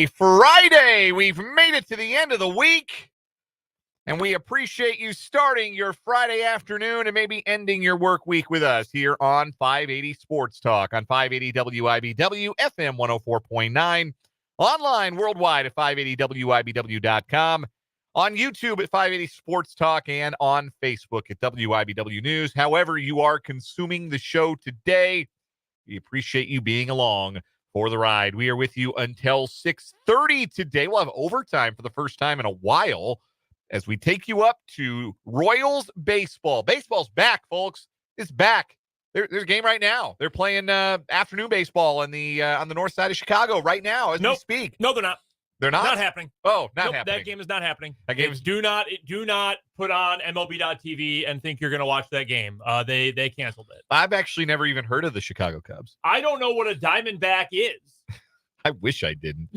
Friday. We've made it to the end of the week, and we appreciate you starting your Friday afternoon and maybe ending your work week with us here on 580 Sports Talk on 580 WIBW, FM 104.9, online worldwide at 580WIBW.com, on YouTube at 580 Sports Talk, and on Facebook at WIBW News. However you are consuming the show today, we appreciate you being along for the ride. We are with you until 6:30 today. We'll have overtime for the first time in a while as we take you up to Royals baseball. Baseball's back, folks. It's back. There's a game right now. They're playing afternoon baseball on the north side of Chicago right now as we speak. No, they're not. They're not? Not happening. Oh, not happening. That game is not happening. That game do not put on MLB.TV and think you're going to watch that game. They canceled it. I've actually never even heard of the Chicago Cubs. I don't know what a Diamondback is. I wish I didn't.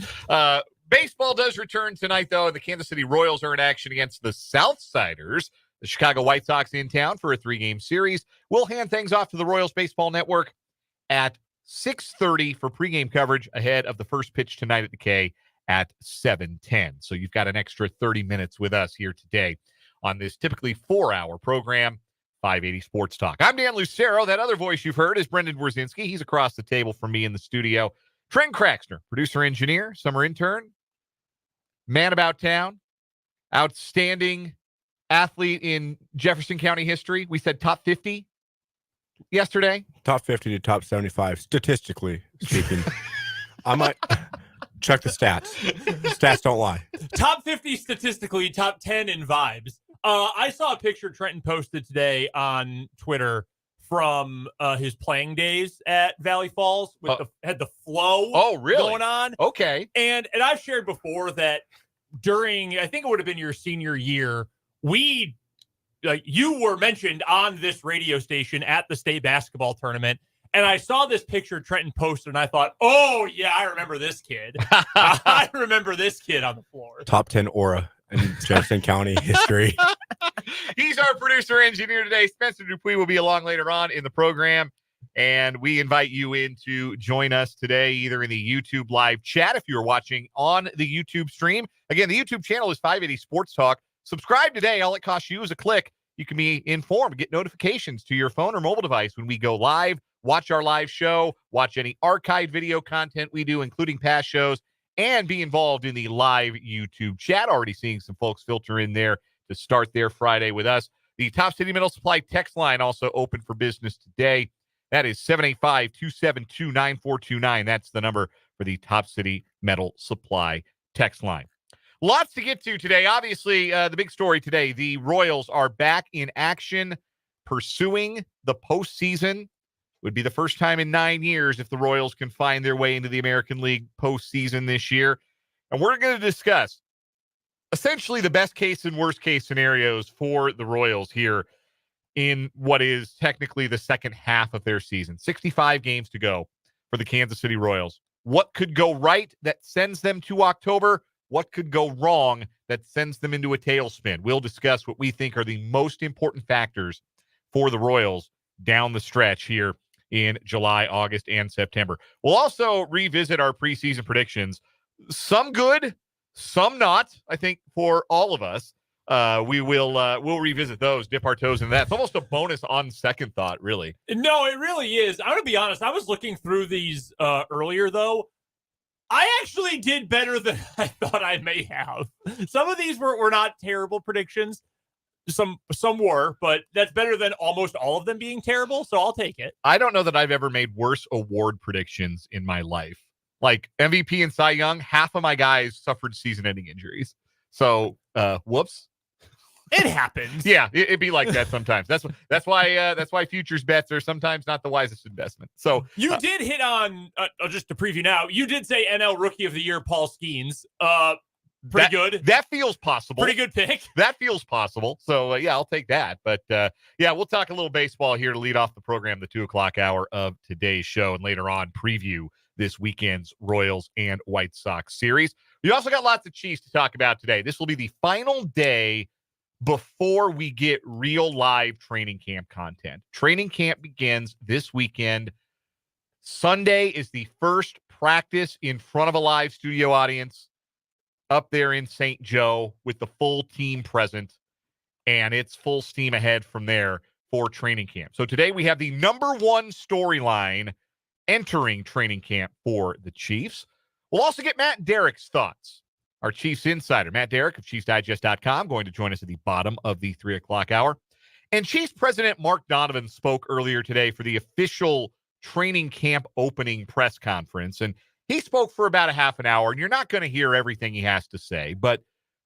Baseball does return tonight, though, and the Kansas City Royals are in action against the Southsiders. The Chicago White Sox in town for a 3-game series. We'll hand things off to the Royals Baseball Network at 6:30 for pregame coverage ahead of the first pitch tonight at the K at 7:10. So you've got an extra 30 minutes with us here today on this typically 4-hour program, 580 Sports Talk. I'm Dan Lucero. That other voice you've heard is Brendan Wierzinski. He's across the table from me in the studio. Trent Kraxner, producer, engineer, summer intern, man about town, outstanding athlete in Jefferson County history. We said top 50 yesterday. Top 50 to top 75, statistically speaking. I might check the stats. Stats don't lie. Top 50 statistically, top 10 in vibes. I saw a picture Trenton posted today on Twitter from his playing days at Valley Falls with had the flow going on. Okay. And I've shared before that during, I think it would have been your senior year, you were mentioned on this radio station at the state basketball tournament. And I saw this picture Trenton posted, and I thought, oh, yeah, I remember this kid. I remember this kid on the floor. Top 10 aura in Jefferson County history. He's our producer engineer today. Spencer Dupuis will be along later on in the program. And we invite you in to join us today, either in the YouTube live chat if you're watching on the YouTube stream. Again, the YouTube channel is 580 Sports Talk. Subscribe today. All it costs you is a click. You can be informed, get notifications to your phone or mobile device when we go live. Watch our live show, watch any archived video content we do, including past shows, and be involved in the live YouTube chat. Already seeing some folks filter in there to start their Friday with us. The Top City Metal Supply text line also open for business today. That is 785-272-9429. That's the number for the Top City Metal Supply text line. Lots to get to today. Obviously, the big story today, the Royals are back in action, pursuing the postseason. Would be the first time in 9 years if the Royals can find their way into the American League postseason this year. And we're going to discuss essentially the best case and worst case scenarios for the Royals here in what is technically the second half of their season. 65 games to go for the Kansas City Royals. What could go right that sends them to October? What could go wrong that sends them into a tailspin? We'll discuss what we think are the most important factors for the Royals down the stretch here in July, August, and September. We'll also revisit our preseason predictions. Some good, some not, I think, for all of us. We'll revisit those, dip our toes in that. It's almost a bonus on second thought, really. No, it really is. I'm going to be honest. I was looking through these earlier, though. I actually did better than I thought I may have. Some of these were not terrible predictions. Some were, but that's better than almost all of them being terrible, so I'll take it. I don't know that I've ever made worse award predictions in my life. Like MVP and Cy Young, half of my guys suffered season-ending injuries. So, whoops. It happens. Yeah, it'd be like that sometimes. That's why futures bets are sometimes not the wisest investment. So you did hit on just to preview now. You did say NL Rookie of the Year, Paul Skeens. Pretty good. That feels possible. Pretty good pick. That feels possible. So, yeah, I'll take that. But, yeah, we'll talk a little baseball here to lead off the program, the 2 o'clock hour of today's show, and later on preview this weekend's Royals and White Sox series. We also got lots of Chiefs to talk about today. This will be the final day before we get real live training camp content. Training camp begins this weekend. Sunday is the first practice in front of a live studio audience up there in St. Joe with the full team present, and it's full steam ahead from there for training camp. So today we have the number one storyline entering training camp for the Chiefs. We'll also get Matt Derrick's thoughts. Our Chiefs insider, Matt Derrick of ChiefsDigest.com, going to join us at the bottom of the 3 o'clock hour. And Chiefs President Mark Donovan spoke earlier today for the official training camp opening press conference. And he spoke for about a half an hour, and you're not going to hear everything he has to say, but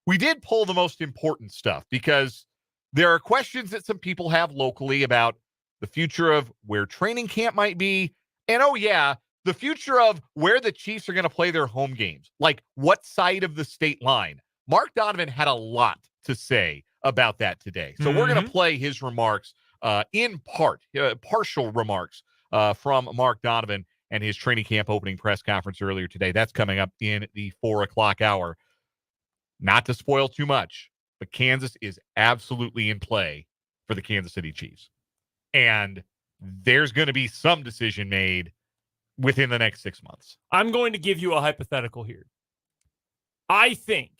we did pull the most important stuff because there are questions that some people have locally about the future of where training camp might be. And oh yeah, the future of where the Chiefs are going to play their home games, like what side of the state line. Mark Donovan had a lot to say about that today. So we're going to play his remarks in partial remarks from Mark Donovan and his training camp opening press conference earlier today. That's coming up in the 4 o'clock hour. Not to spoil too much, but Kansas is absolutely in play for the Kansas City Chiefs. And there's going to be some decision made within the next 6 months. I'm going to give you a hypothetical here. I think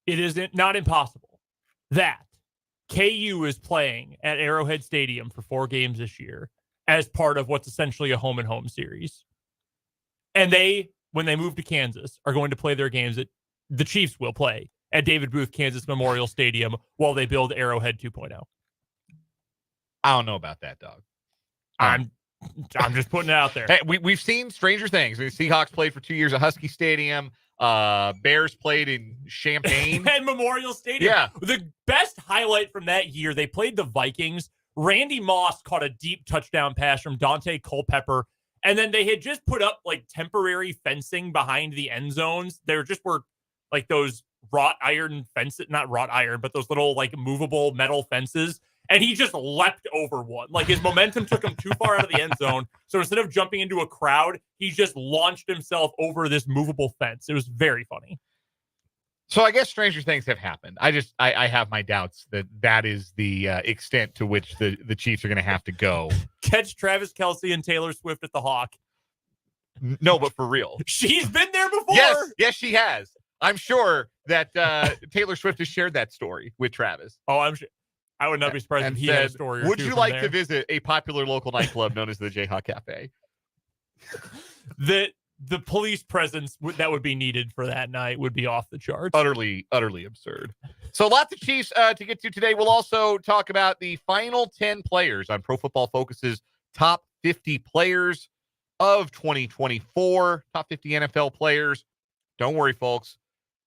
it is not impossible that KU is playing at Arrowhead Stadium for 4 games this year as part of what's essentially a home-and-home series. And they, when they move to Kansas, are going to play their games that the Chiefs will play at David Booth Kansas Memorial Stadium while they build Arrowhead 2.0. I don't know about that, dog. I'm just putting it out there. Hey, we've seen stranger things. The Seahawks played for 2 years at Husky Stadium. Bears played in Champaign. And Memorial Stadium. Yeah. The best highlight from that year, they played the Vikings. Randy Moss caught a deep touchdown pass from Dante Culpepper. And then they had just put up like temporary fencing behind the end zones. There just were like those wrought iron fences, not wrought iron, but those little like movable metal fences. And he just leapt over one. Like his momentum took him too far out of the end zone. So instead of jumping into a crowd, he just launched himself over this movable fence. It was very funny. So I guess stranger things have happened. I have my doubts that is the extent to which the Chiefs are going to have to go. Catch Travis Kelce and Taylor Swift at the Hawk. No, but for real. She's been there before. Yes, she has. I'm sure that Taylor Swift has shared that story with Travis. Oh, I'm sure. I would not be surprised if he had a story or would two you from like there. to visit a popular local nightclub known as the Jayhawk Cafe? The police presence that would be needed for that night would be off the charts. Utterly absurd. So lots of Chiefs to get to today. We'll also talk about the final 10 players on Pro Football Focus's top 50 players of 2024, top 50 NFL players. Don't worry, folks.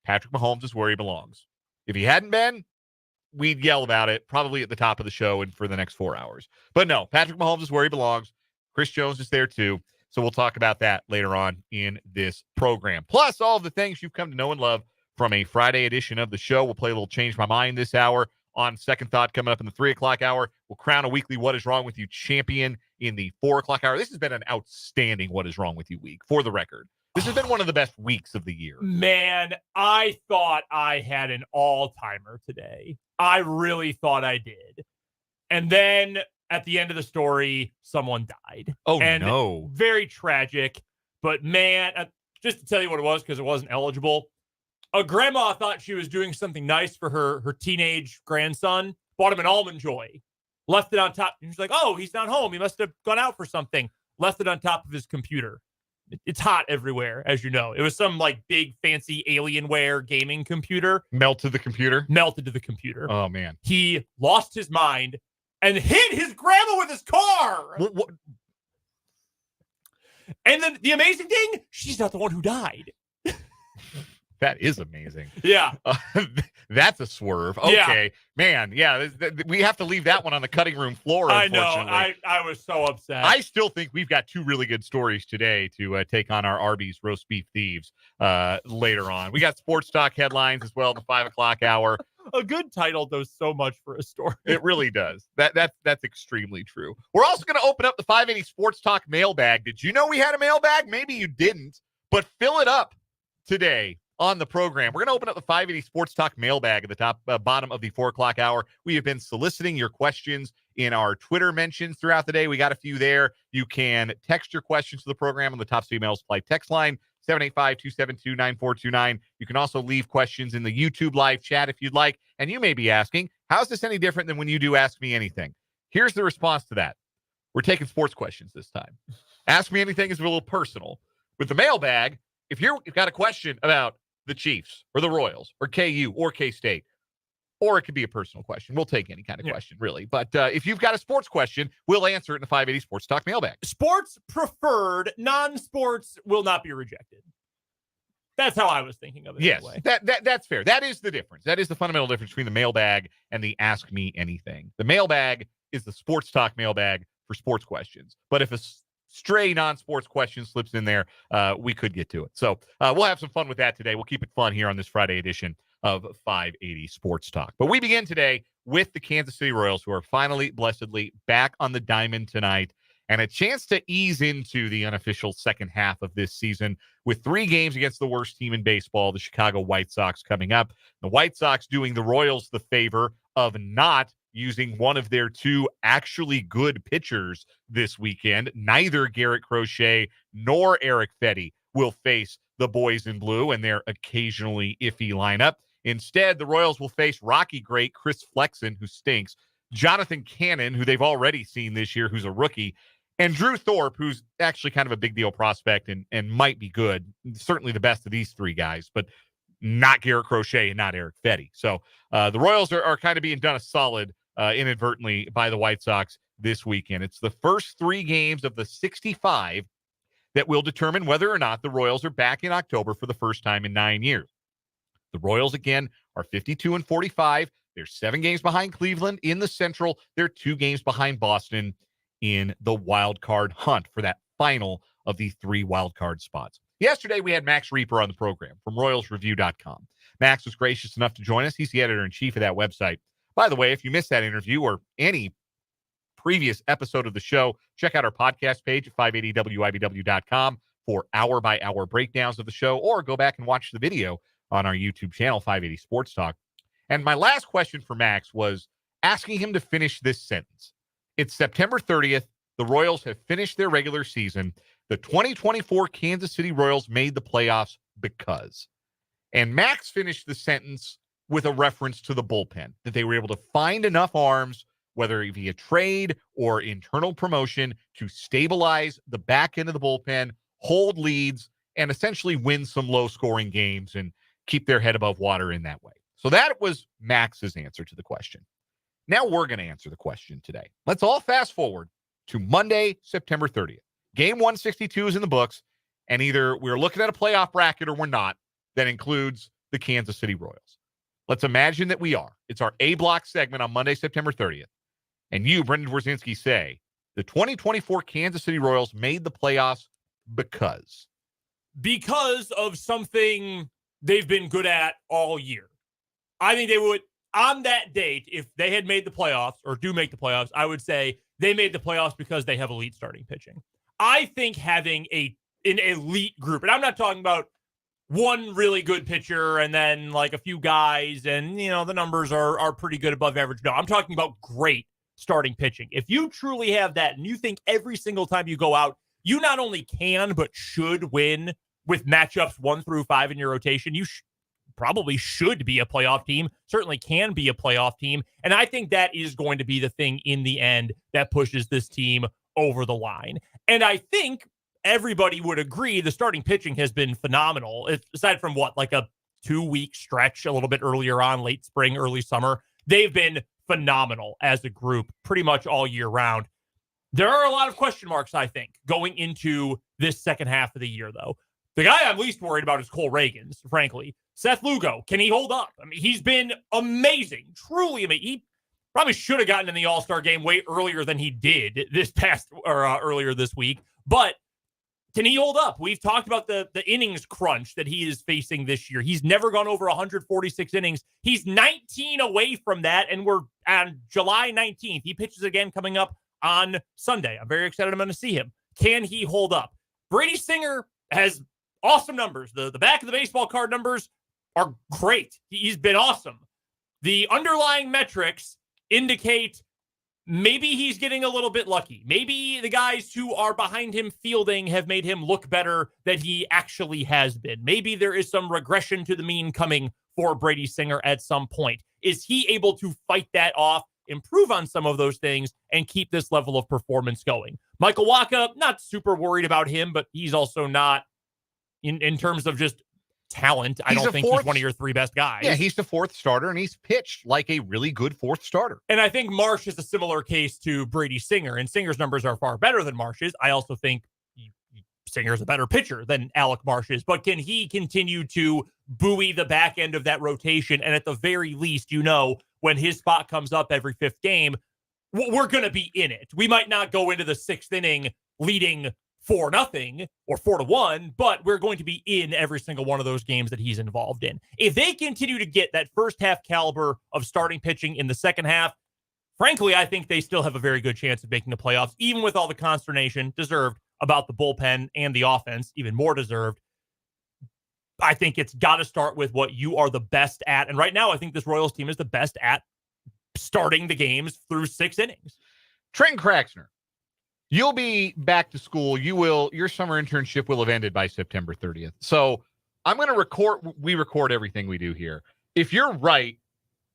Patrick Mahomes is where he belongs. If he hadn't been, we'd yell about it probably at the top of the show and for the next 4 hours. But no, Patrick Mahomes is where he belongs. Chris Jones is there too. So we'll talk about that later on in this program. Plus all of the things you've come to know and love from a Friday edition of the show. We'll play a little Change My Mind this hour. On Second Thought coming up in the 3 o'clock hour. We'll crown a weekly What Is Wrong With You champion in the 4 o'clock hour. This has been an outstanding What Is Wrong With You week, for the record. This has been one of the best weeks of the year. Man, I thought I had an all-timer today. I really thought I did. And then at the end of the story, someone died. Oh, and no. Very tragic. But man, just to tell you what it was, because it wasn't eligible, a grandma thought she was doing something nice for her teenage grandson, bought him an Almond Joy, left it on top. And she's like, oh, he's not home. He must have gone out for something. Left it on top of his computer. It's hot everywhere, as you know. It was some like big fancy Alienware gaming computer. Melted the computer? Melted to the computer. Oh, man. He lost his mind and hit his grandma with his car. What? And then the amazing thing, she's not the one who died. That is amazing. Yeah. That's a swerve. Okay. Yeah. Man, yeah. We have to leave that one on the cutting room floor, unfortunately. I know. I was so upset. I still think we've got 2 really good stories today to take on our Arby's roast beef thieves later on. We got sports talk headlines as well, the 5 o'clock hour. A good title does so much for a story. It really does. That's extremely true. We're also going to open up the 580 Sports Talk mailbag. Did you know we had a mailbag? Maybe you didn't, but fill it up today on the program. We're going to open up the 580 Sports Talk mailbag at the bottom of the 4 o'clock hour. We have been soliciting your questions in our Twitter mentions throughout the day. We got a few there. You can text your questions to the program on the top email supply text line, 785-272-9429. You can also leave questions in the YouTube live chat if you'd like. And you may be asking, how's this any different than when you do Ask Me Anything? Here's the response to that. We're taking sports questions this time. Ask Me Anything is a little personal. With the mailbag, if you've got a question about the Chiefs or the Royals or KU or K-State, or it could be a personal question. We'll take any kind of question, really. But if you've got a sports question, we'll answer it in the 580 Sports Talk Mailbag. Sports preferred, non-sports will not be rejected. That's how I was thinking of it. Yes, anyway. That's fair. That is the difference. That is the fundamental difference between the mailbag and the Ask Me Anything. The mailbag is the Sports Talk Mailbag for sports questions. But if a stray non-sports question slips in there, we could get to it. So we'll have some fun with that today. We'll keep it fun here on this Friday edition of 580 Sports Talk. But we begin today with the Kansas City Royals, who are finally, blessedly, back on the diamond tonight, and a chance to ease into the unofficial second half of this season with 3 games against the worst team in baseball, the Chicago White Sox, coming up. The White Sox doing the Royals the favor of not using one of their 2 actually good pitchers this weekend. Neither Garrett Crochet nor Eric Fetty will face the boys in blue and their occasionally iffy lineup. Instead, the Royals will face Rocky great Chris Flexen, who stinks, Jonathan Cannon, who they've already seen this year, who's a rookie, and Drew Thorpe, who's actually kind of a big deal prospect and might be good. Certainly the best of these 3 guys, but not Garrett Crochet and not Eric Fetty. So the Royals are kind of being done a solid inadvertently by the White Sox this weekend. It's the first 3 games of the 65 that will determine whether or not the Royals are back in October for the first time in 9 years. The Royals, again, are 52-45. They're 7 games behind Cleveland in the Central. They're 2 games behind Boston in the wild card hunt for that final of the 3 wild card spots. Yesterday, we had Max Reaper on the program from RoyalsReview.com. Max was gracious enough to join us. He's the editor-in-chief of that website. By the way, if you missed that interview or any previous episode of the show, check out our podcast page at 580WIBW.com for hour-by-hour breakdowns of the show, or go back and watch the video on our YouTube channel, 580 Sports Talk. And my last question for Max was asking him to finish this sentence. It's September 30th. The Royals have finished their regular season. The 2024 Kansas City Royals made the playoffs because. And Max finished the sentence with a reference to the bullpen, that they were able to find enough arms, whether via trade or internal promotion, to stabilize the back end of the bullpen, hold leads, and essentially win some low-scoring games and keep their head above water in that way. So that was Max's answer to the question. Now we're going to answer the question today. Let's all fast forward to Monday, September 30th. Game 162 is in the books, and either we're looking at a playoff bracket or we're not. That includes the Kansas City Royals. Let's imagine that we are. It's our A block segment on Monday, September 30th. And you, Brendan Dworzynski, say the 2024 Kansas City Royals made the playoffs because of something they've been good at all year. I think they would, on that date, if they had made the playoffs or do make the playoffs, I would say they made the playoffs because they have elite starting pitching. I think having an elite group, and I'm not talking about one really good pitcher and then like a few guys and, you know, the numbers are pretty good above average. No, I'm talking about great starting pitching. If you truly have that and you think every single time you go out, you not only can, but should win with matchups 1 through 5 in your rotation, you probably should be a playoff team, certainly can be a playoff team. And I think that is going to be the thing in the end that pushes this team over the line. And I think everybody would agree the starting pitching has been phenomenal. Aside from like a 2-week stretch a little bit earlier on, late spring, early summer, they've been phenomenal as a group pretty much all year round. There are a lot of question marks, I think, going into this second half of the year, though. The guy I'm least worried about is Cole Reagans, frankly. Seth Lugo, can he hold up? I mean, he's been amazing, truly amazing. He probably should have gotten in the All-Star game way earlier than he did earlier this week. But can he hold up? We've talked about the innings crunch that he is facing this year. He's never gone over 146 innings. He's 19 away from that, and we're on July 19th. He pitches again coming up on Sunday. I'm very excited. I'm going to see him. Can he hold up? Brady Singer has awesome numbers. The back of the baseball card numbers are great. He's been awesome. The underlying metrics indicate maybe he's getting a little bit lucky. Maybe the guys who are behind him fielding have made him look better than he actually has been. Maybe there is some regression to the mean coming for Brady Singer at some point. Is he able to fight that off, improve on some of those things, and keep this level of performance going? Michael Wacha, not super worried about him, but he's also not, in terms of just talent, I don't think he's one of your three best guys. Yeah, he's the fourth starter, and he's pitched like a really good fourth starter. And I think Marsh is a similar case to Brady Singer, and Singer's numbers are far better than Marsh's. I also think Singer's a better pitcher than Alec Marsh is, but can he continue to buoy the back end of that rotation? And at the very least, when his spot comes up every fifth game, we're going to be in it. We might not go into the sixth inning leading 4-0 or 4-1, but we're going to be in every single one of those games that he's involved in. If they continue to get that first half caliber of starting pitching in the second half, frankly, I think they still have a very good chance of making the playoffs, even with all the consternation deserved about the bullpen and the offense, even more deserved. I think it's got to start with what you are the best at. And right now, I think this Royals team is the best at starting the games through 6 innings. Trenton Kraxner, you'll be back to school. Your summer internship will have ended by September 30th. So I'm going to we record everything we do here. If you're right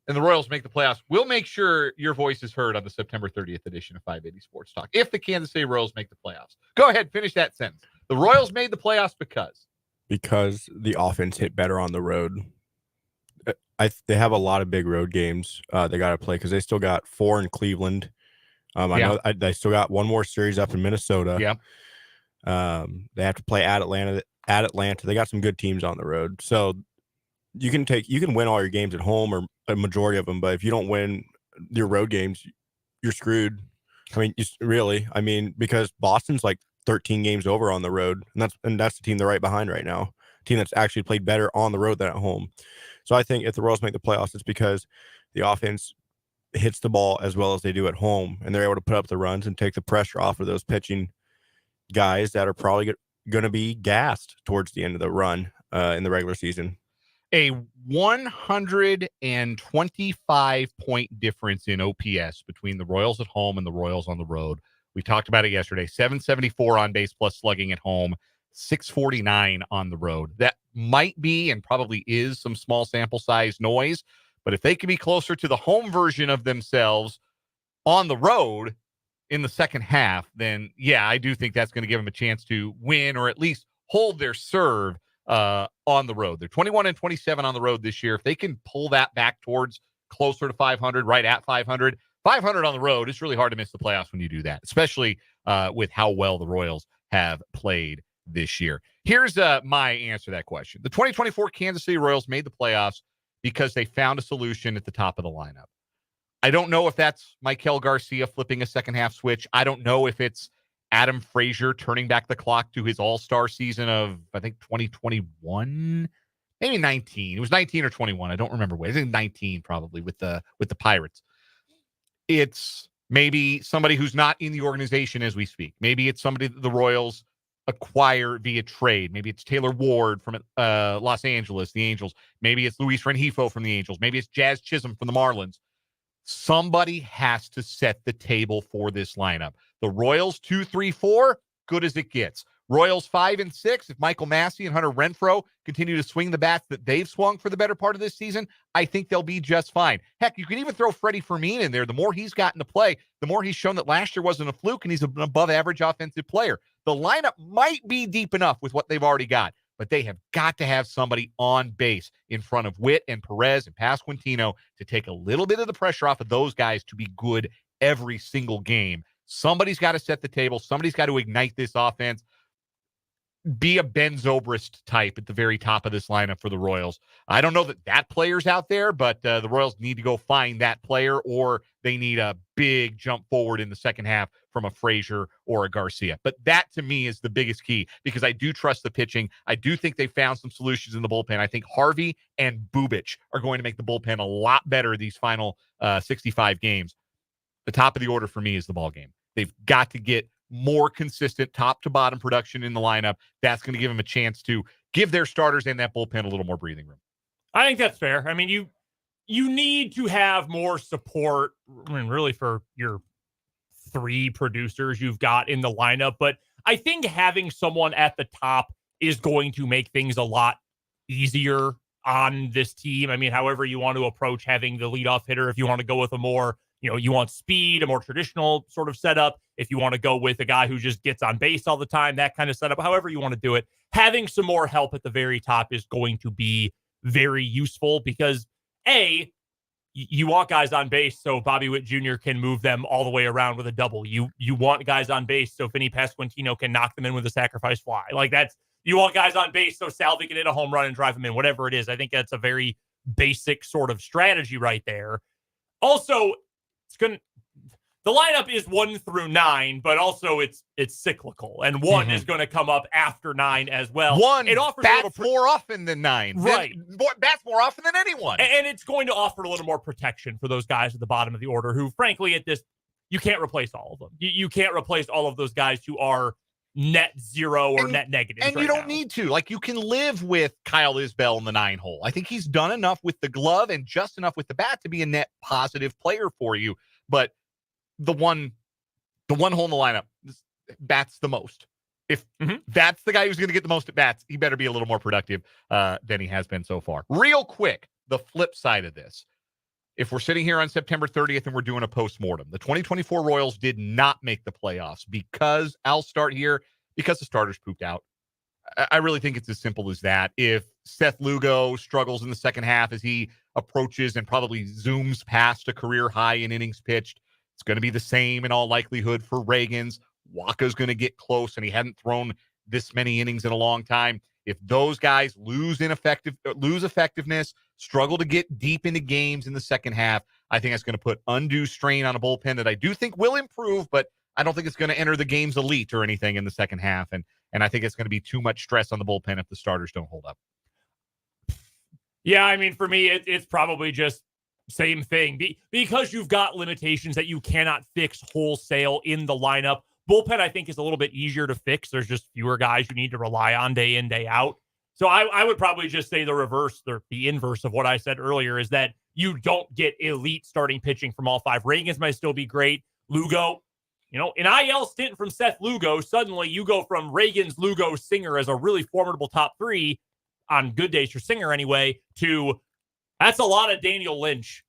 and the Royals make the playoffs, we'll make sure your voice is heard on the September 30th edition of 580 Sports Talk. If the Kansas City Royals make the playoffs. Go ahead, finish that sentence. The Royals made the playoffs because the offense hit better on the road. They have a lot of big road games they got to play because they still got 4 in Cleveland. I know they still got one more series up in Minnesota. Yeah. They have to play at Atlanta. They got some good teams on the road. So you can win all your games at home or a majority of them, but if you don't win your road games, you're screwed. I mean, because Boston's like 13 games over on the road, and that's the team they're right behind right now. A team that's actually played better on the road than at home. So I think if the Royals make the playoffs, it's because the offense hits the ball as well as they do at home, and they're able to put up the runs and take the pressure off of those pitching guys that are probably going to be gassed towards the end of the run in the regular season. A 125-point difference in OPS between the Royals at home and the Royals on the road. We talked about it yesterday. 774 on base plus slugging at home, 649 on the road. That might be and probably is some small sample size noise, but if they can be closer to the home version of themselves on the road in the second half, then yeah, I do think that's going to give them a chance to win or at least hold their serve on the road. They're 21-27 on the road this year. If they can pull that back towards closer to 500, right at 500 on the road, it's really hard to miss the playoffs when you do that, especially with how well the Royals have played this year. Here's my answer to that question. The 2024 Kansas City Royals made the playoffs because they found a solution at the top of the lineup. I don't know if that's Maikel Garcia flipping a second half switch. I don't know if it's Adam Frazier turning back the clock to his all-star season of, I think, 2021, maybe 19. It was 19 or 21. I don't remember. I think 19 probably with the Pirates. It's maybe somebody who's not in the organization as we speak. Maybe it's somebody that the Royals acquire via trade. Maybe it's Taylor Ward from Los Angeles, the Angels. Maybe it's Luis Rengifo from the Angels. Maybe it's Jazz Chisholm from the Marlins. Somebody has to set the table for this lineup. The Royals 2, 3, 4, good as it gets. Royals 5 and 6, if Michael Massey and Hunter Renfroe continue to swing the bats that they've swung for the better part of this season, I think they'll be just fine. Heck, you can even throw Freddie Fermin in there. The more he's gotten to play, the more he's shown that last year wasn't a fluke and he's an above average offensive player. The lineup might be deep enough with what they've already got, but they have got to have somebody on base in front of Witt and Perez and Pasquantino to take a little bit of the pressure off of those guys to be good every single game. Somebody's got to set the table. Somebody's got to ignite this offense. Be a Ben Zobrist type at the very top of this lineup for the Royals. I don't know that player's out there, but the Royals need to go find that player, or they need a big jump forward in the second half from a Frazier or a Garcia. But that, to me, is the biggest key, because I do trust the pitching. I do think they found some solutions in the bullpen. I think Harvey and Bubic are going to make the bullpen a lot better these final 65 games. The top of the order for me is the ball game. They've got to get more consistent top to bottom production in the lineup. That's going to give them a chance to give their starters and that bullpen a little more breathing room. I think that's fair. I mean, you need to have more support, I mean, really, for your three producers you've got in the lineup. But I think having someone at the top is going to make things a lot easier on this team. I mean, however you want to approach having the leadoff hitter, if you want to go with a more, you want speed, a more traditional sort of setup. If you want to go with a guy who just gets on base all the time, that kind of setup, however you want to do it, having some more help at the very top is going to be very useful because you want guys on base so Bobby Witt Jr. can move them all the way around with a double. You want guys on base so Vinny Pasquantino can knock them in with a sacrifice fly. You want guys on base so Salvi can hit a home run and drive them in, whatever it is. I think that's a very basic sort of strategy right there. Also, the lineup is 1 through 9, but also it's cyclical, and 1 is going to come up after 9 as well. 1 it offers bats more often than 9, right? Bats more often than anyone, and it's going to offer a little more protection for those guys at the bottom of the order who, frankly, you can't replace all of them. You can't replace all of those guys who are net zero or net negative. And you don't need to. You can live with Kyle Isbell in the 9 hole. I think he's done enough with the glove and just enough with the bat to be a net positive player for you. But the one hole in the lineup bats the most. If that's the guy who's going to get the most at bats, he better be a little more productive than he has been so far. Real quick, the flip side of this. If we're sitting here on September 30th and we're doing a postmortem, the 2024 Royals did not make the playoffs because the starters pooped out. I really think it's as simple as that. If Seth Lugo struggles in the second half as he approaches and probably zooms past a career high in innings pitched, it's going to be the same in all likelihood for Reagan's. Waka's going to get close, and he hadn't thrown this many innings in a long time. If those guys lose effectiveness, struggle to get deep into games in the second half, I think that's going to put undue strain on a bullpen that I do think will improve, but I don't think it's going to enter the game's elite or anything in the second half. And I think it's going to be too much stress on the bullpen if the starters don't hold up. Yeah, I mean, for me, it's probably just same thing. Because you've got limitations that you cannot fix wholesale in the lineup. Bullpen, I think, is a little bit easier to fix. There's just fewer guys you need to rely on day in, day out. So I would probably just say the inverse of what I said earlier is that you don't get elite starting pitching from all 5. Reagan's might still be great. Lugo, an IL stint from Seth Lugo, suddenly you go from Reagan's, Lugo, Singer as a really formidable top 3 on good days for Singer anyway, to that's a lot of Daniel Lynch.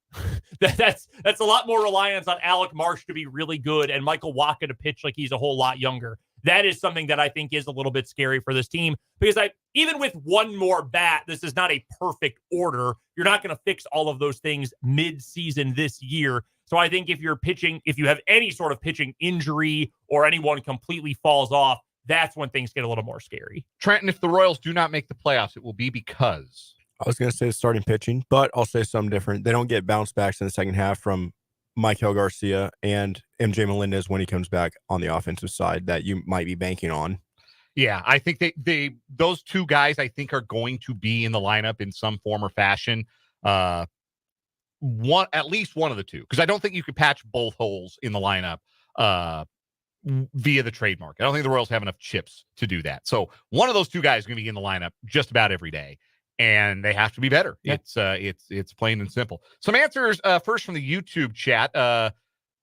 That's a lot more reliance on Alec Marsh to be really good and Michael Wacha to pitch like he's a whole lot younger. That is something that I think is a little bit scary for this team because even with one more bat, this is not a perfect order. You're not going to fix all of those things mid-season this year. So I think if you have any sort of pitching injury or anyone completely falls off, that's when things get a little more scary. Trenton, if the Royals do not make the playoffs, it will be because... I was going to say starting pitching, but I'll say something different. They don't get bounce backs in the second half from Michael Garcia and MJ Melendez when he comes back on the offensive side that you might be banking on. Yeah, I think those two guys I think are going to be in the lineup in some form or fashion. At least one of the two, because I don't think you could patch both holes in the lineup via the trademark. I don't think the Royals have enough chips to do that. So one of those two guys is going to be in the lineup just about every day. And they have to be better. Yeah. It's plain and simple. Some answers first from the YouTube chat.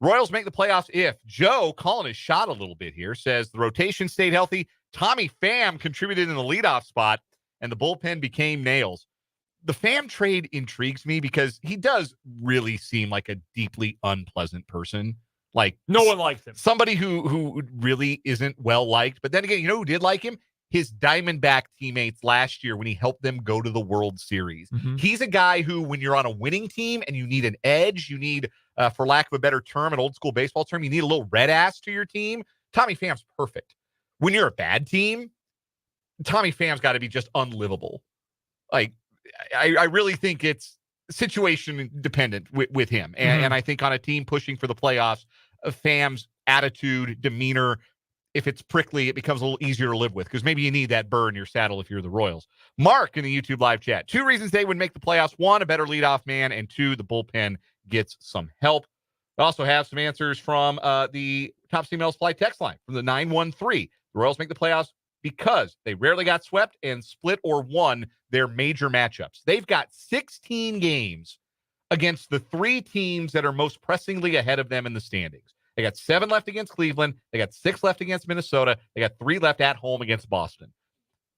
Royals make the playoffs if Joe calling his shot a little bit here says the rotation stayed healthy. Tommy Pham contributed in the leadoff spot, and the bullpen became nails. The Pham trade intrigues me because he does really seem like a deeply unpleasant person. Like no one likes him. Somebody who really isn't well liked. But then again, who did like him? His Diamondback teammates last year when he helped them go to the World Series. Mm-hmm. He's a guy who, when you're on a winning team and you need an edge, you need, for lack of a better term, an old school baseball term, you need a little red ass to your team. Tommy Pham's perfect. When you're a bad team, Tommy Pham's got to be just unlivable. Like, I really think it's situation dependent with him. And I think on a team pushing for the playoffs, Pham's attitude, demeanor, if it's prickly, it becomes a little easier to live with because maybe you need that burr in your saddle if you're the Royals. Mark in the YouTube live chat. 2 reasons they would make the playoffs. 1, a better leadoff man, and 2, the bullpen gets some help. We also have some answers from the Top Emails Fly text line from the 913. The Royals make the playoffs because they rarely got swept and split or won their major matchups. They've got 16 games against the 3 teams that are most pressingly ahead of them in the standings. They got 7 left against Cleveland. They got 6 left against Minnesota. They got 3 left at home against Boston.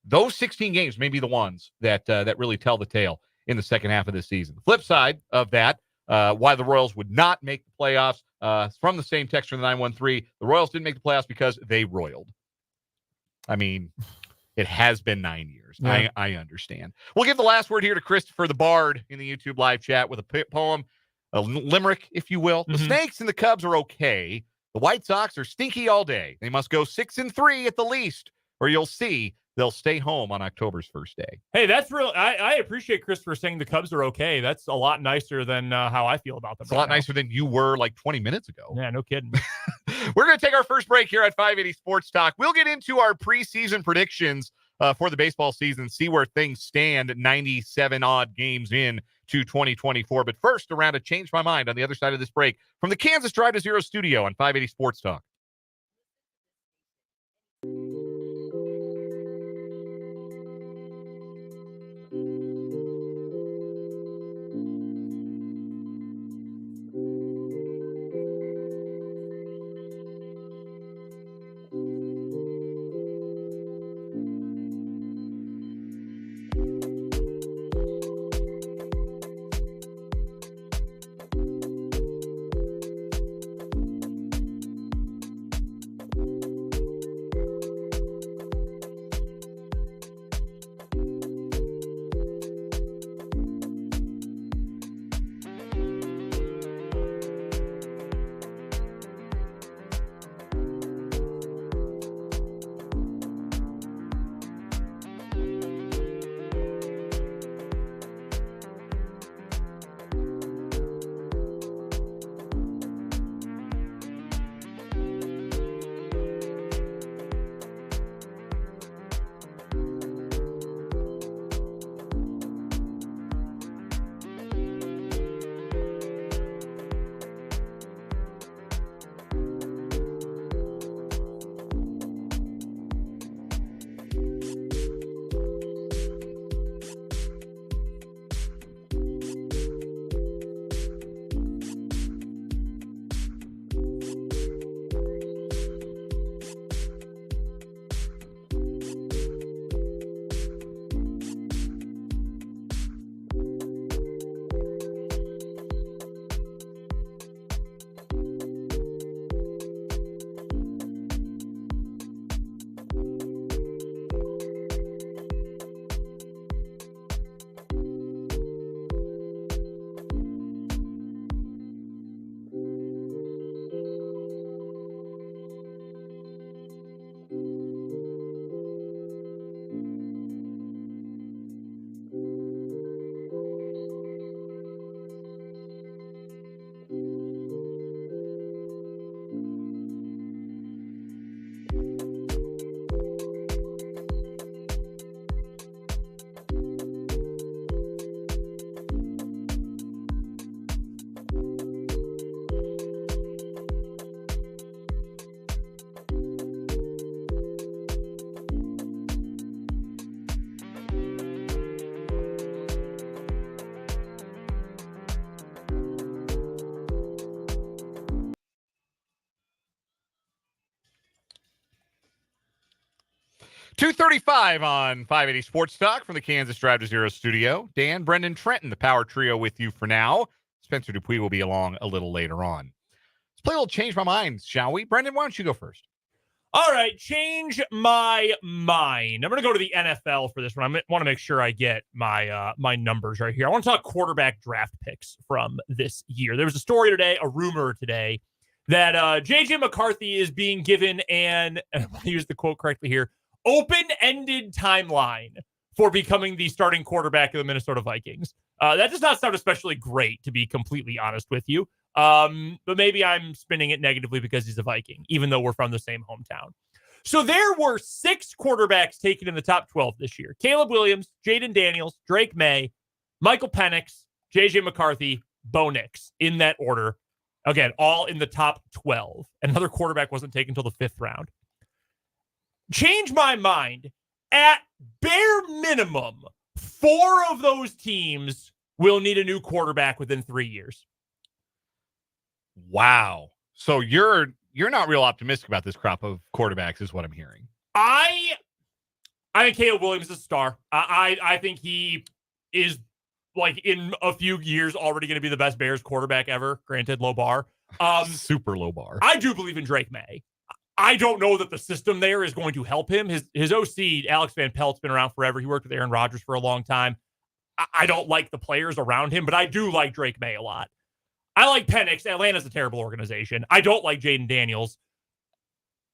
Those 16 games may be the ones that really tell the tale in the second half of this season. The flip side of that, why the Royals would not make the playoffs, from the same texture in the 913, the Royals didn't make the playoffs because they roiled. I mean, it has been 9 years. Yeah. I understand. We'll give the last word here to Christopher the Bard in the YouTube live chat with a poem, a limerick, if you will. The Snakes and the Cubs are okay. The White Sox are stinky all day. They must go 6-3 at the least, or you'll see they'll stay home on October's first day. Hey, that's real. I appreciate Christopher saying the Cubs are okay. That's a lot nicer than how I feel about them. It's a lot nicer than you were like 20 minutes ago. Yeah, no kidding. We're going to take our first break here at 580 Sports Talk. We'll get into our preseason predictions for the baseball season, see where things stand 97-odd games in to 2024. But first, a round of Change My Mind on the other side of this break from the Kansas Drive to Zero studio on 580 Sports Talk. .235 on 580 Sports Talk from the Kansas Drive to Zero studio. Dan, Brendan, Trenton, the power trio with you for now. Spencer Dupuis will be along a little later on. Let's play a little Change My Mind, shall we? Brendan, why don't you go first? All right, change my mind. I'm going to go to the NFL for this one. I want to make sure I get my my numbers right here. I want to talk quarterback draft picks from this year. There was a story today, a rumor today, that J.J. McCarthy is being given and I want to use the quote correctly here, open-ended timeline for becoming the starting quarterback of the Minnesota Vikings. That does not sound especially great, to be completely honest with you. But maybe I'm spinning it negatively because he's a Viking, even though we're from the same hometown. So there were 6 quarterbacks taken in the top 12 this year. Caleb Williams, Jaden Daniels, Drake May, Michael Penix, J.J. McCarthy, Bo Nix, in that order. Again, all in the top 12. Another quarterback wasn't taken until the 5th round. Change my mind. At bare minimum, 4 of those teams will need a new quarterback within 3 years. Wow. So you're not real optimistic about this crop of quarterbacks, is what I'm hearing. I think Caleb Williams is a star. I think he is, like, in a few years already going to be the best Bears quarterback ever. Granted, low bar. Super low bar. I do believe in Drake May. I don't know that the system there is going to help him. His OC, Alex Van Pelt's been around forever. He worked with Aaron Rodgers for a long time. I don't like the players around him, but I do like Drake May a lot. I like Penix. Atlanta's a terrible organization. I don't like Jaden Daniels.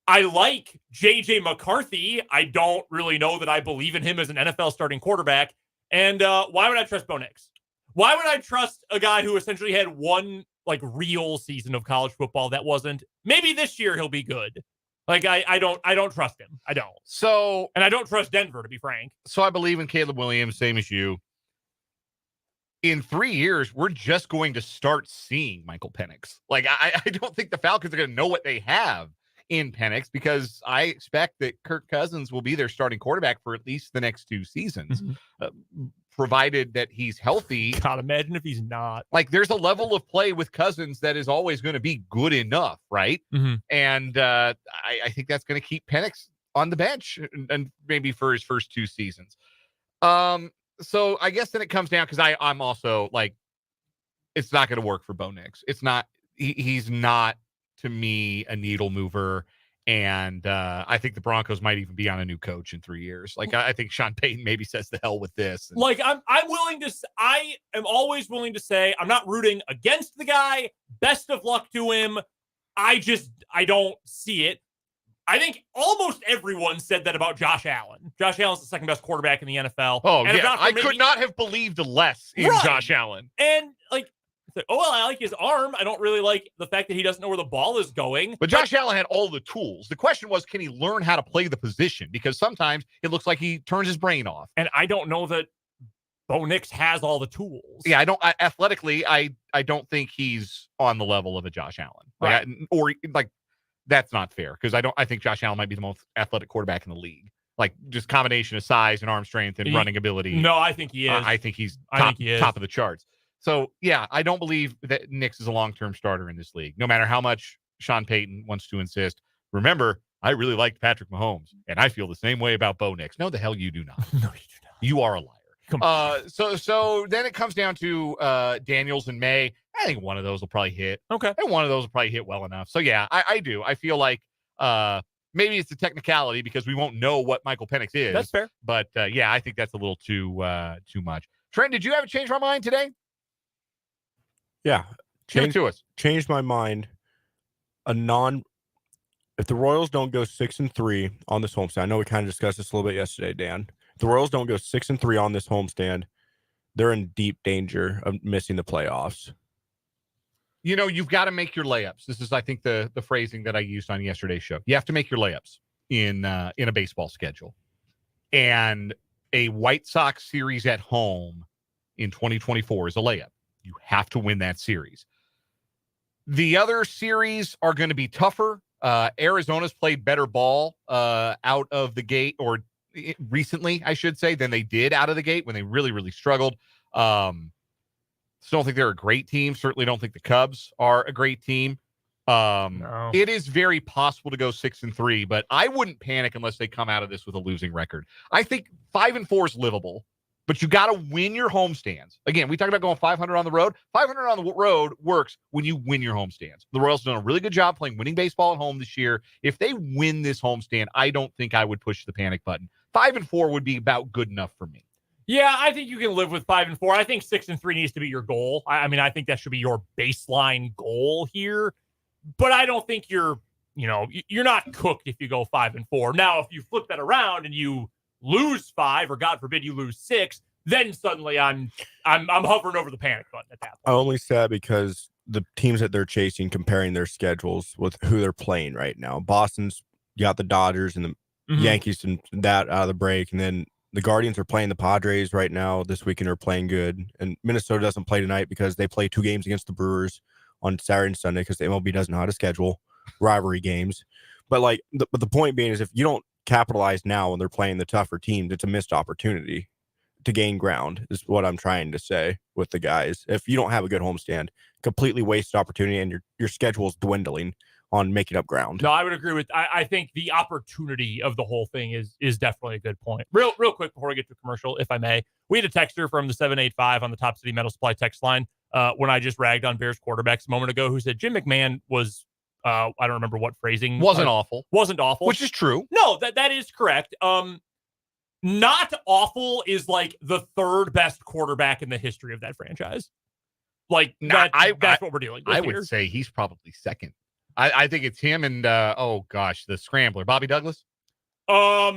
I like J.J. McCarthy. I don't really know that I believe in him as an NFL starting quarterback. And why would I trust Bo Nix? Why would I trust a guy who essentially had one, like, real season of college football that wasn't? Maybe this year he'll be good. Like, I don't trust him. I don't. So, and I don't trust Denver, to be frank. So I believe in Caleb Williams, same as you. In 3 years, we're just going to start seeing Michael Penix. Like, I don't think the Falcons are going to know what they have in Penix, because I expect that Kirk Cousins will be their starting quarterback for at least the next 2 seasons, provided that he's healthy. God, imagine if he's not. Like, there's a level of play with Cousins that is always going to be good enough, right? Mm-hmm. And I think that's going to keep Penix on the bench and maybe for his first 2 seasons. So I guess then it comes down, because I'm also like, it's not going to work for Bo Nix. It's not. He's not, to me, a needle mover. And I think the Broncos might even be on a new coach in 3 years. Like, I think Sean Payton maybe says the hell with this. And, like, I am always willing to say I'm not rooting against the guy. Best of luck to him. I don't see it. I think almost everyone said that about Josh Allen. Josh Allen's the second best quarterback in the NFL. Oh, and yeah. I could not have believed less in Josh Allen. And, like, I like his arm. I don't really like the fact that he doesn't know where the ball is going. But Josh Allen had all the tools. The question was, can he learn how to play the position? Because sometimes it looks like he turns his brain off. And I don't know that Bo Nix has all the tools. Yeah, athletically, I don't think he's on the level of a Josh Allen. Like, that's not fair, because I think Josh Allen might be the most athletic quarterback in the league. Like, just combination of size and arm strength and running ability. No, I think he is. I think he's top of the charts. So, yeah, I don't believe that Nix is a long-term starter in this league, no matter how much Sean Payton wants to insist. Remember, I really liked Patrick Mahomes, and I feel the same way about Bo Nix. No, the hell you do not. No, you do not. You are a liar. Come on. So then it comes down to Daniels and May. I think one of those will probably hit. Okay. And one of those will probably hit well enough. So, yeah, I do. I feel like maybe it's a technicality, because we won't know what Michael Penix is. That's fair. But, yeah, I think that's a little too much. Trent, did you have a change my mind today? Yeah. Give it to us. Changed my mind. If the Royals don't go 6-3 on this homestand, I know we kind of discussed this a little bit yesterday, Dan. If the Royals don't go 6-3 on this homestand, they're in deep danger of missing the playoffs. You know, you've got to make your layups. This is, I think, the phrasing that I used on yesterday's show. You have to make your layups in a baseball schedule. And a White Sox series at home in 2024 is a layup. You have to win that series. The other series are going to be tougher. Arizona's played better ball out of the gate, or recently, I should say, than they did out of the gate when they really, really struggled. Still don't think they're a great team. Certainly don't think the Cubs are a great team. No. It is very possible to go 6-3, but I wouldn't panic unless they come out of this with a losing record. I think 5-4 is livable. But you got to win your homestands. Again, we talked about going 500 on the road. 500 on the road works when you win your homestands. The Royals have done a really good job playing winning baseball at home this year. If they win this homestand, I don't think I would push the panic button. 5-4 would be about good enough for me. Yeah, I think you can live with 5-4. I think 6-3 needs to be your goal. I mean, I think that should be your baseline goal here. But I don't think you're not cooked if you go 5-4. Now, if you flip that around and you lose 5, or God forbid you lose 6, then suddenly I'm hovering over the panic button at that point. I only said because the teams that they're chasing, comparing their schedules with who they're playing right now. Boston's got the Dodgers and the Yankees and that out of the break, and then the Guardians are playing the Padres right now this weekend, are playing good, and Minnesota doesn't play tonight because they play 2 games against the Brewers on Saturday and Sunday because the MLB doesn't know how to schedule rivalry games. But the point being is, if you don't capitalize now when they're playing the tougher teams, it's a missed opportunity to gain ground is what I'm trying to say with the guys. If you don't have a good homestand, completely wasted opportunity, and your schedule is dwindling on making up ground. No, I would agree with. I think the opportunity of the whole thing is definitely a good point. Real quick before we get to commercial, if I may, we had a texter from the 785 on the Top City Metal Supply text line when I just ragged on Bears quarterbacks a moment ago, who said Jim McMahon was I don't remember what phrasing Wasn't awful, which is true. No, that is correct. Not awful is like the third best quarterback in the history of that franchise. Like that's what we're dealing with. I would say he's probably second. I think it's him and the scrambler, Bobby Douglas. Or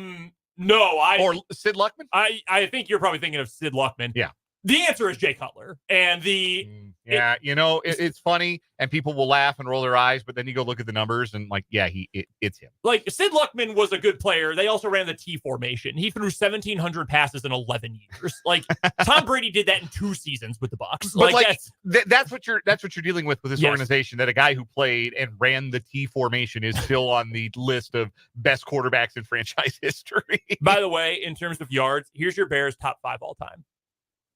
Sid Luckman. I think you're probably thinking of Sid Luckman. Yeah. The answer is Jay Cutler, and it's funny, and people will laugh and roll their eyes, but then you go look at the numbers, and it's him. Like Sid Luckman was a good player. They also ran the T formation. He threw 1,700 passes in 11 years. Like Tom Brady did that in 2 seasons with the Bucs. That's what you're dealing with this organization. That a guy who played and ran the T formation is still on the list of best quarterbacks in franchise history. By the way, in terms of yards, here's your Bears top 5 all time.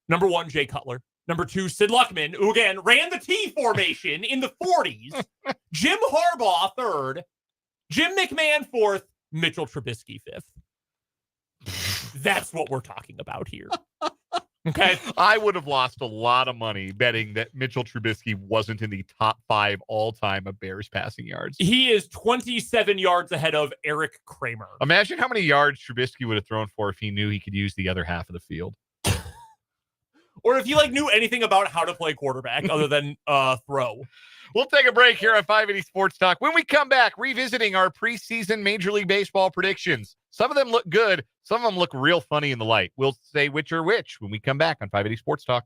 Number 1, Jay Cutler. Number 2, Sid Luckman, who again ran the T formation in the 40s. Jim Harbaugh, 3rd. Jim McMahon, 4th. Mitchell Trubisky, 5th. That's what we're talking about here. Okay. I would have lost a lot of money betting that Mitchell Trubisky wasn't in the top 5 all-time of Bears passing yards. He is 27 yards ahead of Eric Kramer. Imagine how many yards Trubisky would have thrown for if he knew he could use the other half of the field. Or if you knew anything about how to play quarterback other than throw. We'll take a break here on 580 Sports Talk. When we come back, revisiting our preseason Major League Baseball predictions. Some of them look good. Some of them look real funny in the light. We'll say which are which when we come back on 580 Sports Talk.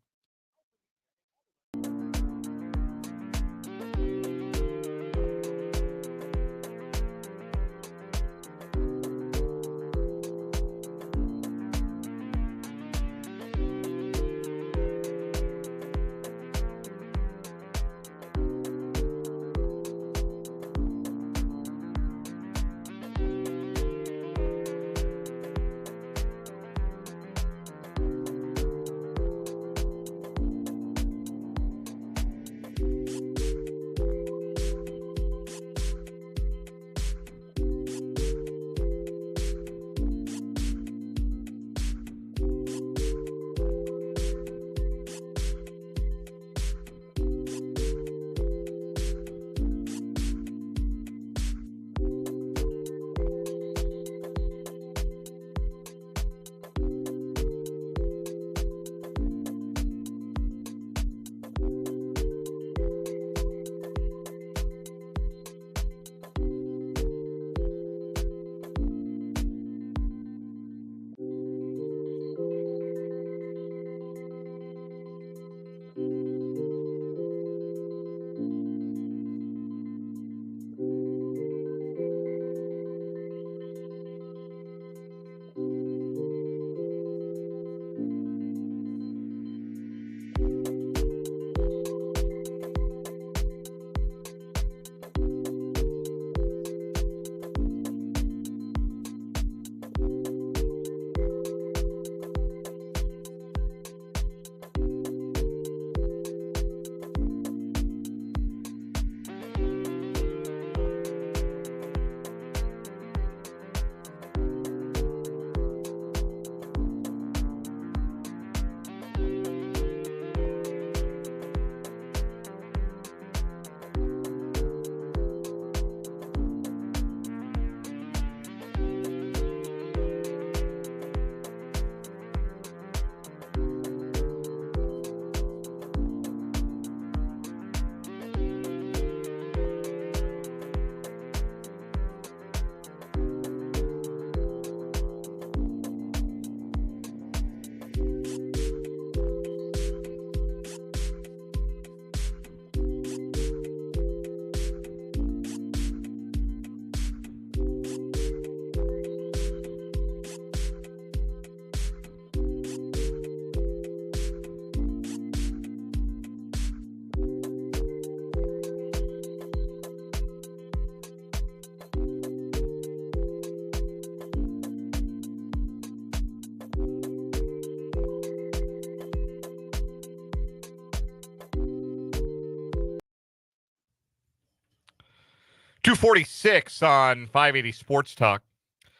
246 on 580 Sports Talk.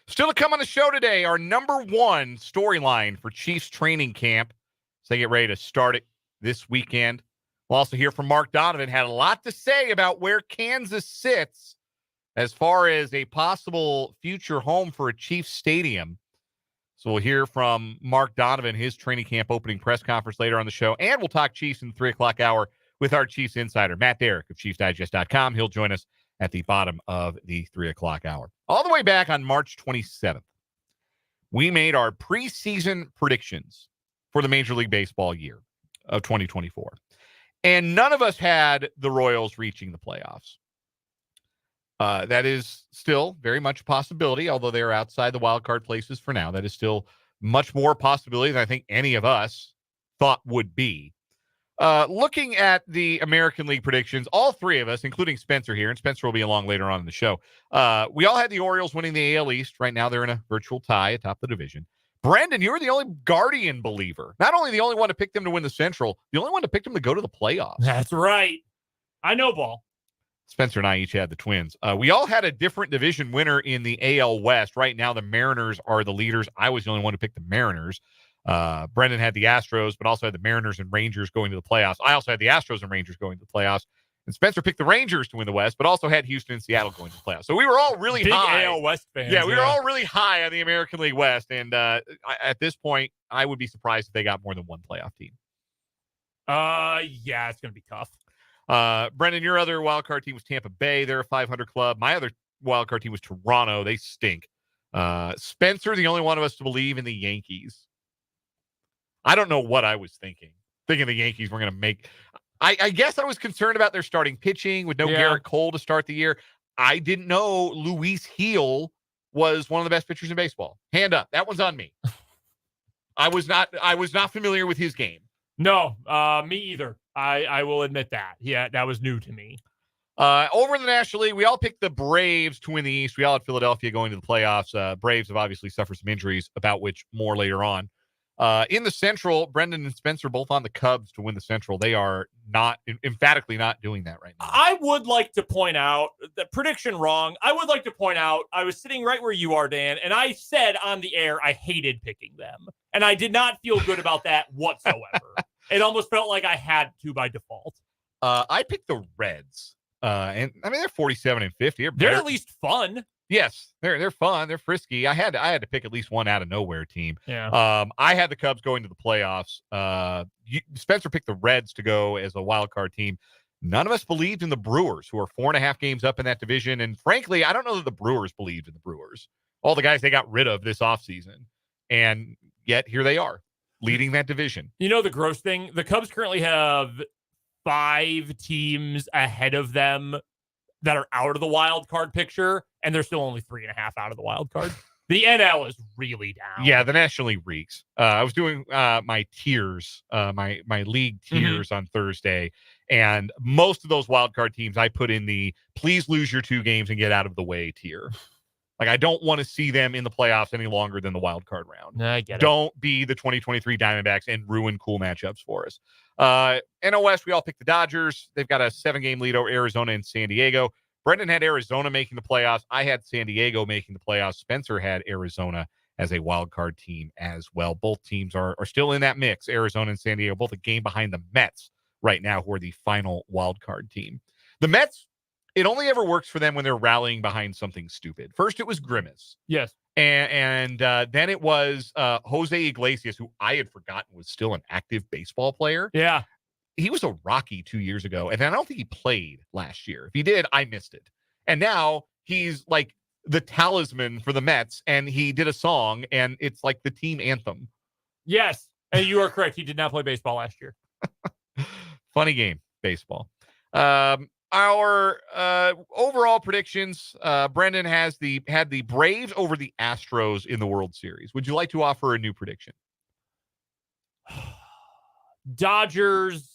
Still to come on the show today, our number one storyline for Chiefs training camp. So they get ready to start it this weekend. We'll also hear from Mark Donovan. Had a lot to say about where Kansas sits as far as a possible future home for a Chiefs stadium. So we'll hear from Mark Donovan, his training camp opening press conference later on the show. And we'll talk Chiefs in the 3 o'clock hour with our Chiefs insider, Matt Derrick of ChiefsDigest.com. He'll join us at the bottom of the 3 o'clock hour. All the way back on March 27th, we made our preseason predictions for the Major League Baseball year of 2024. And none of us had the Royals reaching the playoffs. That is still very much a possibility, although they are outside the wild card places for now. That is still much more possibility than I think any of us thought would be. Looking at the American League predictions, all three of us, including Spencer here, and Spencer will be along later on in the show, we all had the Orioles winning the AL East. Right now they're in a virtual tie atop the division. Brendan, you were the only Guardian believer. Not only the only one to pick them to win the Central, the only one to pick them to go to the playoffs. That's right. I know ball. Spencer and I each had the Twins. We all had a different division winner in the AL West. Right now, the Mariners are the leaders. I was the only one to pick the Mariners. Brendan had the Astros, but also had the Mariners and Rangers going to the playoffs. I also had the Astros and Rangers going to the playoffs. And Spencer picked the Rangers to win the West, but also had Houston and Seattle going to the playoffs. So we were all really big high. AL West fans. Yeah, we were all really high on the American League West. And at this point, I would be surprised if they got more than one playoff team. Yeah, it's going to be tough. Brendan, your other wildcard team was Tampa Bay. They're a 500 club. My other wildcard team was Toronto. They stink. Spencer, the only one of us to believe in the Yankees. I don't know what I was thinking. Thinking the Yankees were going to make... I guess I was concerned about their starting pitching with no Garrett Cole to start the year. I didn't know Luis Gil was one of the best pitchers in baseball. Hand up. That one's on me. I was not familiar with his game. No, me either. I will admit that. Yeah, that was new to me. Over in the National League, we all picked the Braves to win the East. We all had Philadelphia going to the playoffs. Braves have obviously suffered some injuries, about which more later on. In the Central, Brendan and Spencer both on the Cubs to win the Central. They are emphatically not doing that right now. I would like to point out the prediction wrong. I would like to point out I was sitting right where you are, Dan, and I said on the air I hated picking them, and I did not feel good about that whatsoever. It almost felt like I had to by default. I picked the Reds, and I mean they're 47 and 50. They're at least fun. Yes, they're fun. They're frisky. I had to pick at least one out of nowhere team. Yeah. I had the Cubs going to the playoffs. Spencer picked the Reds to go as a wild card team. None of us believed in the Brewers, who are 4.5 games up in that division. And frankly, I don't know that the Brewers believed in the Brewers. All the guys they got rid of this offseason. And yet here they are, leading that division. You know the gross thing? The Cubs currently have 5 teams ahead of them that are out of the wild card picture, and they're still only 3.5 out of the wild card. The NL is really down. Yeah, the National League reeks. I was doing my tiers, my league tiers on Thursday, and most of those wild card teams I put in the please lose your 2 games and get out of the way tier. Like, I don't want to see them in the playoffs any longer than the wild card round. I get it. Don't be the 2023 Diamondbacks and ruin cool matchups for us. NL West, we all picked the Dodgers. They've got a 7-game lead over Arizona and San Diego. Brendan had Arizona making the playoffs. I had San Diego making the playoffs. Spencer had Arizona as a wild card team as well. Both teams are still in that mix. Arizona and San Diego, both a game behind the Mets right now, who are the final wild card team. The Mets, it only ever works for them when they're rallying behind something stupid. First, it was Grimace. Yes. And then it was Jose Iglesias, who I had forgotten was still an active baseball player. Yeah. He was a Rocky 2 years ago, and I don't think he played last year. If he did, I missed it. And now he's like the talisman for the Mets, and he did a song, and it's like the team anthem. Yes. And you are correct. He did not play baseball last year. Funny game, baseball. Our overall predictions, Brendan had the Braves over the Astros in the World Series. Would you like to offer a new prediction? Dodgers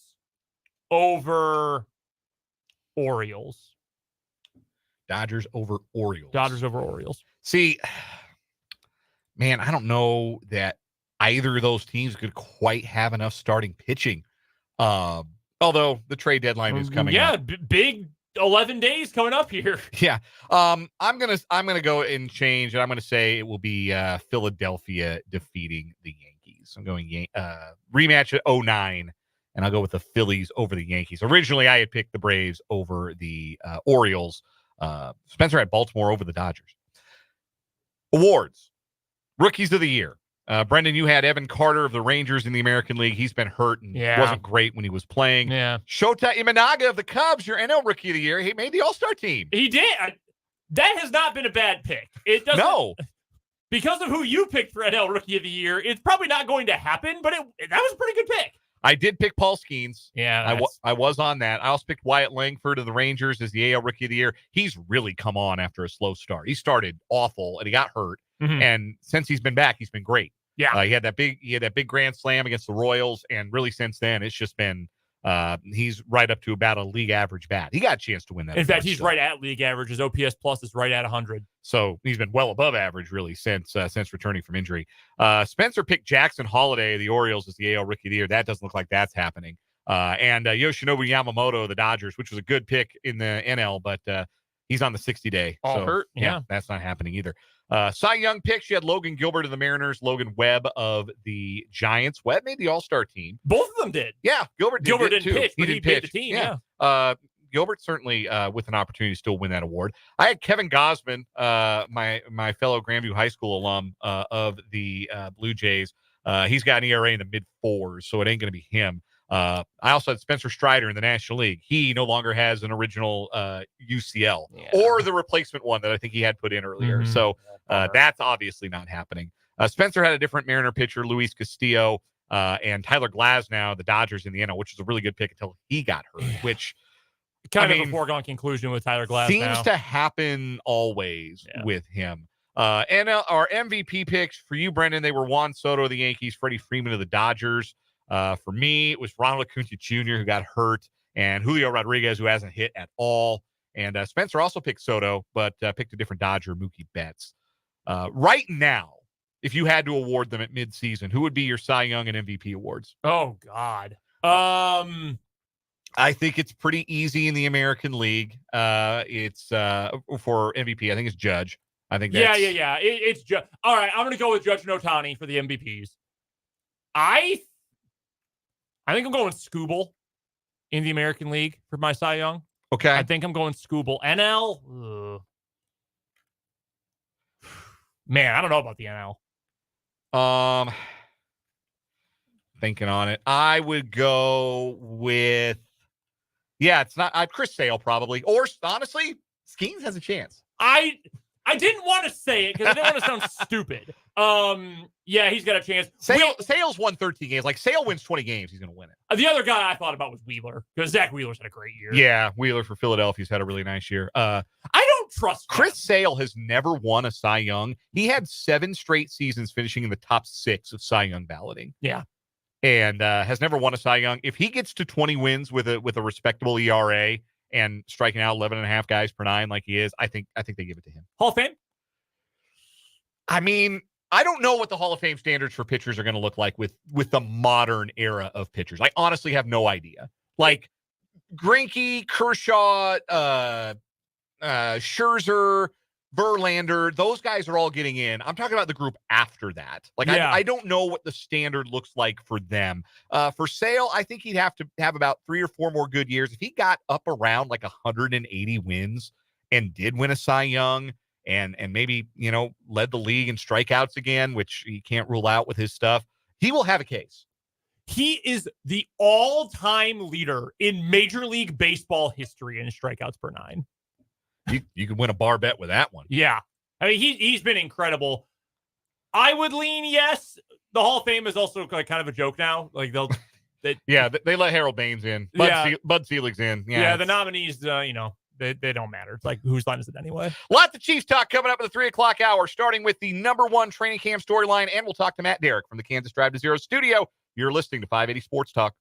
over Orioles. Dodgers over Orioles. Dodgers over Orioles. See, man, I don't know that either of those teams could quite have enough starting pitching. Although the trade deadline is coming up. Big 11 days coming up here. Yeah. I'm gonna go and change, and I'm gonna say it will be Philadelphia defeating the Yankees. I'm going rematch at 09, and I'll go with the Phillies over the Yankees. Originally, I had picked the Braves over the Orioles. Spencer had Baltimore over the Dodgers. Awards. Rookies of the Year. Brendan, you had Evan Carter of the Rangers in the American League. He's been hurt and wasn't great when he was playing. Yeah. Shota Imanaga of the Cubs, your NL Rookie of the Year. He made the All-Star team. He did. That has not been a bad pick. It doesn't. No. Because of who you picked for NL Rookie of the Year, it's probably not going to happen, but that was a pretty good pick. I did pick Paul Skeens. Yeah. I was on that. I also picked Wyatt Langford of the Rangers as the AL Rookie of the Year. He's really come on after a slow start. He started awful, and he got hurt. Mm-hmm. And since he's been back, he's been great. Yeah. He had that big grand slam against the Royals, and really since then, it's just been he's right up to about a league average bat. He got a chance to win that. In fact, he's right at league average. His OPS plus is right at 100. So he's been well above average, really, since returning from injury. Spencer picked Jackson Holiday of the Orioles as the AL Rookie of the Year. That doesn't look like that's happening. And Yoshinobu Yamamoto of the Dodgers, which was a good pick in the NL, but he's on the 60-day. All hurt. Yeah, that's not happening either. Cy Young picks. You had Logan Gilbert of the Mariners, Logan Webb of the Giants. Webb made the All-Star team. Both of them did. Yeah, Gilbert didn't pitch, but he made the team. Yeah. Gilbert certainly with an opportunity to still win that award. I had Kevin Gosman, my fellow Grandview High School alum of the Blue Jays. He's got an ERA in the mid-4s, so it ain't going to be him. I also had Spencer Strider in the National League. He no longer has an original UCL or the replacement one that I think he had put in earlier. Mm-hmm. So that's obviously not happening. Spencer had a different Mariner pitcher, Luis Castillo, and Tyler Glasnow, the Dodgers in the NL, which was a really good pick until he got hurt, which kind of a foregone conclusion with Tyler Glasnow. Seems to happen always with him. And our MVP picks for you, Brendan, they were Juan Soto of the Yankees, Freddie Freeman of the Dodgers. For me, it was Ronald Acuna Jr., who got hurt, and Julio Rodriguez, who hasn't hit at all. And Spencer also picked Soto, but picked a different Dodger, Mookie Betts. Right now, if you had to award them at midseason, who would be your Cy Young and MVP awards? Oh, God. I think it's pretty easy in the American League. It's for MVP. I think it's Judge. I think that's... Yeah. It's Judge. All right, I'm going to go with Judge and Ohtani for the MVPs. I think I'm going Scooble in the American League for my Cy Young. Okay. I think I'm going Scooble. NL? Man, I don't know about the NL. Thinking on it. I would go with... Yeah, it's not... Chris Sale, probably. Or, honestly, Skeens has a chance. I didn't want to say it because I didn't want to sound stupid. Yeah, he's got a chance. Sale's won 13 games. Like, Sale wins 20 games, he's going to win it. The other guy I thought about was Wheeler because Zach Wheeler's had a great year. Yeah, Wheeler for Philadelphia's had a really nice year. I don't trust Chris Sale has never won a Cy Young. He had 7 straight seasons finishing in the top 6 of Cy Young balloting. Yeah. And has never won a Cy Young. If he gets to 20 wins with a respectable ERA and striking out 11.5 guys per 9 like he is, I think they give it to him. Hall of Fame? I mean, I don't know what the Hall of Fame standards for pitchers are going to look like with the modern era of pitchers. I honestly have no idea. Like Greinke, Kershaw, Scherzer, Verlander, those guys are all getting in. I'm talking about the group after that. Like, I don't know what the standard looks like for them. For Sale, I think he'd have to have about 3 or 4 more good years. If he got up around like 180 wins and did win a Cy Young and maybe, led the league in strikeouts again, which he can't rule out with his stuff, he will have a case. He is the all-time leader in Major League Baseball history in strikeouts per 9. You could win a bar bet with that one. Yeah. I mean, he's been incredible. I would lean yes. The Hall of Fame is also kind of a joke now. Like they let Harold Baines in. Bud Selig's in. Yeah, the nominees, they don't matter. It's like, whose line is it anyway? Lots of Chiefs talk coming up at the 3 o'clock hour, starting with the #1 training camp storyline, and we'll talk to Matt Derrick from the Kansas Drive to Zero studio. You're listening to 580 Sports Talk.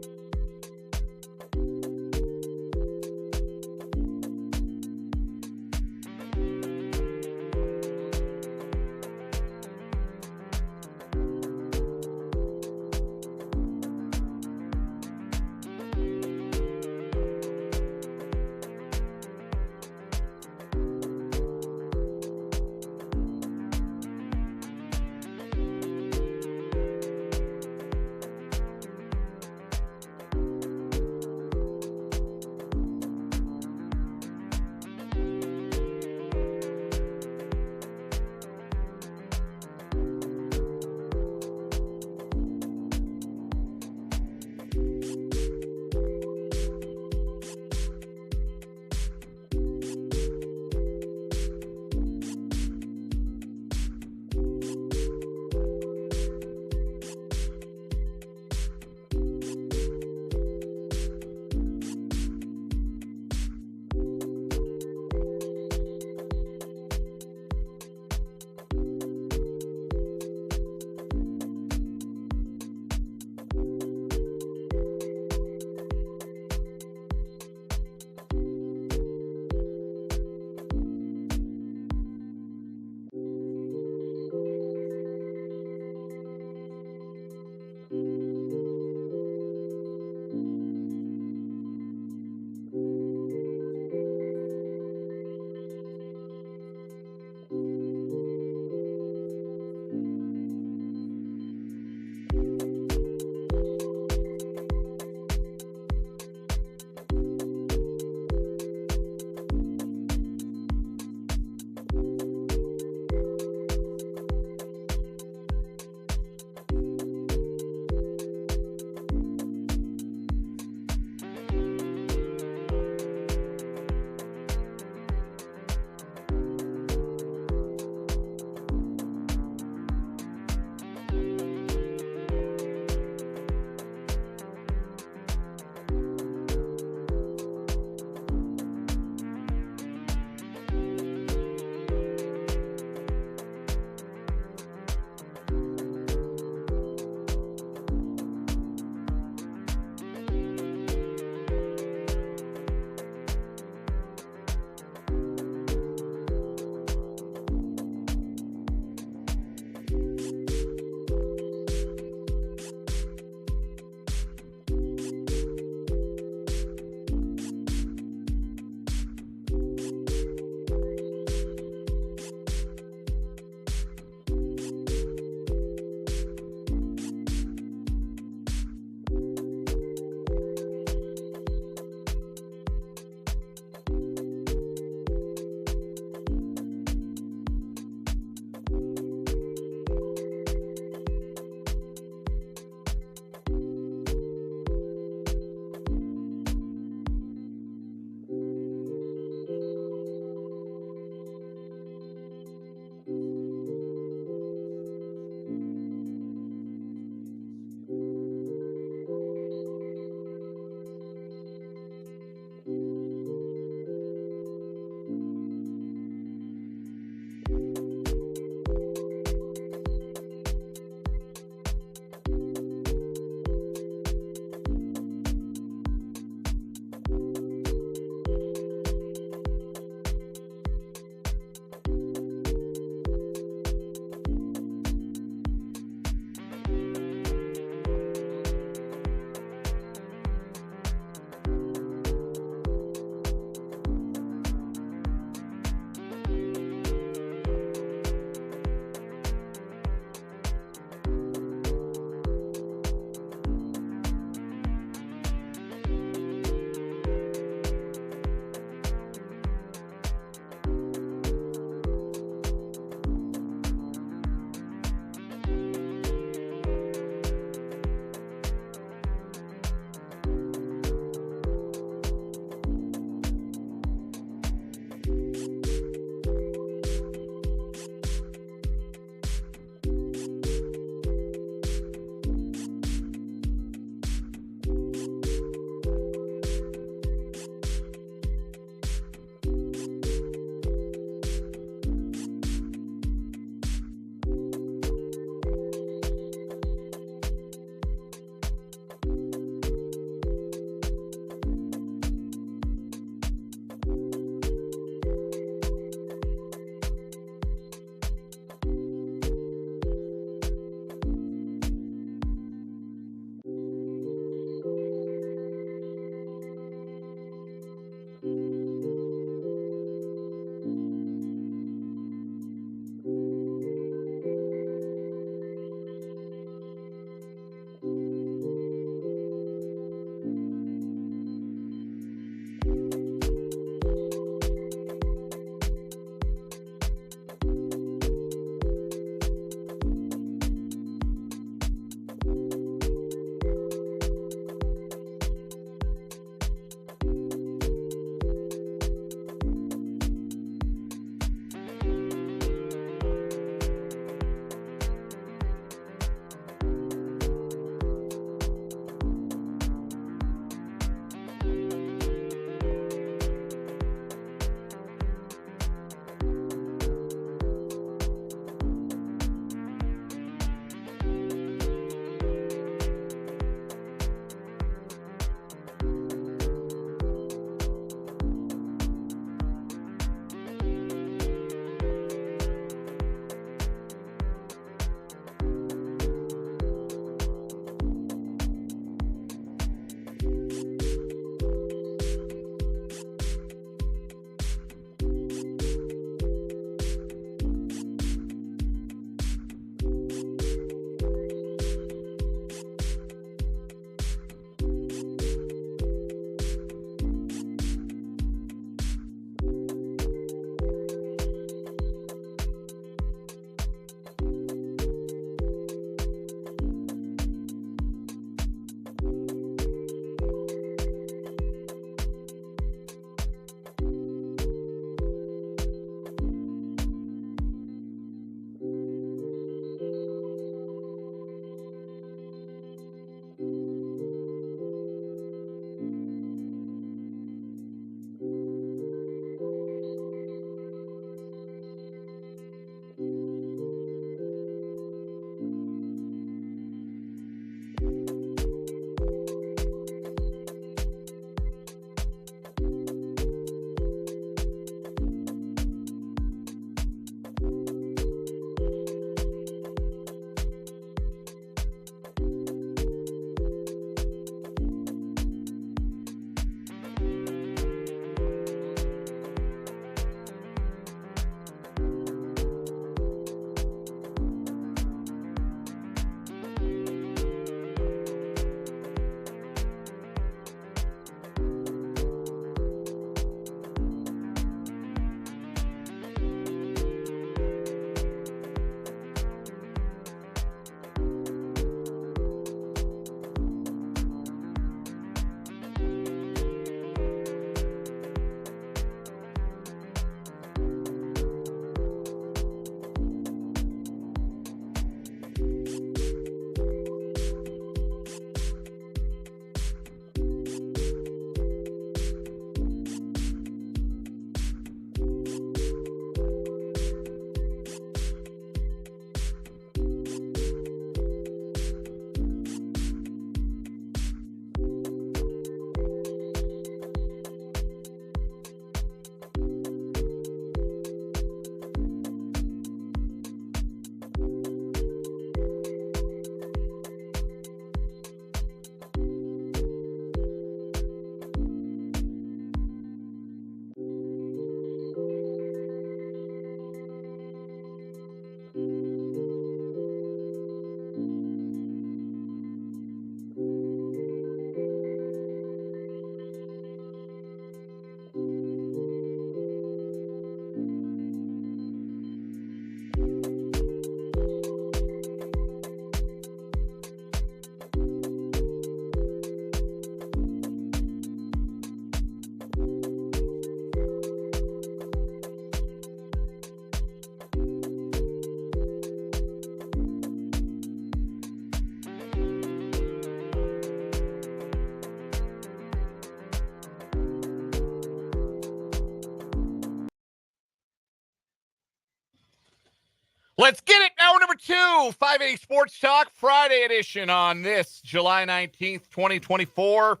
Let's get it. Hour number 2, 580 Sports Talk, Friday edition on this July 19th, 2024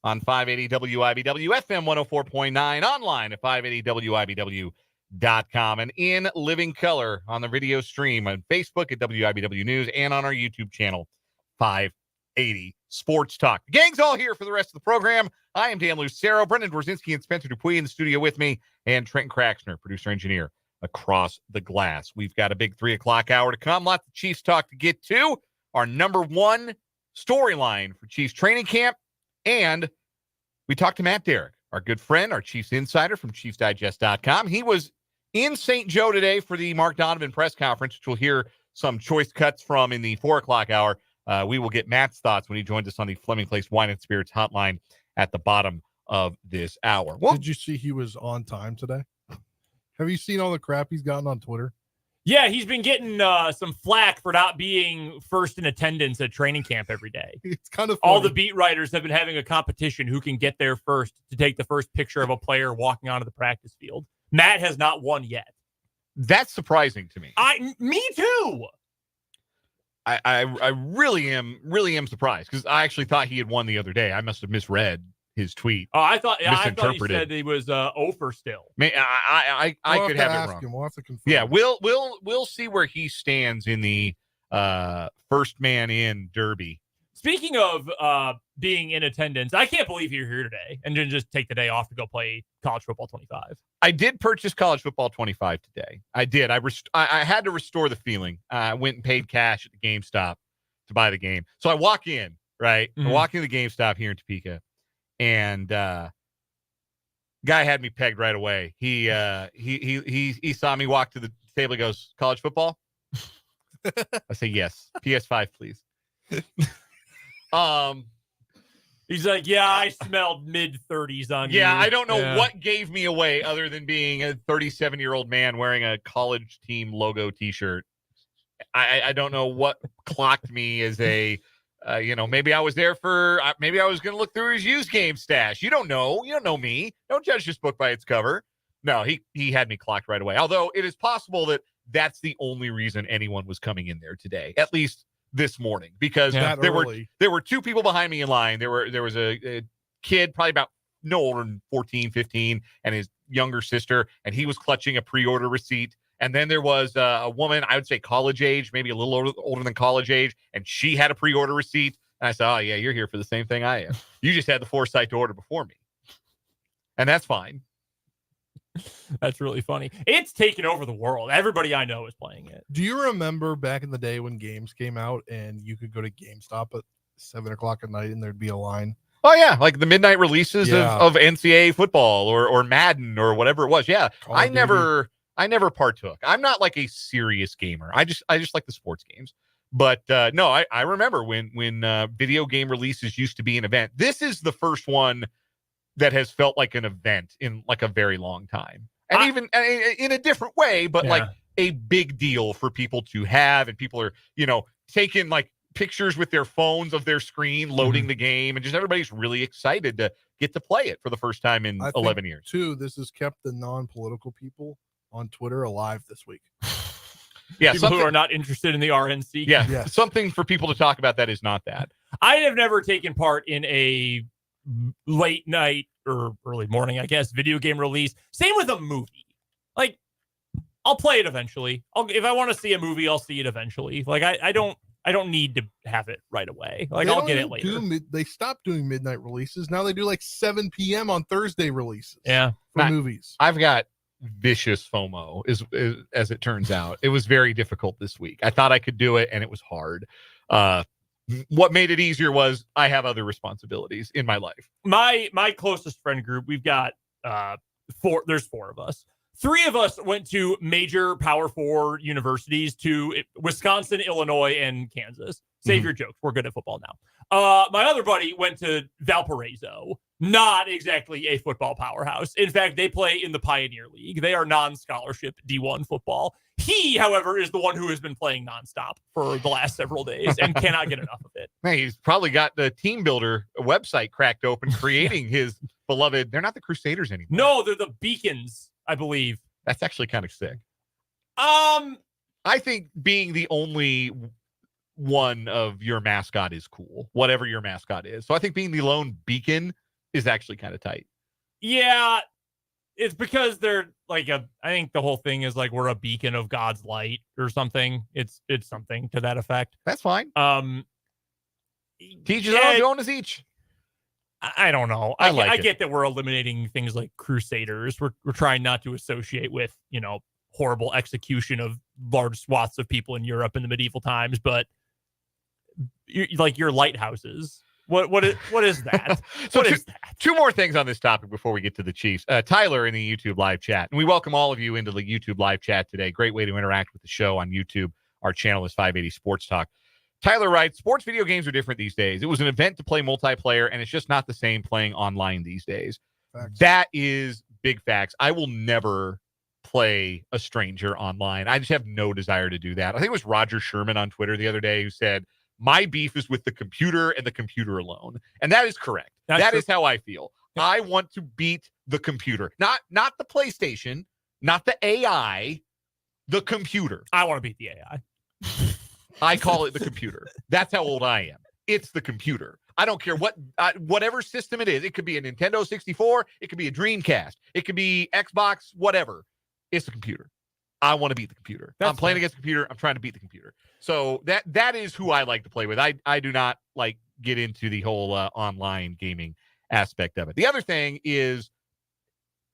on 580 WIBW, FM 104.9, online at 580WIBW.com, and in living color on the video stream on Facebook at WIBW News and on our YouTube channel, 580 Sports Talk. The gang's all here for the rest of the program. I am Dan Lucero, Brendan Dworzinski, and Spencer Dupuis in the studio with me, and Trent Kraxner, producer-engineer, across the glass. We've got a big 3 o'clock hour to come. Lots of Chiefs talk to get to. Our number 1 storyline for Chiefs training camp. And we talked to Matt Derrick, our good friend, our Chiefs insider from ChiefsDigest.com. He was in St. Joe today for the Mark Donovan press conference, which we'll hear some choice cuts from in the 4 o'clock hour. We will get Matt's thoughts when he joins us on the Fleming Place Wine and Spirits hotline at the bottom of this hour. Well, did you see he was on time today? Have you seen all the crap he's gotten on Twitter? Yeah, he's been getting some flack for not being first in attendance at training camp every day. It's kind of funny. All the beat writers have been having a competition who can get there first to take the first picture of a player walking onto the practice field. Matt has not won yet. That's surprising to me. Me too. I really am surprised because I actually thought he had won the other day. I must have misread his tweet. Oh, I thought he said he was over still. I could have it wrong. We'll have to confirm. Yeah, we'll see where he stands in the first man in derby. Speaking of being in attendance, I can't believe you're here today and didn't just take the day off to go play college football 25. I did purchase college football 25 today. I did. I had to restore the feeling. I went and paid cash at the GameStop to buy the game. So I walk in, right? Mm-hmm. I walk in the GameStop here in Topeka, and guy had me pegged right away. He saw me walk to the table. He goes, "College football?" I say, "Yes." PS5, please. He's like, "Yeah, I smelled mid-30s on you." Yeah, I don't know what gave me away other than being a 37-year-old man wearing a college team logo T-shirt. I don't know what clocked me as a, maybe I was there for, maybe I was going to look through his used game stash. You don't know. You don't know me. Don't judge this book by its cover. No, he had me clocked right away. Although it is possible that that's the only reason anyone was coming in there today, at least this morning, because there were 2 people behind me in line. There was a kid probably about no older than 14, 15, and his younger sister, and he was clutching a pre-order receipt. And then there was a woman, I would say college age, maybe a little older than college age, and she had a pre-order receipt. And I said, "Oh yeah, you're here for the same thing I am. You just had the foresight to order before me." And that's fine. That's really funny. It's taken over the world. Everybody I know is playing it. Do you remember back in the day when games came out and you could go to GameStop at 7 o'clock at night and there'd be a line? Oh yeah, like the midnight releases of NCAA football or Madden or whatever it was. Yeah, I never partook. I'm not like a serious gamer. I just like the sports games. But no, I remember when video game releases used to be an event. This is the first one that has felt like an event in like a very long time. And even in a different way, but like a big deal for people to have. And people are, taking like pictures with their phones of their screen, loading the game, and just everybody's really excited to get to play it for the first time in 11 years. Too, this has kept the non-political people on Twitter alive this week. Yeah, people who are not interested in the RNC. Yeah, yes. Something for people to talk about that is not that. I have never taken part in a late night or early morning, I guess, video game release. Same with a movie. Like, I'll play it eventually. If I want to see a movie, I'll see it eventually. Like, I don't need to have it right away. Like, I'll get it later. They stopped doing midnight releases. Now they do like 7 p.m. on Thursday releases. Yeah, for movies. I've got vicious FOMO, as it turns out. It was very difficult this week. I thought I could do it, and it was hard. What made it easier was I have other responsibilities in my life. My closest friend group, we've got 4. There's 4 of us. 3 of us went to major Power 4 universities, to Wisconsin, Illinois, and Kansas. Save your jokes. We're good at football now. My other buddy went to Valparaiso. Not exactly a football powerhouse. In fact, they play in the Pioneer League. They are non-scholarship D1 football. He, however, is the one who has been playing nonstop for the last several days and cannot get enough of it. Hey, he's probably got the Team Builder website cracked open, creating his beloved. They're not the Crusaders anymore. No, they're the Beacons, I believe. That's actually kind of sick. I think being the only one of your mascot is cool, whatever your mascot is. So I think being the lone beacon is actually kind of tight. Yeah, it's because they're like I think the whole thing is like we're a beacon of God's light or something. It's something to that effect. That's fine. Teach his yeah, own, to own his each. I don't know. I get that we're eliminating things like crusaders. We're trying not to associate with, horrible execution of large swaths of people in Europe in the medieval times, but your lighthouses. What is that? So two more things on this topic before we get to the Chiefs. Tyler in the YouTube live chat, and we welcome all of you into the YouTube live chat today. Great way to interact with the show on YouTube. Our channel is 580 Sports Talk. Tyler writes, sports video games are different these days. It was an event to play multiplayer, and it's just not the same playing online these days. Facts. That is big facts. I will never play a stranger online. I just have no desire to do that. I think it was Roger Sherman on Twitter the other day who said, my beef is with the computer and the computer alone. And that is correct. That is how I feel. I want to beat the computer. Not the PlayStation, not the AI, the computer. I want to beat the AI. I call it the computer. That's how old I am. It's the computer. I don't care whatever system it is. It could be a Nintendo 64. It could be a Dreamcast. It could be Xbox, whatever. It's the computer. I want to beat the computer. I'm playing against the computer. I'm trying to beat the computer. So that is who I like to play with. I do not get into the whole online gaming aspect of it. The other thing is,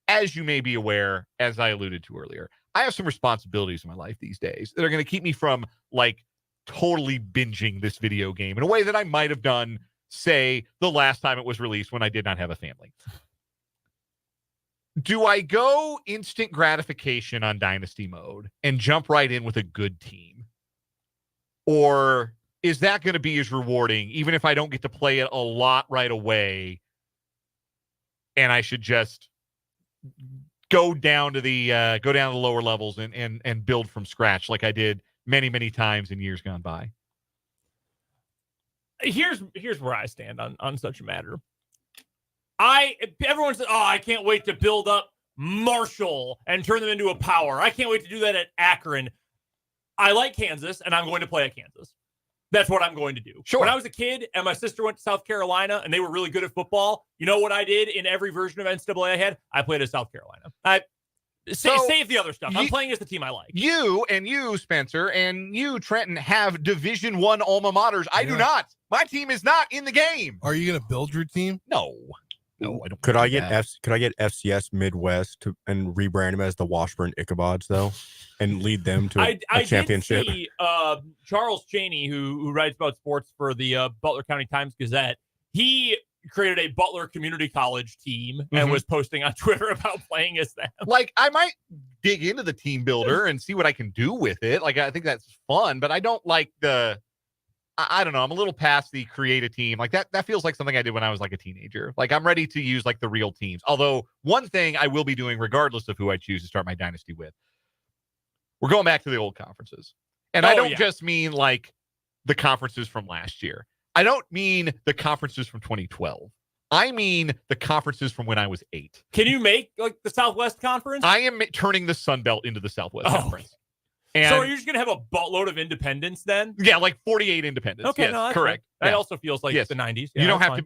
as you may be aware, as I alluded to earlier, I have some responsibilities in my life these days that are going to keep me from totally binging this video game in a way that I might have done, say, the last time it was released when I did not have a family. Do I go instant gratification on Dynasty mode and jump right in with a good team? Or is that going to be as rewarding, even if I don't get to play it a lot right away, and I should just go down to the lower levels and build from scratch like I did many, many times in years gone by? Here's where I stand on such a matter. Everyone said, I can't wait to build up Marshall and turn them into a power. I can't wait to do that at Akron. I like Kansas, and I'm going to play at Kansas. That's what I'm going to do. Sure. When I was a kid and my sister went to South Carolina and they were really good at football, you know what I did in every version of NCAA I had? I played at South Carolina. Save the other stuff. I'm playing as the team I like. You, Spencer, and you, Trenton, have Division I alma maters. I do not. My team is not in the game. Are you going to build your team? No, I don't. Could I get FCS Midwest and rebrand them as the Washburn Ichabods though, and lead them to a championship? I did see Charles Chaney, who writes about sports for the Butler County Times-Gazette. He created a Butler Community College team and was posting on Twitter about playing as them. I might dig into the team builder and see what I can do with it. I think that's fun, but I don't like I don't know. I'm a little past the create a team. That feels like something I did when I was a teenager. I'm ready to use the real teams. Although one thing I will be doing regardless of who I choose to start my dynasty with, we're going back to the old conferences. And I don't just mean the conferences from last year. I don't mean the conferences from 2012. I mean the conferences from when I was 8. Can you make the Southwest Conference? I am turning the Sun Belt into the Southwest Conference. And so are you just going to have a buttload of independents then? Yeah, 48 independents. Okay, yes, correct. That also feels like the 90s. Yeah,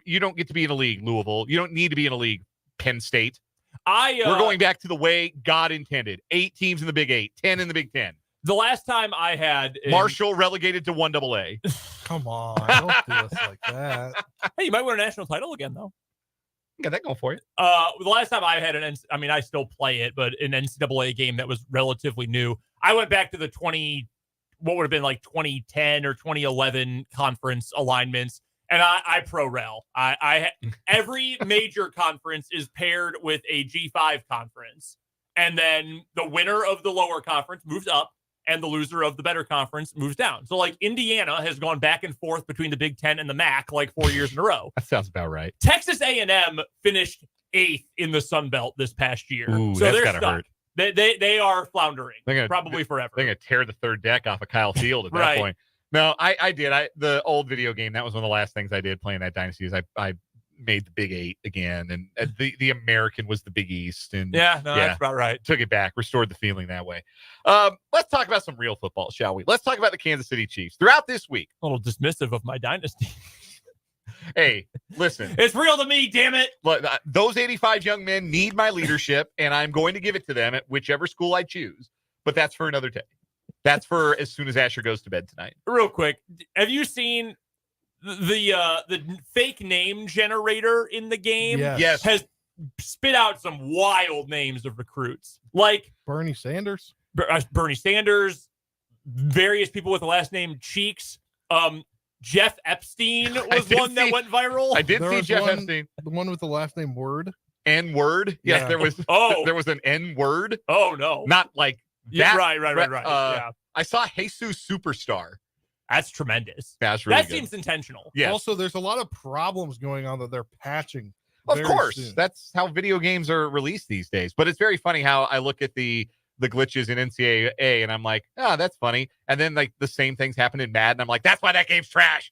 you don't get to be in a league, Louisville. You don't need to be in a league, Penn State. We're going back to the way God intended. 8 teams in the Big 8, 10 in the Big 10. The last time I had Marshall relegated to 1AA. Come on, don't do us like that. Hey, you might win a national title again, though. Got that going for you. The last time I had I still play it, but an NCAA game that was relatively new. I went back to the 2010 or 2011 conference alignments, and I pro-rel. I every major conference is paired with a G5 conference, and then the winner of the lower conference moves up, and the loser of the better conference moves down. So Indiana has gone back and forth between the Big Ten and the MAC 4 years in a row. That sounds about right. Texas A&M finished 8th in the Sun Belt this past year. Ooh, so that's gotta hurt. They are floundering. Probably forever. They're gonna tear the third deck off of Kyle Field at that point. No, I did. The old video game, that was one of the last things I did playing that dynasty is I made the Big Eight again, and the American was the Big East, and That's about right. took it back, restored the feeling that way. Let's talk about some real football, shall we? Let's talk about the Kansas City Chiefs. Throughout this week, A little dismissive of my dynasty. hey, listen, It's real to me, damn it. look, those 85 young men need my leadership, and I'm going to give it to them at whichever school I choose. But that's for another day. That's for as soon as Asher goes to bed tonight. Real quick, have you seen the fake name generator in the game? Yes. Has spit out some wild names of recruits, like Bernie Sanders. Bernie Sanders, various people with the last name Cheeks. Jeff Epstein was one that went viral. I did There see was Jeff one- Epstein. The one with the last name Word. N-word. Yes, Yeah. there was. Oh. There was an N-word. Oh no, Not like yeah, that. right. Yeah, I saw Jesus Superstar. that's tremendous. That's really That good. seems intentional. Yes. Also, there's a lot of problems going on that they're patching. Of very course, soon. that's how video games are released these days. But it's very funny how I look at the glitches in NCAA and I'm like, that's funny. And then like the same things happen in Madden. I'm like, that's why that game's trash.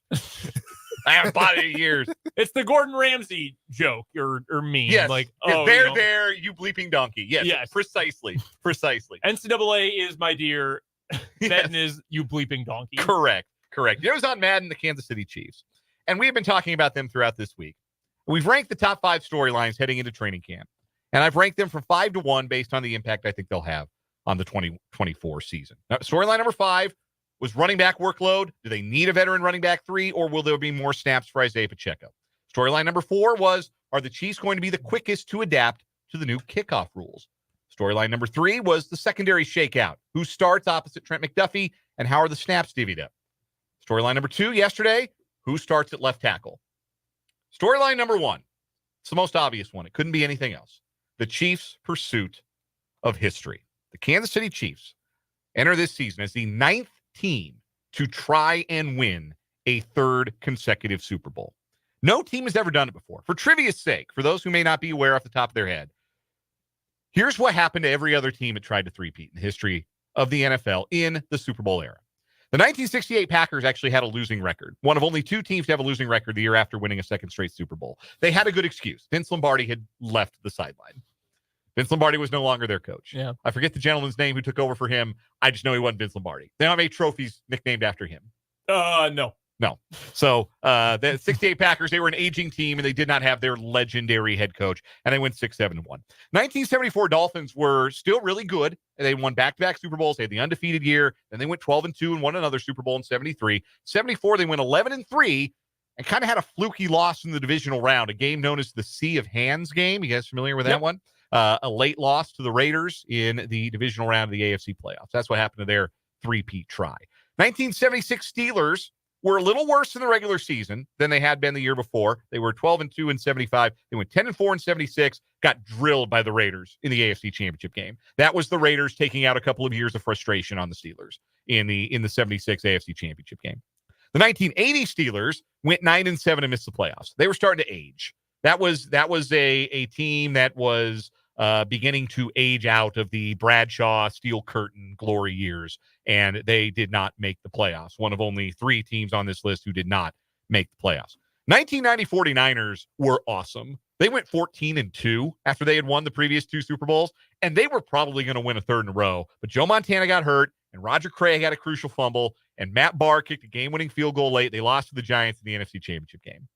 I haven't bought it in years. It's the Gordon Ramsay joke or meme. Yes, Like, if there, you bleeping donkey. Yes, Yes. precisely. NCAA is my dear. Yes. Madden is you bleeping donkey. Correct. It was on Madden, the Kansas City Chiefs. And we've been talking about them throughout this week. We've ranked the top 5 storylines heading into training camp. And I've ranked them from 5 to 1 based on the impact I think they'll have on the 2024 season. Now, storyline number 5 was running back workload. Do they need a veteran running back 3, or will there be more snaps for Isaiah Pacheco? Storyline number 4 was, are the Chiefs going to be the quickest to adapt to the new kickoff rules? Storyline number 3 was the secondary shakeout. Who starts opposite Trent McDuffie, and how are the snaps divvied up? Storyline number 2 yesterday, who starts at left tackle? Storyline number 1, it's the most obvious one. It couldn't be anything else. The Chiefs' pursuit of history. The Kansas City Chiefs enter this season as the 9th team to try and win a 3rd consecutive Super Bowl. No team has ever done it before. For trivia's sake, for those who may not be aware off the top of their head, here's what happened to every other team that tried to three-peat in the history of the NFL in the Super Bowl era. The 1968 Packers actually had a losing record, one of only 2 teams to have a losing record the year after winning a 2nd straight Super Bowl. They had a good excuse. Vince Lombardi had left the sideline. Vince Lombardi was no longer their coach. Yeah. I forget the gentleman's name who took over for him. I just know he wasn't Vince Lombardi. They don't have any trophies nicknamed after him. No. So the 68 Packers, they were an aging team, and they did not have their legendary head coach, and they went 6-7-1. 1974 Dolphins were still really good, and they won back-to-back Super Bowls. They had the undefeated year. Then they went 12-2 and won another Super Bowl in 73. 74, they went 11-3 and kind of had a fluky loss in the divisional round, a game known as the Sea of Hands game. You guys familiar with that one? A late loss to the Raiders in the divisional round of the AFC playoffs. That's what happened to their three-peat try. 1976 Steelers were a little worse in the regular season than they had been the year before. They were 12-2 in 75. They went 10-4 in 76, got drilled by the Raiders in the AFC Championship game. That was the Raiders taking out a couple of years of frustration on the Steelers in the 76 AFC Championship game. The 1980 Steelers went 9-7 and missed the playoffs. They were starting to age. That was a team that was beginning to age out of the Bradshaw, Steel Curtain glory years, and they did not make the playoffs. One of only 3 teams on this list who did not make the playoffs. 1990 49ers were awesome. They went 14-2 after they had won the previous 2 Super Bowls, and they were probably going to win a 3rd in a row. But Joe Montana got hurt, and Roger Craig had a crucial fumble, and Matt Barr kicked a game-winning field goal late. They lost to the Giants in the NFC Championship game.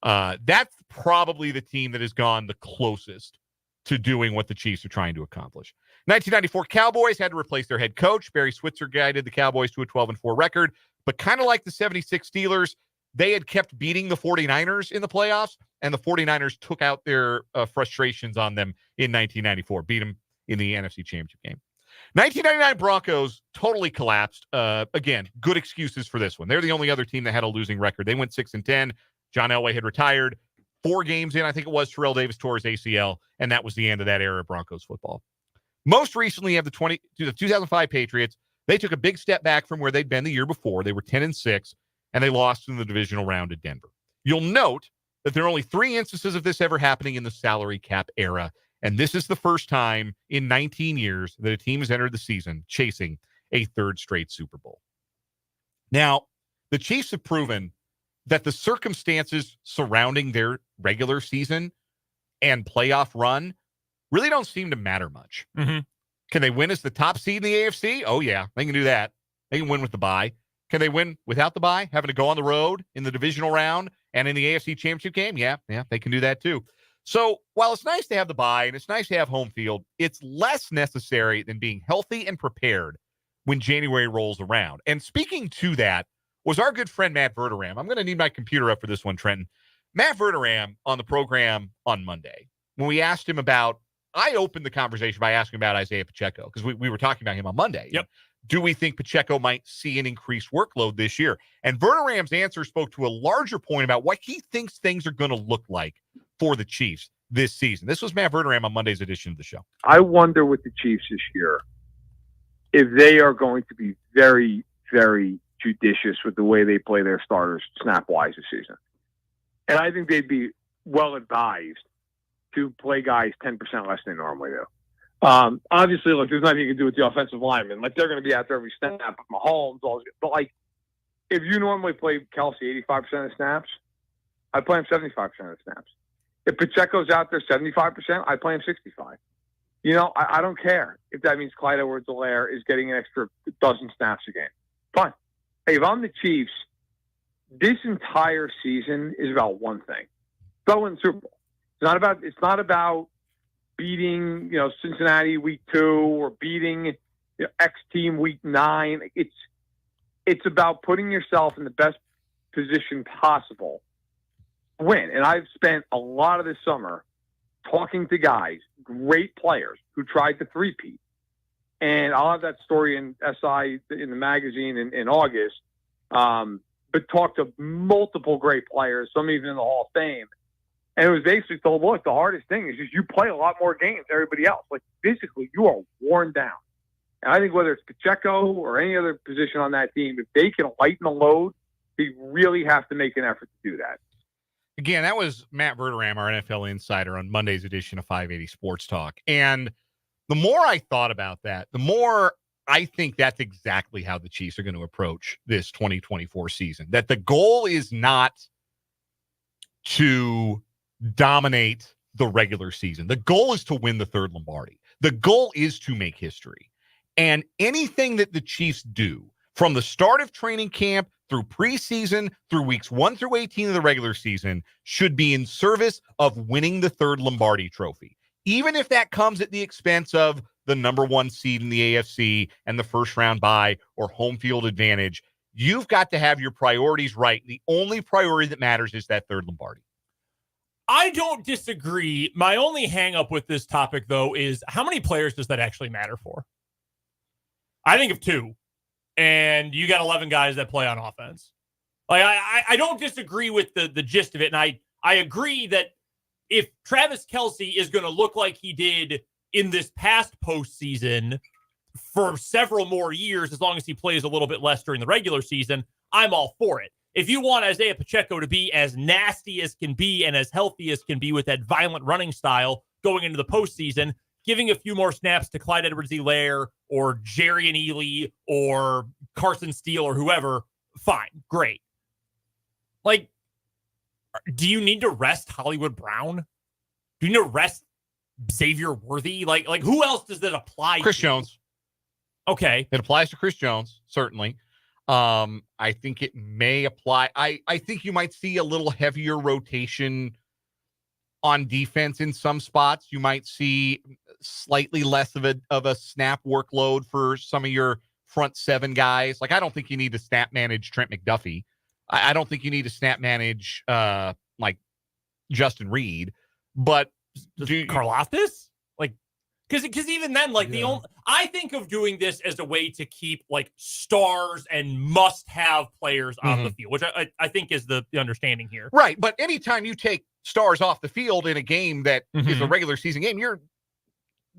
That's probably the team that has gone the closest to doing what the Chiefs are trying to accomplish. 1994 Cowboys had to replace their head coach. Barry Switzer guided the Cowboys to a 12-4 record, but kind of like the 76 Steelers, they had kept beating the 49ers in the playoffs, and the 49ers took out their frustrations on them in 1994, beat them in the NFC Championship game. 1999 Broncos totally collapsed. Again, good excuses for this one. They're the only other team that had a losing record. They went 6-10. John Elway had retired. 4 games in, I think it was, Terrell Davis tore his ACL, and that was the end of that era of Broncos football. Most recently, you have the 2005 Patriots. They took a big step back from where they'd been the year before. They were 10-6, and they lost in the divisional round at Denver. You'll note that there are only 3 instances of this ever happening in the salary cap era, and this is the first time in 19 years that a team has entered the season chasing a 3rd straight Super Bowl. Now, the Chiefs have proven that the circumstances surrounding their regular season and playoff run really don't seem to matter much. Mm-hmm. Can they win as the top seed in the AFC? Oh, yeah, they can do that. They can win with the bye. Can they win without the bye, having to go on the road in the divisional round and in the AFC Championship game? Yeah, they can do that too. So while it's nice to have the bye and it's nice to have home field, it's less necessary than being healthy and prepared when January rolls around. And speaking to that was our good friend Matt Verderam. I'm going to need my computer up for this one, Trenton. Matt Verderam on the program on Monday, when we asked him about, I opened the conversation by asking about Isaiah Pacheco because we were talking about him on Monday. Yep. Do we think Pacheco might see an increased workload this year? And Verderam's answer spoke to a larger point about what he thinks things are going to look like for the Chiefs this season. This was Matt Verderam on Monday's edition of the show. I wonder with the Chiefs this year if they are going to be very, very judicious with the way they play their starters snap-wise this season. And I think they'd be well advised to play guys 10% less than they normally do. Obviously, look, there's nothing you can do with the offensive linemen. Like, they're going to be out there every snap, Mahomes, all this. But, like, if you normally play Kelsey 85% of the snaps, I play him 75% of the snaps. If Pacheco's out there 75%, I play him 65%. You know, I don't care if that means Clyde Edwards-Helaire is getting an extra dozen snaps a game. Fine. Hey, if I'm the Chiefs, this entire season is about one thing: go win the Super Bowl. It's not about beating, Cincinnati week 2 or beating X team week 9. It's about putting yourself in the best position possible to win. And I've spent a lot of this summer talking to guys, great players who tried to three-peat. And I'll have that story in SI in the magazine in August. But talked to multiple great players, some even in the Hall of Fame. And it was basically told, look, the hardest thing is just you play a lot more games than everybody else. Like, physically, you are worn down. And I think whether it's Pacheco or any other position on that team, if they can lighten the load, they really have to make an effort to do that. Again, that was Matt Verderam, our NFL insider, on Monday's edition of 580 Sports Talk. And the more I thought about that, the more I think that's exactly how the Chiefs are going to approach this 2024 season. That the goal is not to dominate the regular season. The goal is to win the third Lombardi. The goal is to make history. And anything that the Chiefs do from the start of training camp through preseason, through weeks 1 through 18 of the regular season, should be in service of winning the third Lombardi trophy. Even if that comes at the expense of the number 1 seed in the AFC and the first round bye or home field advantage, you've got to have your priorities right. The only priority that matters is that third Lombardi. I don't disagree. My only hang up with this topic, though, is how many players does that actually matter for? I think of 2, and you got 11 guys that play on offense. Like, I don't disagree with the gist of it, and I agree that if Travis Kelce is going to look like he did in this past postseason for several more years, as long as he plays a little bit less during the regular season, I'm all for it. If you want Isaiah Pacheco to be as nasty as can be and as healthy as can be with that violent running style going into the postseason, giving a few more snaps to Clyde Edwards-Helaire or Jerry and Ely or Carson Steele or whoever, fine, great. Like, do you need to rest Hollywood Brown? Do you need to rest Xavier Worthy? Like who else does that apply Chris to? Jones. Okay. It applies to Chris Jones, certainly. I think it may apply. I think you might see a little heavier rotation on defense in some spots. You might see slightly less of a snap workload for some of your front 7 guys. Like, I don't think you need to snap manage Trent McDuffie. I don't think you need to snap manage like Justin Reed, but Karlaftis? Like, because even then, like I think of doing this as a way to keep like stars and must-have players on the field, which I think is the understanding here. Right, but anytime you take stars off the field in a game that is a regular season game,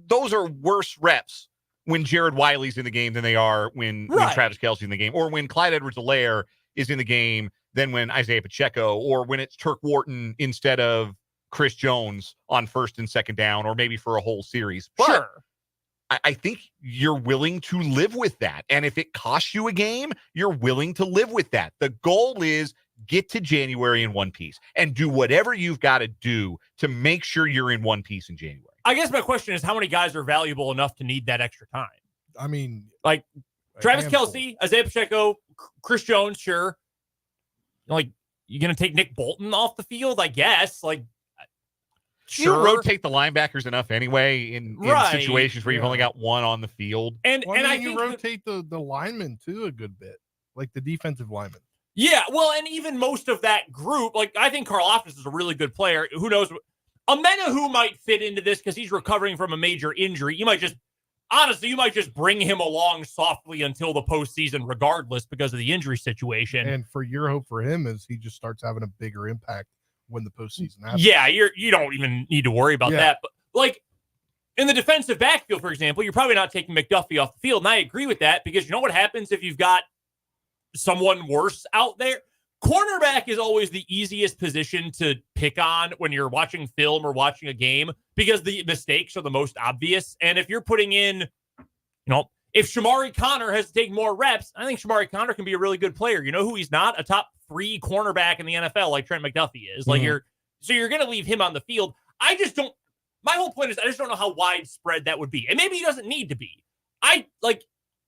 those are worse reps when Jared Wiley's in the game than they are when Travis Kelce's in the game, or when Clyde Edwards-Helaire is in the game than when Isaiah Pacheco, or when it's Turk Wharton instead of Chris Jones on first and second down, or maybe for a whole series. But sure. I think you're willing to live with that. And if it costs you a game, you're willing to live with that. The goal is get to January in one piece and do whatever you've got to do to make sure you're in one piece in January. I guess my question is, how many guys are valuable enough to need that extra time? I mean, like Travis handful. Kelce, Isaiah Pacheco, Chris Jones, sure. Like, you're going to take Nick Bolton off the field, I guess. Like, sure. You rotate the linebackers enough anyway in situations where you've only got one on the field. And I you think rotate the linemen too a good bit, like the defensive linemen. Yeah, well, and even most of that group, like I think Karlaftis is a really good player. Who knows? Amenahu might fit into this because he's recovering from a major injury. You might just bring him along softly until the postseason, regardless, because of the injury situation. And for your hope for him is he just starts having a bigger impact when the postseason happens. Yeah, you don't even need to worry about that. But like in the defensive backfield, for example, you're probably not taking McDuffie off the field. And I agree with that because you know what happens if you've got someone worse out there? Cornerback is always the easiest position to pick on when you're watching film or watching a game because the mistakes are the most obvious. And if you're putting in, if Shamari Connor has to take more reps, I think Shamari Connor can be a really good player. You know who he's not? A top 3 cornerback in the NFL like Trent McDuffie is. Like you're going to leave him on the field. My whole point is I just don't know how widespread that would be. And maybe he doesn't need to be.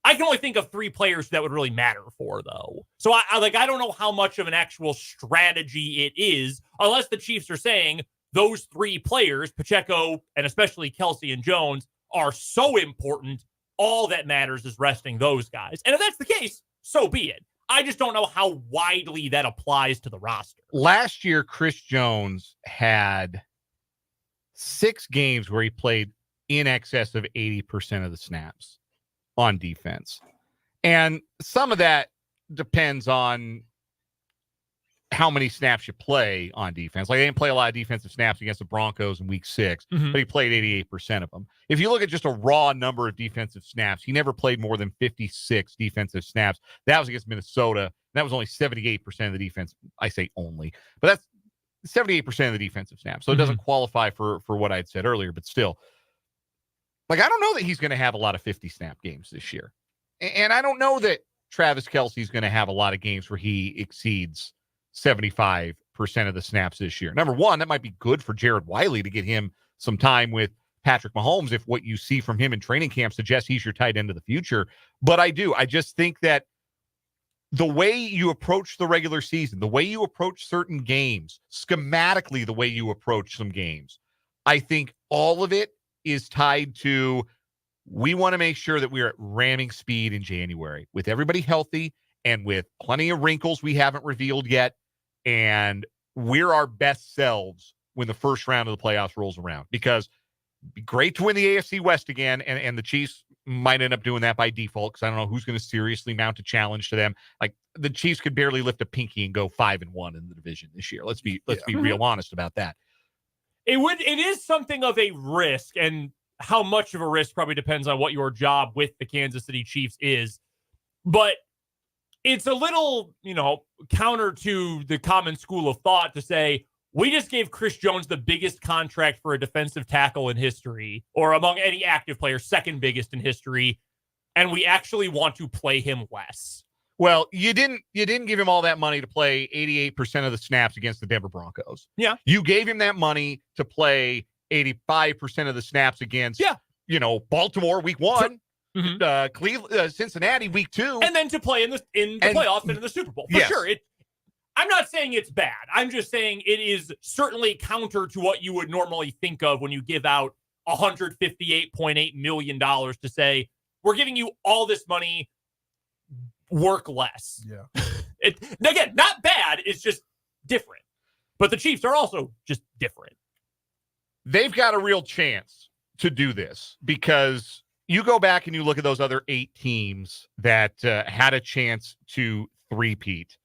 I can only think of 3 players that would really matter for, though. So I don't know how much of an actual strategy it is, unless the Chiefs are saying those 3 players, Pacheco and especially Kelce and Jones, are so important. All that matters is resting those guys. And if that's the case, so be it. I just don't know how widely that applies to the roster. Last year, Chris Jones had 6 games where he played in excess of 80% of the snaps on defense. And some of that depends on how many snaps you play on defense. Like, they didn't play a lot of defensive snaps against the Broncos in week 6, but he played 88% of them. If you look at just a raw number of defensive snaps, he never played more than 56 defensive snaps. That was against Minnesota. That was only 78% of the defense. I say only, but that's 78% of the defensive snaps. So it doesn't qualify for what I'd said earlier, but still. Like, I don't know that he's going to have a lot of 50-snap games this year. And I don't know that Travis Kelce is going to have a lot of games where he exceeds 75% of the snaps this year. Number one, that might be good for Jared Wiley to get him some time with Patrick Mahomes if what you see from him in training camp suggests he's your tight end of the future. But I just think that the way you approach the regular season, the way you approach certain games, schematically the way you approach some games, I think all of it is tied to, we want to make sure that we're at ramming speed in January with everybody healthy and with plenty of wrinkles we haven't revealed yet. And we're our best selves when the first round of the playoffs rolls around, because it'd be great to win the AFC West again. And the Chiefs might end up doing that by default, because I don't know who's going to seriously mount a challenge to them. Like, the Chiefs could barely lift a pinky and go 5-1 in the division this year. Let's be real honest about that. It is something of a risk, and how much of a risk probably depends on what your job with the Kansas City Chiefs is. But it's a little, counter to the common school of thought to say, we just gave Chris Jones the biggest contract for a defensive tackle in history, or among any active player, second biggest in history, and we actually want to play him less. Well, you didn't give him all that money to play 88% of the snaps against the Denver Broncos. Yeah. You gave him that money to play 85% of the snaps against, Baltimore week 1, Cleveland, Cincinnati week 2, and then to play in the playoffs and in the Super Bowl. For sure. I'm not saying it's bad. I'm just saying it is certainly counter to what you would normally think of when you give out $158.8 million to say, we're giving you all this money, work less. Yeah. Again, not bad. It's just different. But the Chiefs are also just different. They've got a real chance to do this, because you go back and you look at those other 8 teams that had a chance to three-peat.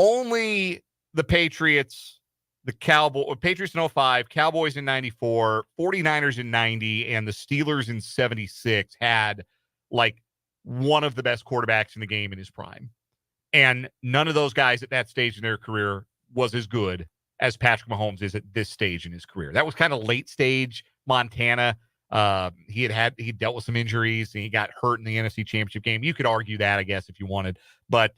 Only the Patriots, Patriots in 05, Cowboys in 94, 49ers in 90, and the Steelers in 76 had like one of the best quarterbacks in the game in his prime. And none of those guys at that stage in their career was as good as Patrick Mahomes is at this stage in his career. That was kind of late stage Montana. He dealt with some injuries and he got hurt in the NFC Championship game. You could argue that, I guess, if you wanted, but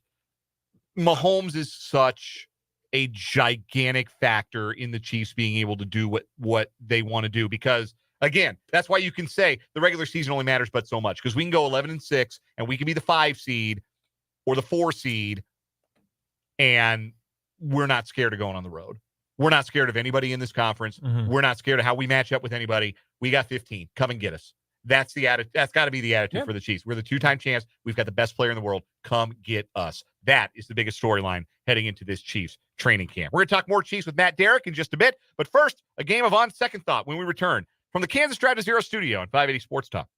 Mahomes is such a gigantic factor in the Chiefs being able to do what they want to do. Because, again, that's why you can say the regular season only matters but so much. Because we can go 11-6, and we can be the 5 seed or the 4 seed, and we're not scared of going on the road. We're not scared of anybody in this conference. Mm-hmm. We're not scared of how we match up with anybody. We got 15. Come and get us. That's the attitude. That's got to be the attitude for the Chiefs. We're the 2-time champs. We've got the best player in the world. Come get us. That is the biggest storyline heading into this Chiefs training camp. We're going to talk more Chiefs with Matt Derrick in just a bit. But first, a game of On Second Thought when we return from the Kansas Drive to Zero studio on 580 Sports Talk.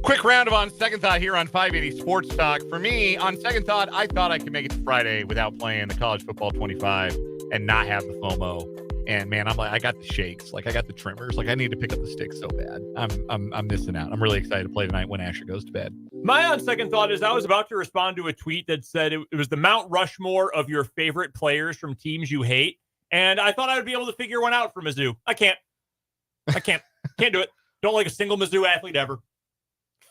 Quick round of On Second Thought here on 580 Sports Talk. For me, on second thought, I thought I could make it to Friday without playing the college football 25 and not have the FOMO. And man, I'm like, I got the shakes, like I got the tremors, like I need to pick up the sticks so bad. I'm missing out. I'm really excited to play tonight when Asher goes to bed. My on second thought is I was about to respond to a tweet that said it was the Mount Rushmore of your favorite players from teams you hate. And I thought I would be able to figure one out for Mizzou. I can't do it. Don't like a single Mizzou athlete ever.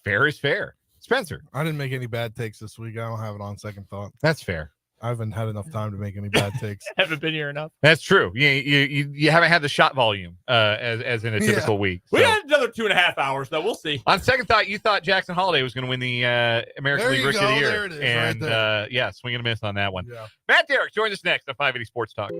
Fair is fair. Spencer. I didn't make any bad takes this week. I don't have it on second thought. That's fair. I haven't had enough time to make any bad takes. Haven't been here enough. That's true. You haven't had the shot volume as in a typical week. We So. got another 2.5 hours, though. We'll see. On second thought, you thought Jackson Holiday was going to win the American There League you Rookie go. of the Year. There it is, And right there. yeah, swing and a miss on that one. Yeah. Matt Derrick joins us next on 580 Sports Talk.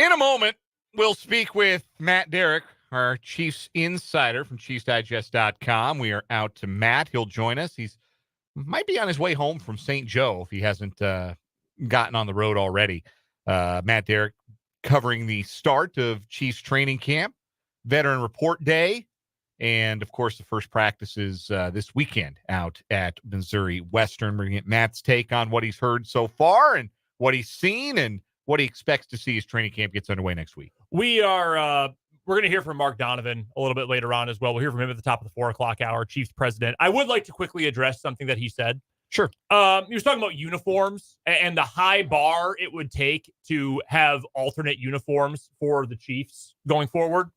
In a moment, we'll speak with Matt Derrick, our Chiefs insider from ChiefsDigest.com. We are out to Matt. He'll join us. He's might be on his way home from St. Joe if he hasn't gotten on the road already. Matt Derrick covering the start of Chiefs training camp, Veteran Report Day, and, of course, the first practices this weekend out at Missouri Western. We're going to get Matt's take on what he's heard so far and what he's seen and what he expects to see as training camp gets underway next week. We're going to hear from Mark Donovan a little bit later on as well. We'll hear from him at the top of the 4 o'clock hour, Chiefs president. I would like to quickly address something that he said. Sure. He was talking about uniforms and the high bar it would take to have alternate uniforms for the Chiefs going forward.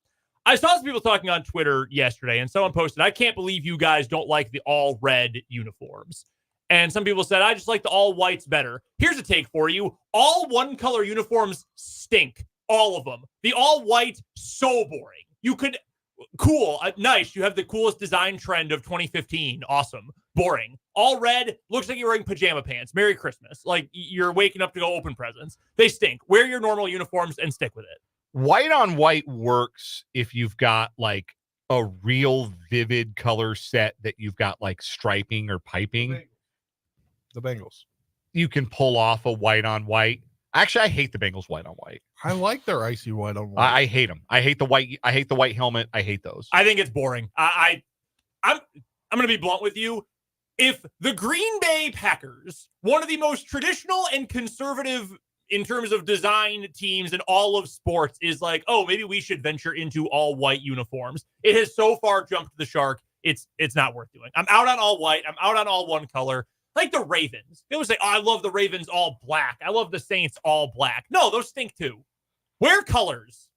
I saw some people talking on Twitter yesterday, and someone posted, I can't believe you guys don't like the all-red uniforms. And some people said, I just like the all-whites better. Here's a take for you. All one-color uniforms stink. All of them. The all-white, so boring. You could... Cool. Nice. You have the coolest design trend of 2015. Awesome. Boring. All red. Looks like you're wearing pajama pants. Merry Christmas. Like you're waking up to go open presents. They stink. Wear your normal uniforms and stick with it. White on white works if you've got like a real vivid color set that you've got like striping or piping. The Bengals. You can pull off a white on white. Actually, I hate the Bengals white on white. I like their icy white on white. I hate them. I hate the white. I hate the white helmet. I hate those. I think it's boring. I'm going to be blunt with you. If the Green Bay Packers, one of the most traditional and conservative in terms of design teams in all of sports, is like, oh, maybe we should venture into all white uniforms. It has so far jumped the shark. It's not worth doing. I'm out on all white. I'm out on all one color. Like the Ravens. They would say, oh, I love the Ravens all black. I love the Saints all black. No, those stink too. Wear colors.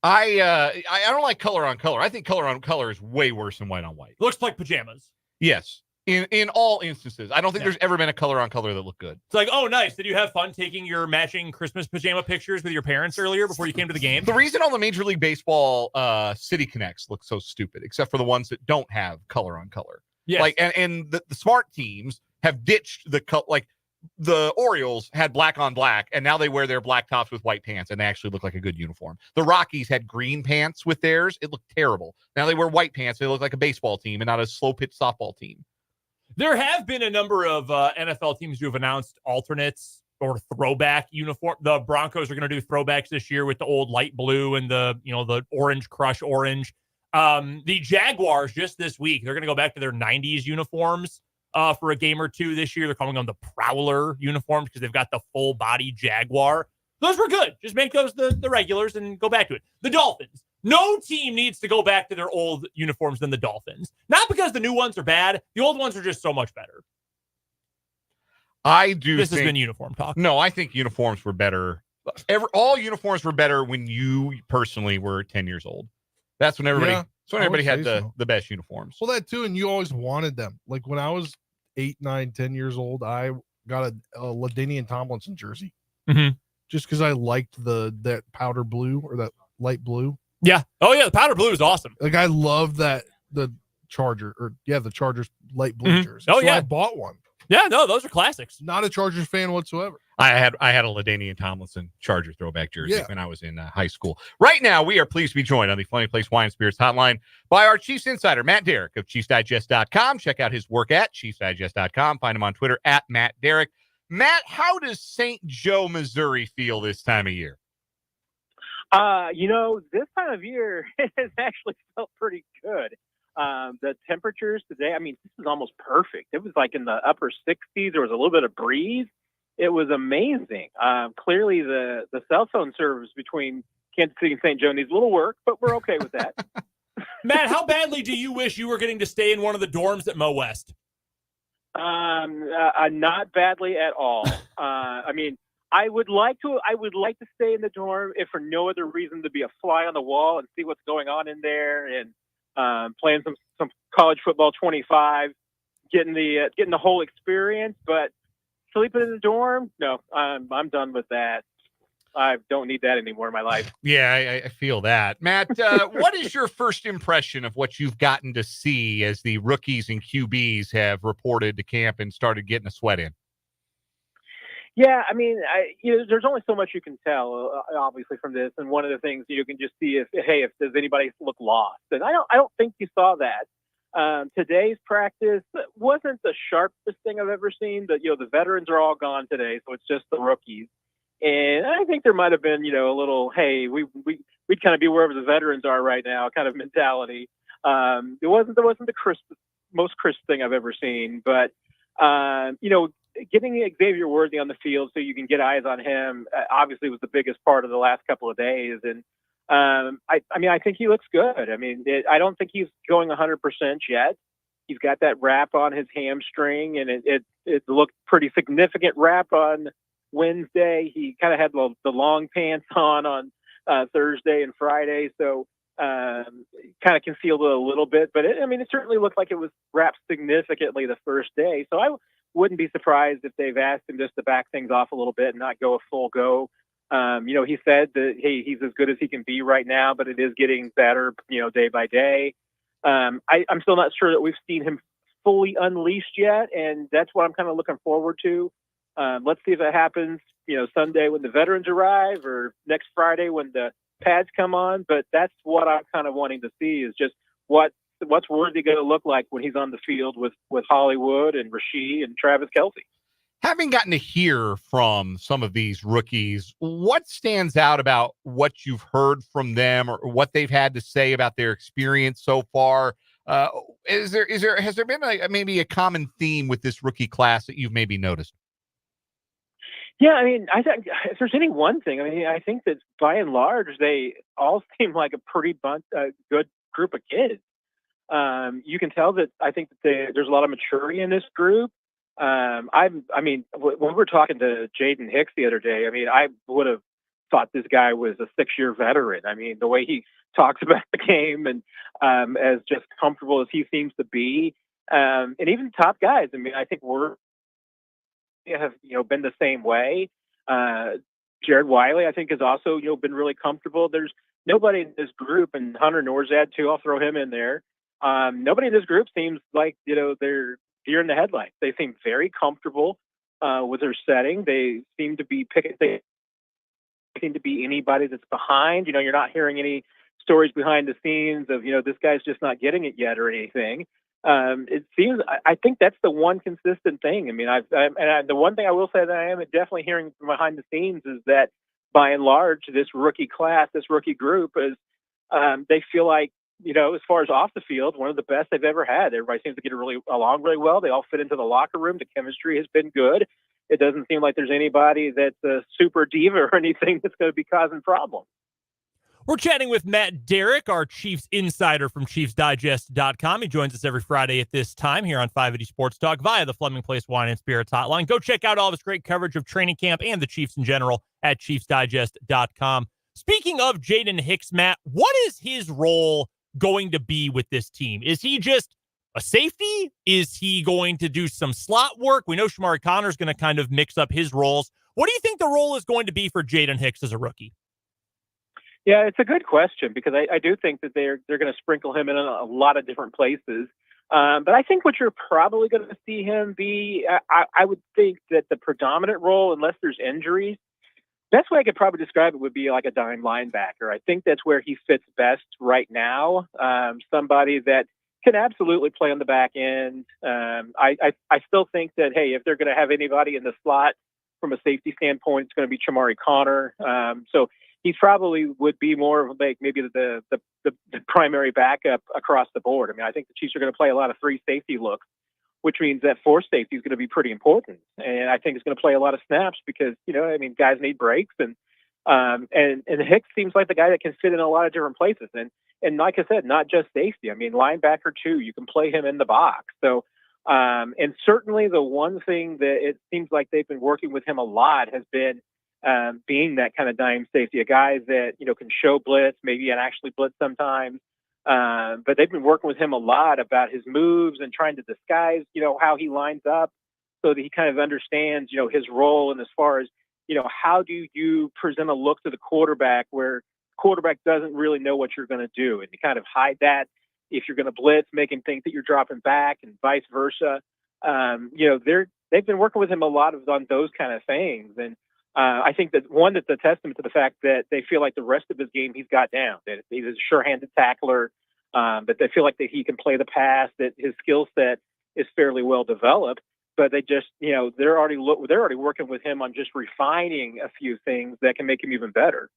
I don't like color on color. I think color on color is way worse than white on white. Looks like pajamas. Yes. In all instances. I don't think there's ever been a color on color that looked good. It's like, oh, nice. Did you have fun taking your matching Christmas pajama pictures with your parents earlier before you came to the game? The reason all the Major League Baseball City Connects look so stupid, except for the ones that don't have color on color. Yes. Like, and the smart teams have ditched the like the Orioles had black on black, and now they wear their black tops with white pants, and they actually look like a good uniform. The Rockies had green pants with theirs. It looked terrible. Now they wear white pants. They look like a baseball team and not a slow pitch softball team. There have been a number of NFL teams who have announced alternates or throwback uniform. The Broncos are going to do throwbacks this year with the old light blue and the orange crush orange. The Jaguars just this week, they're going to go back to their 90s uniforms for a game or two this year. They're calling them the Prowler uniforms because they've got the full body Jaguar. Those were good. Just make those the regulars and go back to it. The Dolphins. No team needs to go back to their old uniforms than the Dolphins. Not because the new ones are bad. The old ones are just so much better. This has been uniform talk. No, I think uniforms were better. All uniforms were better when you personally were 10 years old. That's when everybody had the best uniforms. Well, that too, and you always wanted them. Like when I was 8, 9, 10 years old, I got a LaDainian Tomlinson jersey. Mm-hmm. Just because I liked that powder blue or that light blue. Yeah. Oh yeah, the powder blue is awesome. Like I love the Chargers light blue jersey. Oh so yeah, I bought one. Yeah, no, those are classics. Not a Chargers fan whatsoever. I had a LaDainian Tomlinson Charger throwback jersey when I was in high school. Right now, we are pleased to be joined on the Funny Place Wine and Spirits hotline by our Chiefs insider, Matt Derrick of ChiefsDigest.com. Check out his work at ChiefsDigest.com. Find him on Twitter at Matt Derrick. Matt, how does St. Joe, Missouri feel this time of year? This time of year has actually felt pretty good. The temperatures today, I mean, this is almost perfect. It was like in the upper 60s. There was a little bit of breeze. It was amazing. Clearly, the cell phone service between Kansas City and St. Joe needs a little work, but we're okay with that. Matt, how badly do you wish you were getting to stay in one of the dorms at Mo West? Not badly at all. I mean, I would like to stay in the dorm if for no other reason to be a fly on the wall and see what's going on in there and playing some college football 25, getting the whole experience. But sleeping in the dorm, no, I'm done with that. I don't need that anymore in my life. Yeah, I feel that. Matt, what is your first impression of what you've gotten to see as the rookies and QBs have reported to camp and started getting a sweat in? Yeah, I mean, there's only so much you can tell, obviously, from this. And one of the things you can just see if does anybody look lost? And I don't think you saw that. Today's practice wasn't the sharpest thing I've ever seen. The veterans are all gone today, so it's just the rookies. And I think there might have been, a little, hey, we'd kind of be wherever the veterans are right now kind of mentality. It wasn't the most crisp thing I've ever seen, but getting Xavier Worthy on the field so you can get eyes on him obviously was the biggest part of the last couple of days. And I think he looks good. I mean, I don't think he's going 100% yet. He's got that wrap on his hamstring, and it looked pretty significant wrap on Wednesday. He kind of had the long pants on Thursday and Friday, so kind of concealed it a little bit. But it certainly looked like it was wrapped significantly the first day. So I wouldn't be surprised if they've asked him just to back things off a little bit and not go a full go. He said that, hey, he's as good as he can be right now, but it is getting better, day by day. I'm still not sure that we've seen him fully unleashed yet, and that's what I'm kind of looking forward to. Let's see if it happens, Sunday when the veterans arrive or next Friday when the pads come on. But that's what I'm kind of wanting to see is just what's Worthy going to look like when he's on the field with Hollywood and Rasheed and Travis Kelce. Having gotten to hear from some of these rookies, what stands out about what you've heard from them or what they've had to say about their experience so far? Has there been maybe a common theme with this rookie class that you've maybe noticed? Yeah, I mean, I think if there's any one thing, I think that by and large, they all seem like a pretty good group of kids. You can tell that I think that there's a lot of maturity in this group. When we were talking to Jaden Hicks the other day, I would have thought this guy was a 6-year veteran. I mean, the way he talks about the game and as just comfortable as he seems to be, and even top guys. I think have been the same way. Jared Wiley, I think, has also been really comfortable. There's nobody in this group, and Hunter Norzad too. I'll throw him in there. Nobody in this group seems like they're deer in the headlights. They seem very comfortable with their setting. They seem to be They seem to be anybody that's behind. You're not hearing any stories behind the scenes of this guy's just not getting it yet or anything. It seems. I think that's the one consistent thing. The one thing I will say that I am definitely hearing from behind the scenes is that by and large, this rookie class, this rookie group is. They feel like as far as off the field, one of the best they've ever had. Everybody seems to get along really well. They all fit into the locker room. The chemistry has been good. It doesn't seem like there's anybody that's a super diva or anything that's going to be causing problems. We're chatting with Matt Derrick, our Chiefs insider from ChiefsDigest.com. He joins us every Friday at this time here on 580 Sports Talk via the Fleming Place Wine and Spirits hotline. Go check out all of his great coverage of training camp and the Chiefs in general at ChiefsDigest.com. Speaking of Jaden Hicks, Matt, what is his role going to be with this team? Is he just a safety? Is he going to do some slot work? We know Shamari Connor is going to kind of mix up his roles. What do you think the role is going to be for Jaden Hicks as a rookie? Yeah, it's a good question because I do think that they're going to sprinkle him in a lot of different places. But I think what you're probably going to see him be, I would think that the predominant role, unless there's injuries, best way I could probably describe it would be like a dime linebacker. I think that's where he fits best right now. Somebody that can absolutely play on the back end. I still think that, hey, if they're going to have anybody in the slot from a safety standpoint, it's going to be Shamari Connor. So he probably would be more of like maybe the primary backup across the board. I think the Chiefs are going to play a lot of 3 safety looks, which means that 4 safety is going to be pretty important. And I think it's going to play a lot of snaps because, guys need breaks. And Hicks seems like the guy that can fit in a lot of different places. And like I said, not just safety. Linebacker too, you can play him in the box. So, and certainly the one thing that it seems like they've been working with him a lot has been being that kind of dime safety, a guy that, can show blitz, maybe and actually blitz sometimes. But they've been working with him a lot about his moves and trying to disguise, how he lines up so that he kind of understands, his role. And as far as, how do you present a look to the quarterback where quarterback doesn't really know what you're going to do, and you kind of hide that if you're going to blitz, make him think that you're dropping back and vice versa. they've been working with him a lot on those kind of things. And I think that's a testament to the fact that they feel like the rest of his game he's got down, that he's a sure-handed tackler, that they feel like that he can play the pass, that his skill set is fairly well developed. But they just, they're already working with him on just refining a few things that can make him even better.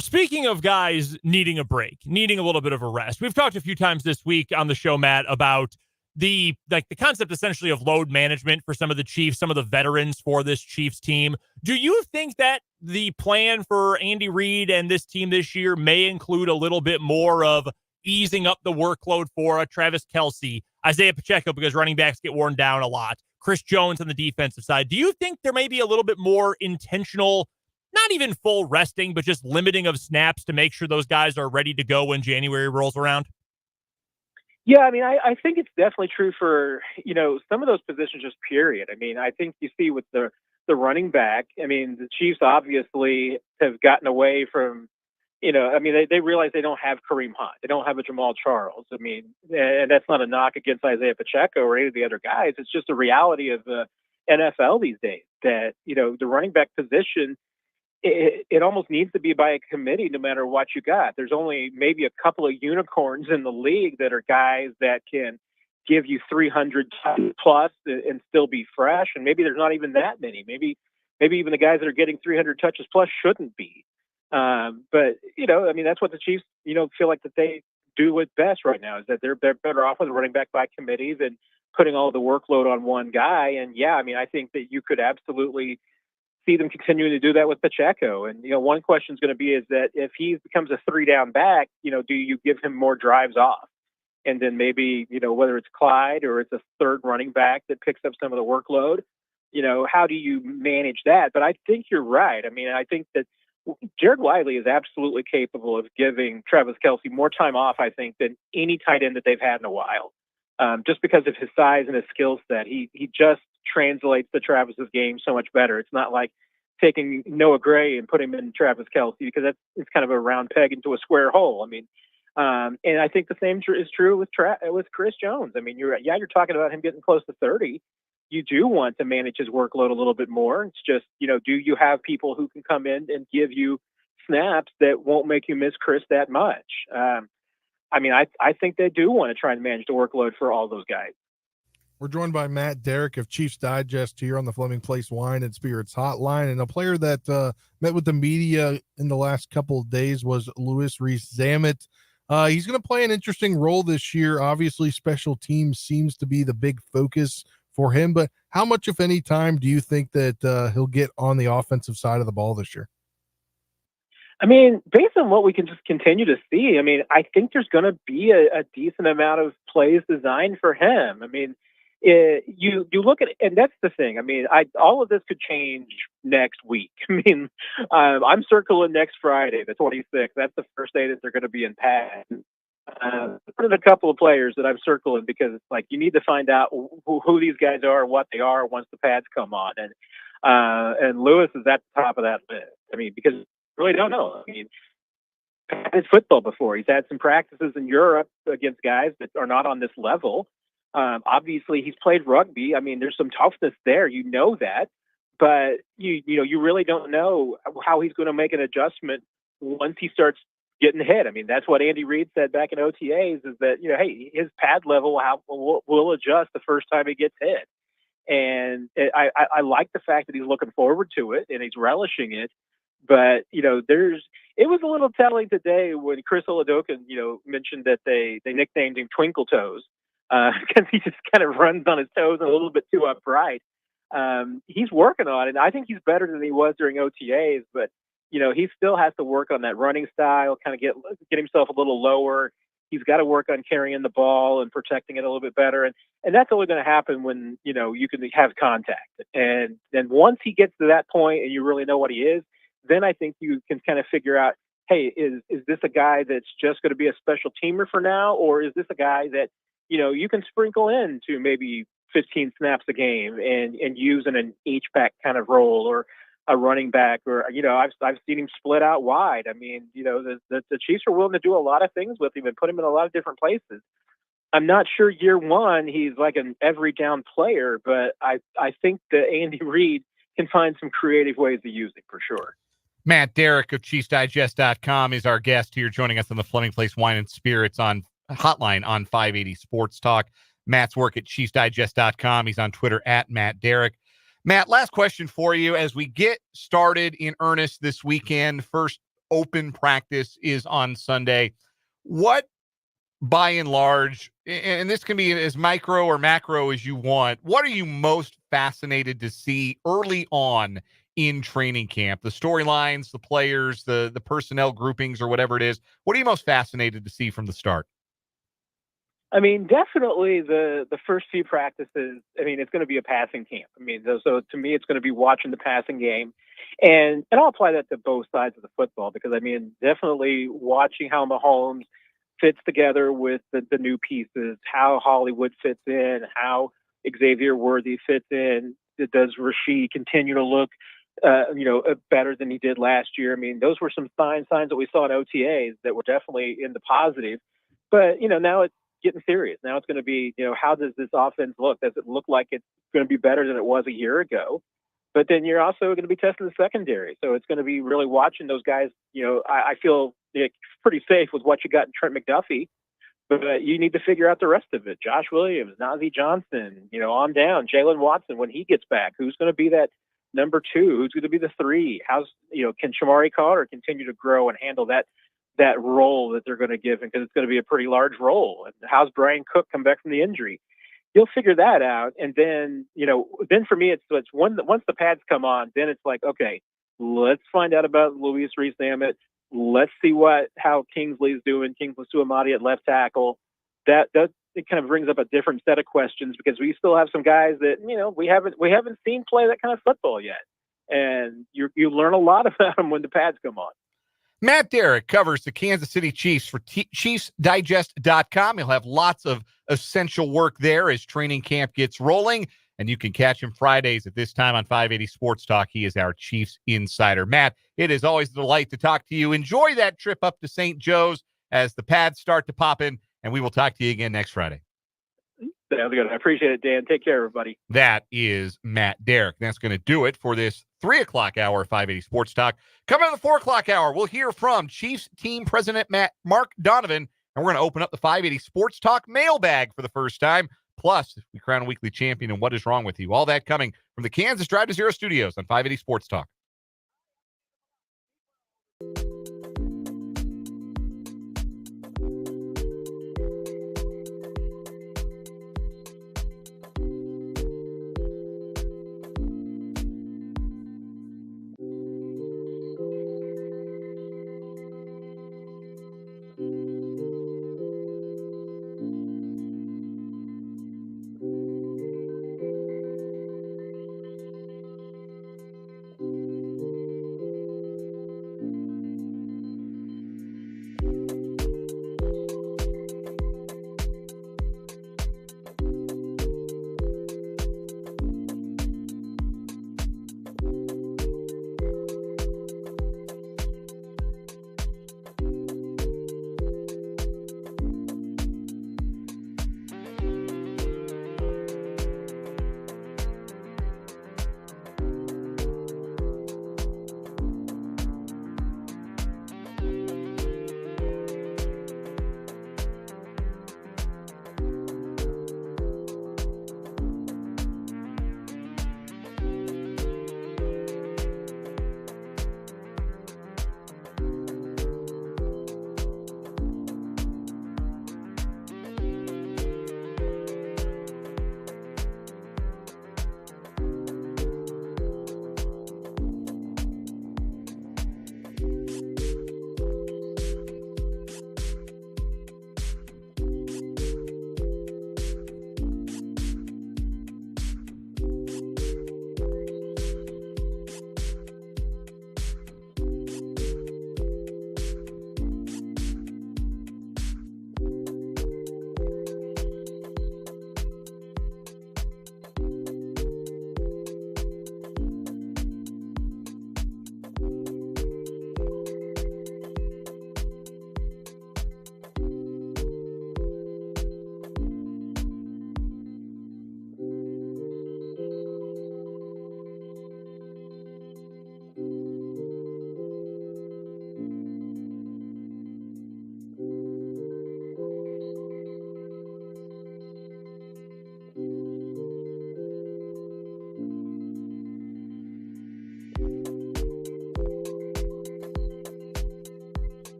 Speaking of guys needing a break, needing a little bit of a rest, we've talked a few times this week on the show, Matt, about the concept essentially of load management for some of the Chiefs, some of the veterans for this Chiefs team. Do you think that the plan for Andy Reid and this team this year may include a little bit more of easing up the workload for Travis Kelce, Isaiah Pacheco, because running backs get worn down a lot, Chris Jones on the defensive side? Do you think there may be a little bit more intentional, not even full resting, but just limiting of snaps to make sure those guys are ready to go when January rolls around? Yeah, I mean, I think it's definitely true for, some of those positions, just period. I mean, I think you see with the running back, I mean, the Chiefs obviously have gotten away from, they realize they don't have Kareem Hunt. They don't have a Jamal Charles. I mean, and that's not a knock against Isaiah Pacheco or any of the other guys. It's just a reality of the NFL these days that, the running back position, it almost needs to be by a committee no matter what you got. There's only maybe a couple of unicorns in the league that are guys that can give you 300 plus and still be fresh. And maybe there's not even that many. Maybe even the guys that are getting 300 touches plus shouldn't be. But, that's what the Chiefs, feel like that they do it best right now, is that they're better off with running back by committee than putting all the workload on one guy. And I think that you could absolutely see them continuing to do that with Pacheco. And, one question is going to be is that if he becomes a 3-down back, do you give him more drives off? And then maybe, whether it's Clyde or it's a third running back that picks up some of the workload, how do you manage that? But I think you're right. I mean, I think that Jared Wiley is absolutely capable of giving Travis Kelce more time off, I think, than any tight end that they've had in a while. Just because of his size and his skill set, he just translates to Travis's game so much better. It's not like taking Noah Gray and putting him in Travis Kelce, because it's kind of a round peg into a square hole. I mean, and I think the same is true with Chris Jones. I mean, you're talking about him getting close to 30. You do want to manage his workload a little bit more. It's just, do you have people who can come in and give you snaps that won't make you miss Chris that much? I think they do want to try and manage the workload for all those guys. We're joined by Matt Derrick of Chiefs Digest here on the Fleming Place Wine and Spirits Hotline. And a player that met with the media in the last couple of days was Louis Rees-Zammit. He's going to play an interesting role this year. Obviously, special teams seems to be the big focus for him. But how much, if any, time do you think that he'll get on the offensive side of the ball this year? I mean, based on what we can just continue to see, I think there's going to be a decent amount of plays designed for him. I mean, you look at it, and that's the thing. I mean, all of this could change next week. I mean, I'm circling next Friday, the 26th. That's the first day that they're going to be in pads. There's a couple of players that I'm circling because it's like you need to find out who these guys are and what they are once the pads come on. And Lewis is at the top of that list. I mean, because I really don't know. I mean, he's had football before. He's had some practices in Europe against guys that are not on this level. Obviously, he's played rugby. I mean, there's some toughness there. You know that. But, you really don't know how he's going to make an adjustment once he starts getting hit. I mean, that's what Andy Reid said back in OTAs is that, hey, his pad level will adjust the first time he gets hit. And I like the fact that he's looking forward to it and he's relishing it. But, it was a little telling today when Chris Oladokun, mentioned that they nicknamed him Twinkle Toes because he just kind of runs on his toes and a little bit too upright. He's working on it. And I think he's better than he was during OTAs, but, he still has to work on that running style, kind of get himself a little lower. He's got to work on carrying the ball and protecting it a little bit better. And that's only going to happen when, you can have contact. And then once he gets to that point and you really know what he is, then I think you can kind of figure out, hey, is this a guy that's just going to be a special teamer for now? Or is this a guy that, you can sprinkle into maybe 15 snaps a game and use in an H-back kind of role or a running back or, I've seen him split out wide. I mean, the Chiefs are willing to do a lot of things with him and put him in a lot of different places. I'm not sure year one he's like an every down player, but I think that Andy Reid can find some creative ways to use it for sure. Matt Derrick of ChiefsDigest.com is our guest here, joining us on the Fleming Place Wine and Spirits on hotline on 580 Sports Talk. Matt's work at ChiefsDigest.com. He's on Twitter at Matt Derrick. Matt, last question for you as we get started in earnest this weekend. First open practice is on Sunday. What, by and large, and this can be as micro or macro as you want, what are you most fascinated to see early on in training camp? The storylines, the players, the personnel groupings, or whatever it is. What are you most fascinated to see from the start? I mean, definitely the first few practices. I mean, it's going to be a passing camp. I mean, so to me, it's going to be watching the passing game, and I'll apply that to both sides of the football because I mean, definitely watching how Mahomes fits together with the new pieces, how Hollywood fits in, how Xavier Worthy fits in. Does Rashid continue to look, better than he did last year? I mean, those were some signs that we saw in OTAs that were definitely in the positive. But now it's getting serious. Now it's going to be, how does this offense look? Does it look like it's going to be better than it was a year ago? But then you're also going to be testing the secondary. So it's going to be really watching those guys. I feel pretty safe with what you got in Trent McDuffie, but you need to figure out the rest of it. Josh Williams, Najee Johnson, on down. Jalen Watson, when he gets back, who's going to be that number 2? Who's going to be the 3? Can Shamari Carter continue to grow and handle that role that they're going to give him, because it's going to be a pretty large role? And how's Brian Cook come back from the injury? You'll figure that out. And then, then for me, it's once the pads come on, then it's like, okay, let's find out about Luis Rees-Zammit. Let's see how Kingsley's doing. Kingsley Suamadi at left tackle. It kind of brings up a different set of questions because we still have some guys that, we haven't seen play that kind of football yet. And you learn a lot about them when the pads come on. Matt Derrick covers the Kansas City Chiefs for ChiefsDigest.com. He'll have lots of essential work there as training camp gets rolling, and you can catch him Fridays at this time on 580 Sports Talk. He is our Chiefs insider. Matt, it is always a delight to talk to you. Enjoy that trip up to St. Joe's as the pads start to pop in, and we will talk to you again next Friday. Sounds good. I appreciate it, Dan. Take care, everybody. That is Matt Derrick. That's going to do it for this 3 o'clock hour of 580 Sports Talk. Coming in the 4 o'clock hour, we'll hear from Chiefs team president Mark Donovan, and we're going to open up the 580 Sports Talk mailbag for the first time. Plus, we crown a weekly champion and what is wrong with you. All that coming from the Kansas Drive to Zero studios on 580 Sports Talk.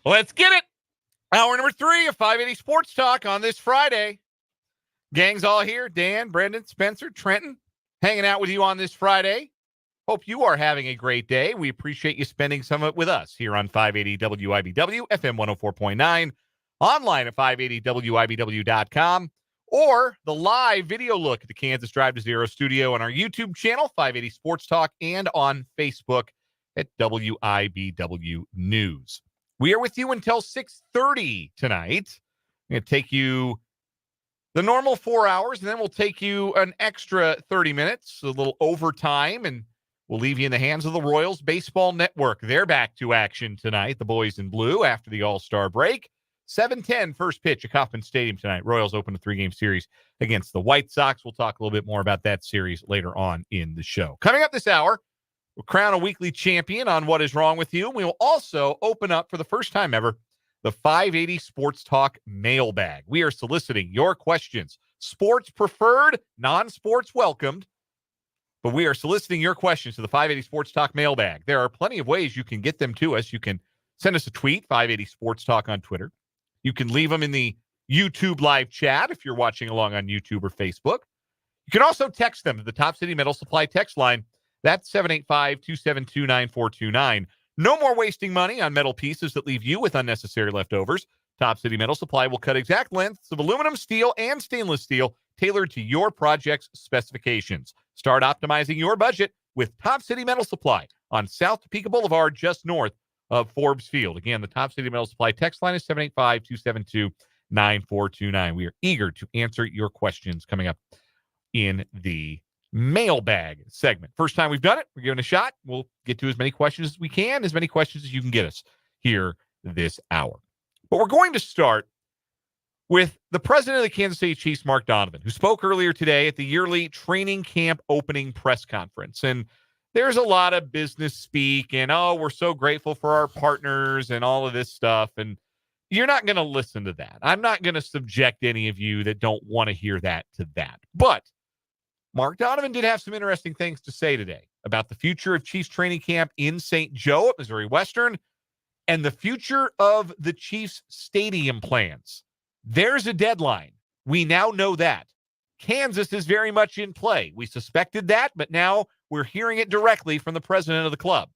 Let's get it. Hour number 3 of 580 Sports Talk on this Friday. Gang's all here. Dan, Brendan, Spencer, Trenton, hanging out with you on this Friday. Hope you are having a great day. We appreciate you spending some of it with us here on 580 WIBW, FM 104.9, online at 580WIBW.com, or the live video look at the Kansas Drive to Zero studio on our YouTube channel, 580 Sports Talk, and on Facebook at WIBW News. We are with you until 6:30 tonight. I'm going to take you the normal 4 hours, and then we'll take you an extra 30 minutes, a little overtime, and we'll leave you in the hands of the Royals Baseball Network. They're back to action tonight, the boys in blue, after the All-Star break. 7:10 first pitch at Kauffman Stadium tonight. Royals open a 3-game series against the White Sox. We'll talk a little bit more about that series later on in the show. Coming up this hour, we'll crown a weekly champion on What Is Wrong With You. We will also open up, for the first time ever, the 580 Sports Talk Mailbag. We are soliciting your questions. Sports preferred, non-sports welcomed. But we are soliciting your questions to the 580 Sports Talk Mailbag. There are plenty of ways you can get them to us. You can send us a tweet, 580 Sports Talk on Twitter. You can leave them in the YouTube live chat if you're watching along on YouTube or Facebook. You can also text them to the Top City Metal Supply text line. That's 785-272-9429. No more wasting money on metal pieces that leave you with unnecessary leftovers. Top City Metal Supply will cut exact lengths of aluminum, steel, and stainless steel tailored to your project's specifications. Start optimizing your budget with Top City Metal Supply on South Topeka Boulevard, just north of Forbes Field. Again, the Top City Metal Supply text line is 785-272-9429. We are eager to answer your questions coming up in the mailbag segment. First time we've done it, we're giving it a shot. We'll get to as many questions as we can, as many questions as you can get us here this hour. But we're going to start with the president of the Kansas City Chiefs, Mark Donovan, who spoke earlier today at the yearly training camp opening press conference. And there's a lot of business speak and, oh, we're so grateful for our partners and all of this stuff. And you're not going to listen to that. I'm not going to subject any of you that don't want to hear that to that. But Mark Donovan did have some interesting things to say today about the future of Chiefs training camp in St. Joe at Missouri Western and the future of the Chiefs stadium plans. There's a deadline. We now know that. Kansas is very much in play. We suspected that, but now we're hearing it directly from the president of the club.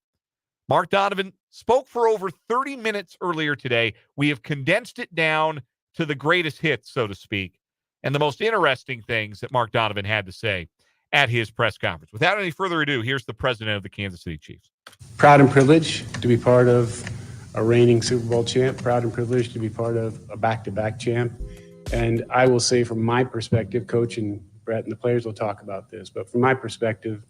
Mark Donovan spoke for over 30 minutes earlier today. We have condensed it down to the greatest hits, so to speak, and the most interesting things that Mark Donovan had to say at his press conference. Without any further ado, here's the president of the Kansas City Chiefs. Proud and privileged to be part of a reigning Super Bowl champ, proud and privileged to be part of a back-to-back champ. And I will say from my perspective, Coach and Brett and the players will talk about this, but from my perspective,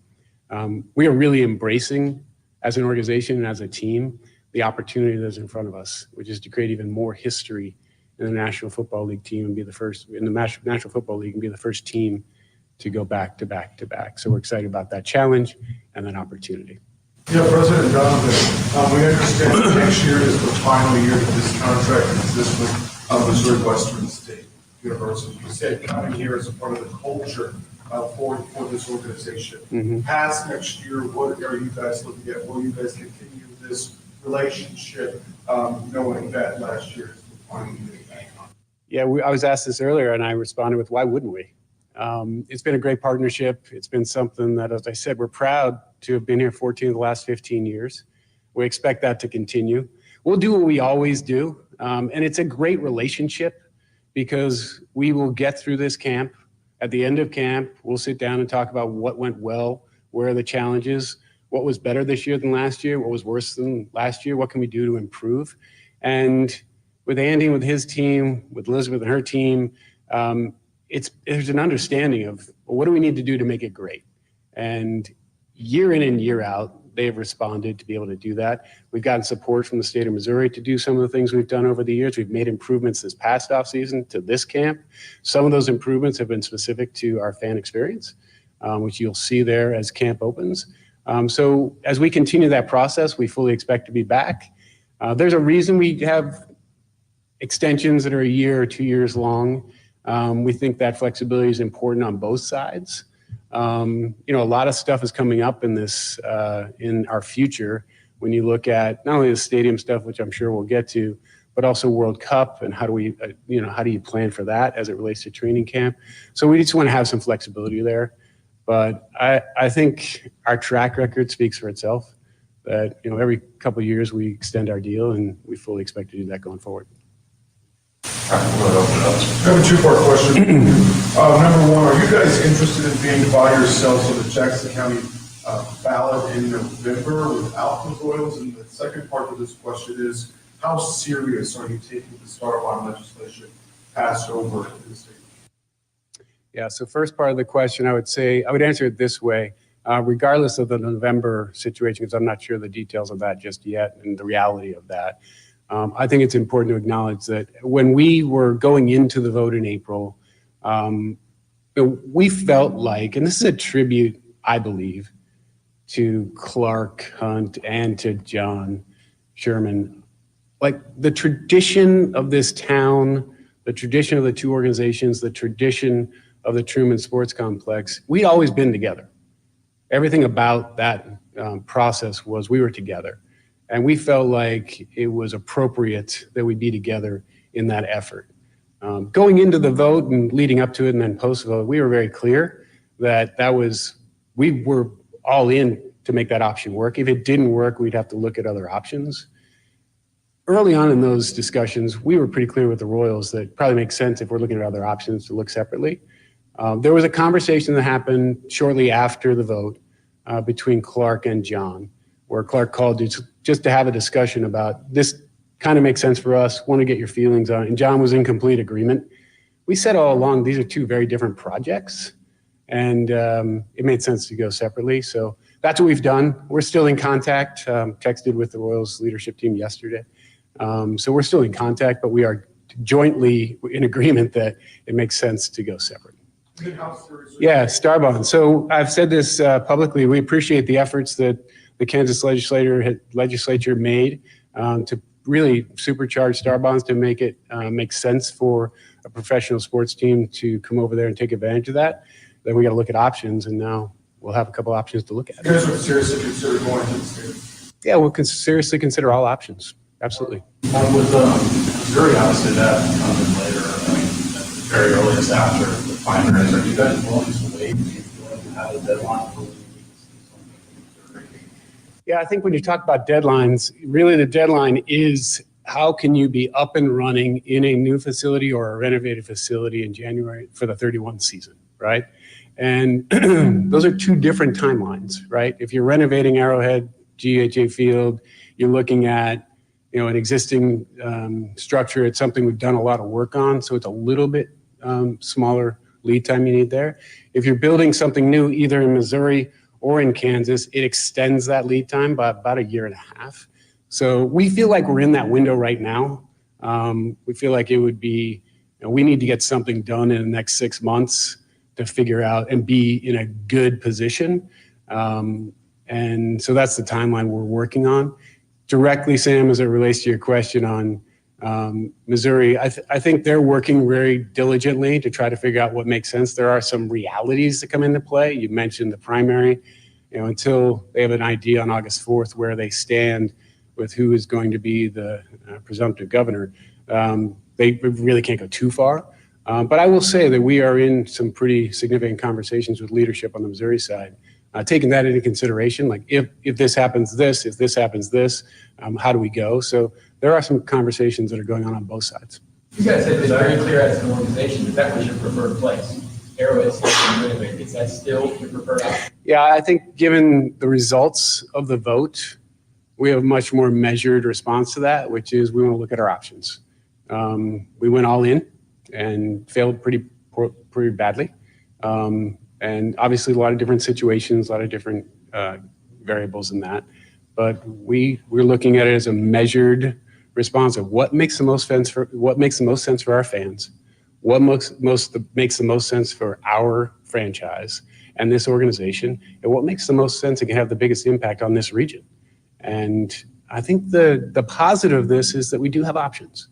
we are really embracing as an organization and as a team the opportunity that's in front of us, which is to create even more history in the National Football League team and be the first in the National Football League and be the first team to go back to back to back. So we're excited about that challenge and that opportunity. Yeah, President Donovan, we understand that next year is the final year that this contract exists with Missouri Western State University. You said coming here as a part of the culture for this organization. Mm-hmm. Past next year, what are you guys looking at? Will you guys continue this relationship, knowing that last year is the final year? Yeah, I was asked this earlier, and I responded with, why wouldn't we? It's been a great partnership. It's been something that, as I said, we're proud to have been here 14 of the last 15 years. We expect that to continue. We'll do what we always do, and it's a great relationship because we will get through this camp. At the end of camp, we'll sit down and talk about what went well, where are the challenges, what was better this year than last year, what was worse than last year, what can we do to improve. And with Andy, with his team, with Elizabeth and her team, there's an understanding of, well, what do we need to do to make it great? And year in and year out, they have responded to be able to do that. We've gotten support from the state of Missouri to do some of the things we've done over the years. We've made improvements this past offseason to this camp. Some of those improvements have been specific to our fan experience, which you'll see there as camp opens. So as we continue that process, we fully expect to be back. There's a reason we have extensions that are a year or 2 years long. We think that flexibility is important on both sides. A lot of stuff is coming up in this, in our future when you look at not only the stadium stuff, which I'm sure we'll get to, but also World Cup and how do we, how do you plan for that as it relates to training camp? So we just want to have some flexibility there. But I think our track record speaks for itself. That every couple of years we extend our deal, and we fully expect to do that going forward. I have a two-part question. Number one, are you guys interested in being by yourselves on the Jackson County ballot in November without the Royals? And the second part of this question is, how serious are you taking the Starbond legislation passed over in the state? Yeah, so first part of the question, I would answer it this way. Regardless of the November situation, because I'm not sure the details of that just yet and the reality of that, I think it's important to acknowledge that when we were going into the vote in April, we felt like, and this is a tribute, I believe, to Clark Hunt and to John Sherman, like the tradition of this town, the tradition of the two organizations, the tradition of the Truman Sports Complex, we'd always been together. Everything about that process was we were together. And we felt like it was appropriate that we be together in that effort. Going into the vote and leading up to it and then post-vote, we were very clear that we were all in to make that option work. If it didn't work, we'd have to look at other options. Early on in those discussions, we were pretty clear with the Royals that it probably makes sense if we're looking at other options to look separately. There was a conversation that happened shortly after the vote between Clark and John, where Clark called just to have a discussion about this kind of makes sense for us, want to get your feelings on it. And John was in complete agreement. We said all along, these are two very different projects, and it made sense to go separately. So that's what we've done. We're still in contact, texted with the Royals leadership team yesterday. So we're still in contact, but we are jointly in agreement that it makes sense to go separate. Yeah, Starbond. So I've said this publicly. We appreciate the efforts that the Kansas legislature made to really supercharge Starbonds to make it make sense for a professional sports team to come over there and take advantage of that. Then we got to look at options, and now we'll have a couple options to look at. You guys would seriously consider going to the state? Yeah, we'll seriously consider all options. Absolutely. With Missouri, obviously that comes in later, very earliest after the primaries. Are you guys willing to wait? Do you feel like you have a deadline for Missouri? Yeah, I think when you talk about deadlines, really the deadline is how can you be up and running in a new facility or a renovated facility in January for the 31 season, right? And those are two different timelines, right? If you're renovating Arrowhead, GHA Field, you're looking at an existing structure. It's something we've done a lot of work on, so it's a little bit smaller lead time you need there. If you're building something new, either in Missouri or in Kansas, it extends that lead time by about a year and a half. So we feel like we're in that window right now. We feel like it would be, we need to get something done in the next 6 months to figure out and be in a good position. And so that's the timeline we're working on. Directly, Sam, as it relates to your question on Missouri, I think they're working very diligently to try to figure out what makes sense. There are some realities that come into play. You mentioned the primary. Until they have an idea on August 4th where they stand with who is going to be the presumptive governor, they really can't go too far. But I will say that we are in some pretty significant conversations with leadership on the Missouri side. Taking that into consideration, like if this happens, if this happens, how do we go? So there are some conversations that are going on both sides. You guys have been very clear as an organization that that was your preferred place. Arrowhead Stadium renovated. Is that still your preferred option? Yeah, I think given the results of the vote, we have a much more measured response to that, which is we want to look at our options. We went all in and failed pretty badly. And obviously a lot of different situations, a lot of different variables in that. But we're looking at it as a measured response of what makes the most sense for our fans, what makes the most sense for our franchise and this organization, and what makes the most sense and can have the biggest impact on this region. And I think the positive of this is that we do have options,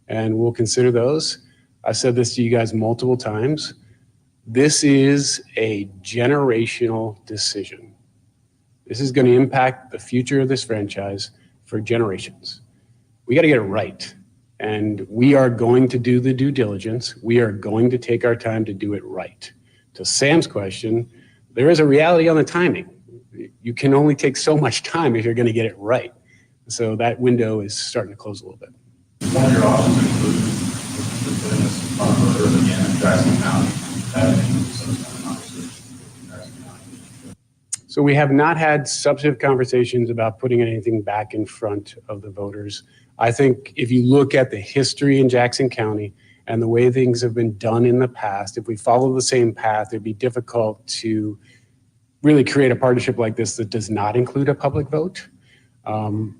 and we'll consider those. I've said this to you guys multiple times. This is a generational decision. This is going to impact the future of this franchise for generations. We got to get it right. And we are going to do the due diligence. We are going to take our time to do it right. To Sam's question, there is a reality on the timing. You can only take so much time if you're going to get it right. So that window is starting to close a little bit. One of your options includes putting this on the voters again in Jackson County. So we have not had substantive conversations about putting anything back in front of the voters. I think if you look at the history in Jackson County and the way things have been done in the past, if we follow the same path, it'd be difficult to really create a partnership like this that does not include a public vote.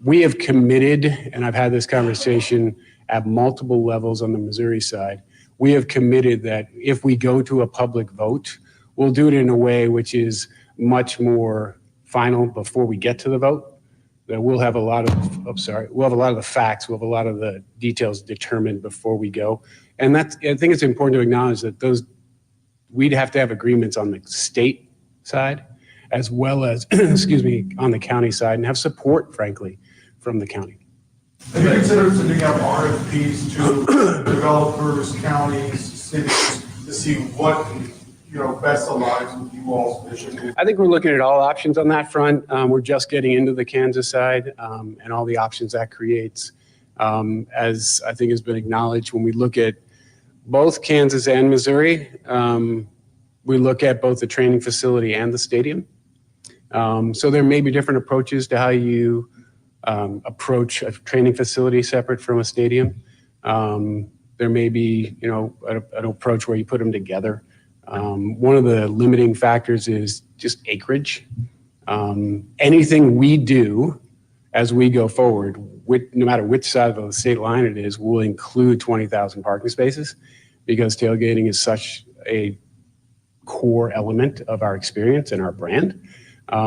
We have committed, and I've had this conversation at multiple levels on the Missouri side, we have committed that if we go to a public vote, we'll do it in a way which is much more final before we get to the vote. That we'll have a lot of, we'll have a lot of the facts, we'll have a lot of the details determined before we go. And I think it's important to acknowledge that we'd have to have agreements on the state side as well as, excuse me, on the county side, and have support, frankly, from the county. Have you considered sending out RFPs to developers, counties, cities to see what best aligns with you all's vision? I think we're looking at all options on that front. We're just getting into the Kansas side and all the options that creates. As I think has been acknowledged, when we look at both Kansas and Missouri, we look at both the training facility and the stadium. So there may be different approaches to how you approach a training facility separate from a stadium. There may be, an approach where you put them together. One of the limiting factors is just acreage. Anything we do as we go forward, no matter which side of the state line it is, will include 20,000 parking spaces because tailgating is such a core element of our experience and our brand.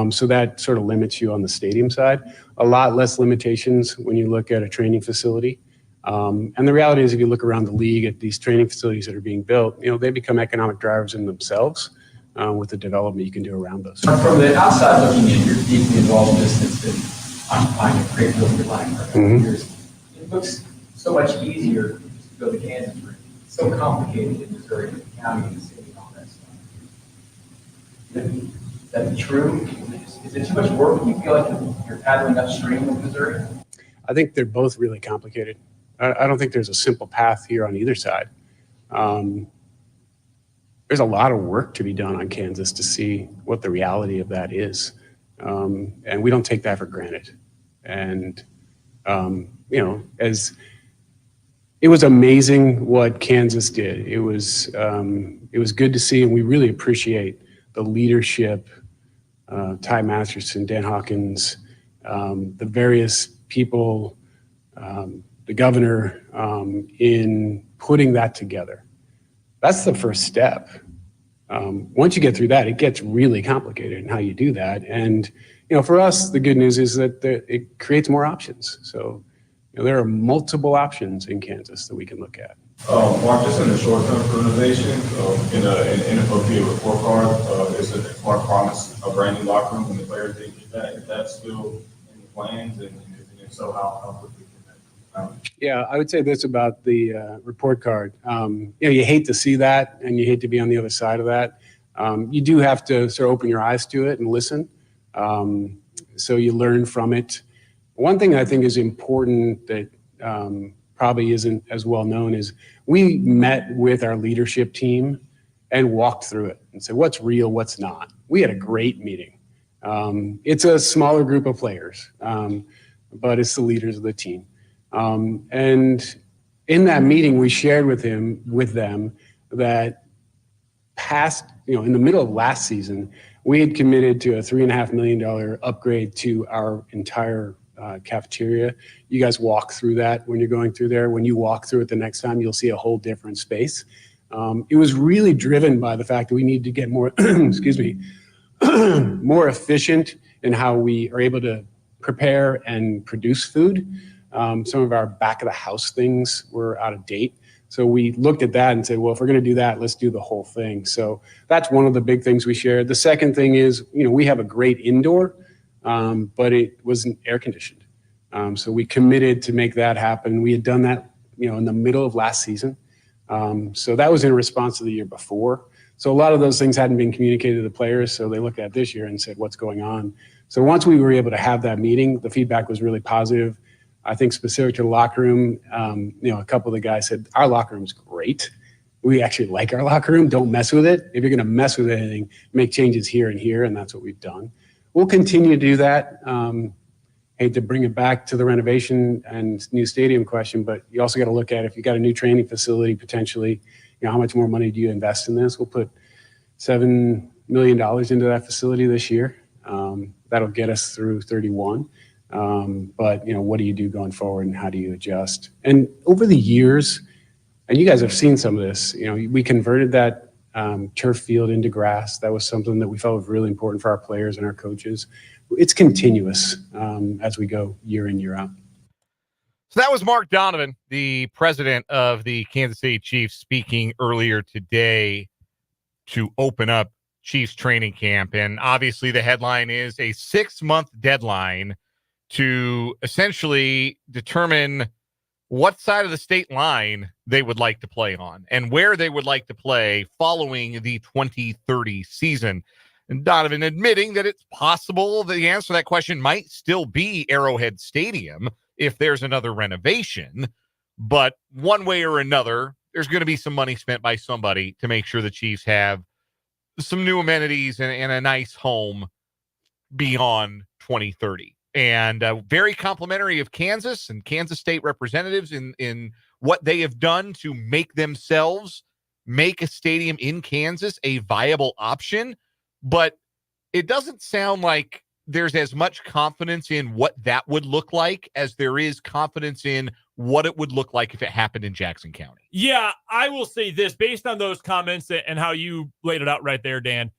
So that sort of limits you on the stadium side. A lot less limitations when you look at a training facility. And the reality is if you look around the league at these training facilities that are being built, they become economic drivers in themselves with the development you can do around those. From the outside looking in, you're deeply involved in this. It's been occupying a great deal of your life for a couple of years. It looks so much easier to go to Kansas. It's so complicated in Missouri, in the county, and the city, and all that stuff. Is that true? Is it too much work? Do you feel like you're paddling upstream of Missouri? I think they're both really complicated. I don't think there's a simple path here on either side. There's a lot of work to be done on Kansas to see what the reality of that is. And we don't take that for granted. And, as it was amazing what Kansas did. It was good to see, and we really appreciate the leadership, Ty Masterson, Dan Hawkins, the various people, the governor, in putting that together. That's the first step. Once you get through that, it gets really complicated in how you do that. And, for us, the good news is that it creates more options. So, there are multiple options in Kansas that we can look at. Mark, just in the short-term for innovation, in an NFLPA report card, there's a Clark promise a brand new locker room when the players didn't get that. Is that still in the plans? And if so, how quickly can that come? Yeah, I would say this about the report card. You hate to see that, and you hate to be on the other side of that. You do have to sort of open your eyes to it and listen, so you learn from it. One thing I think is important that probably isn't as well known is we met with our leadership team and walked through it and said, what's real, what's not. We had a great meeting. It's a smaller group of players, but it's the leaders of the team. And in that meeting, we shared with them that in the middle of last season, we had committed to a $3.5 million upgrade to our entire cafeteria. You guys walk through that when you're going through there. When you walk through it the next time, you'll see a whole different space. It was really driven by the fact that we need to get more, more efficient in how we are able to prepare and produce food. Some of our back of the house things were out of date. So we looked at that and said, well, if we're going to do that, let's do the whole thing. So that's one of the big things we shared. The second thing is, we have a great indoor but it wasn't air conditioned. So we committed to make that happen. We had done that, in the middle of last season. So that was in response to the year before. So a lot of those things hadn't been communicated to the players. So they looked at this year and said, what's going on? So once we were able to have that meeting, the feedback was really positive. I think specific to the locker room, a couple of the guys said, our locker room's great. We actually like our locker room. Don't mess with it. If you're going to mess with anything, make changes here and here. And that's what we've done. We'll continue to do that. Hate to bring it back to the renovation and new stadium question, but you also got to look at if you got a new training facility, potentially, how much more money do you invest in this? We'll put $7 million into that facility this year. That'll get us through 31. But what do you do going forward and how do you adjust? And over the years, and you guys have seen some of this, we converted that turf field into grass. That was something that we felt was really important for our players and our coaches. It's continuous as we go year in, year out. So that was Mark Donovan, the president of the Kansas City Chiefs, speaking earlier today to open up Chiefs training camp. And obviously the headline is a 6-month deadline to essentially determine what side of the state line they would like to play on and where they would like to play following the 2030 season. And Donovan admitting that it's possible the answer to that question might still be Arrowhead Stadium if there's another renovation. But one way or another, there's going to be some money spent by somebody to make sure the Chiefs have some new amenities and a nice home beyond 2030. And very complimentary of Kansas and Kansas State representatives in what they have done to make themselves make a stadium in Kansas a viable option. But it doesn't sound like there's as much confidence in what that would look like as there is confidence in what it would look like if it happened in Jackson County. Yeah, I will say this based on those comments and how you laid it out right there, Dan.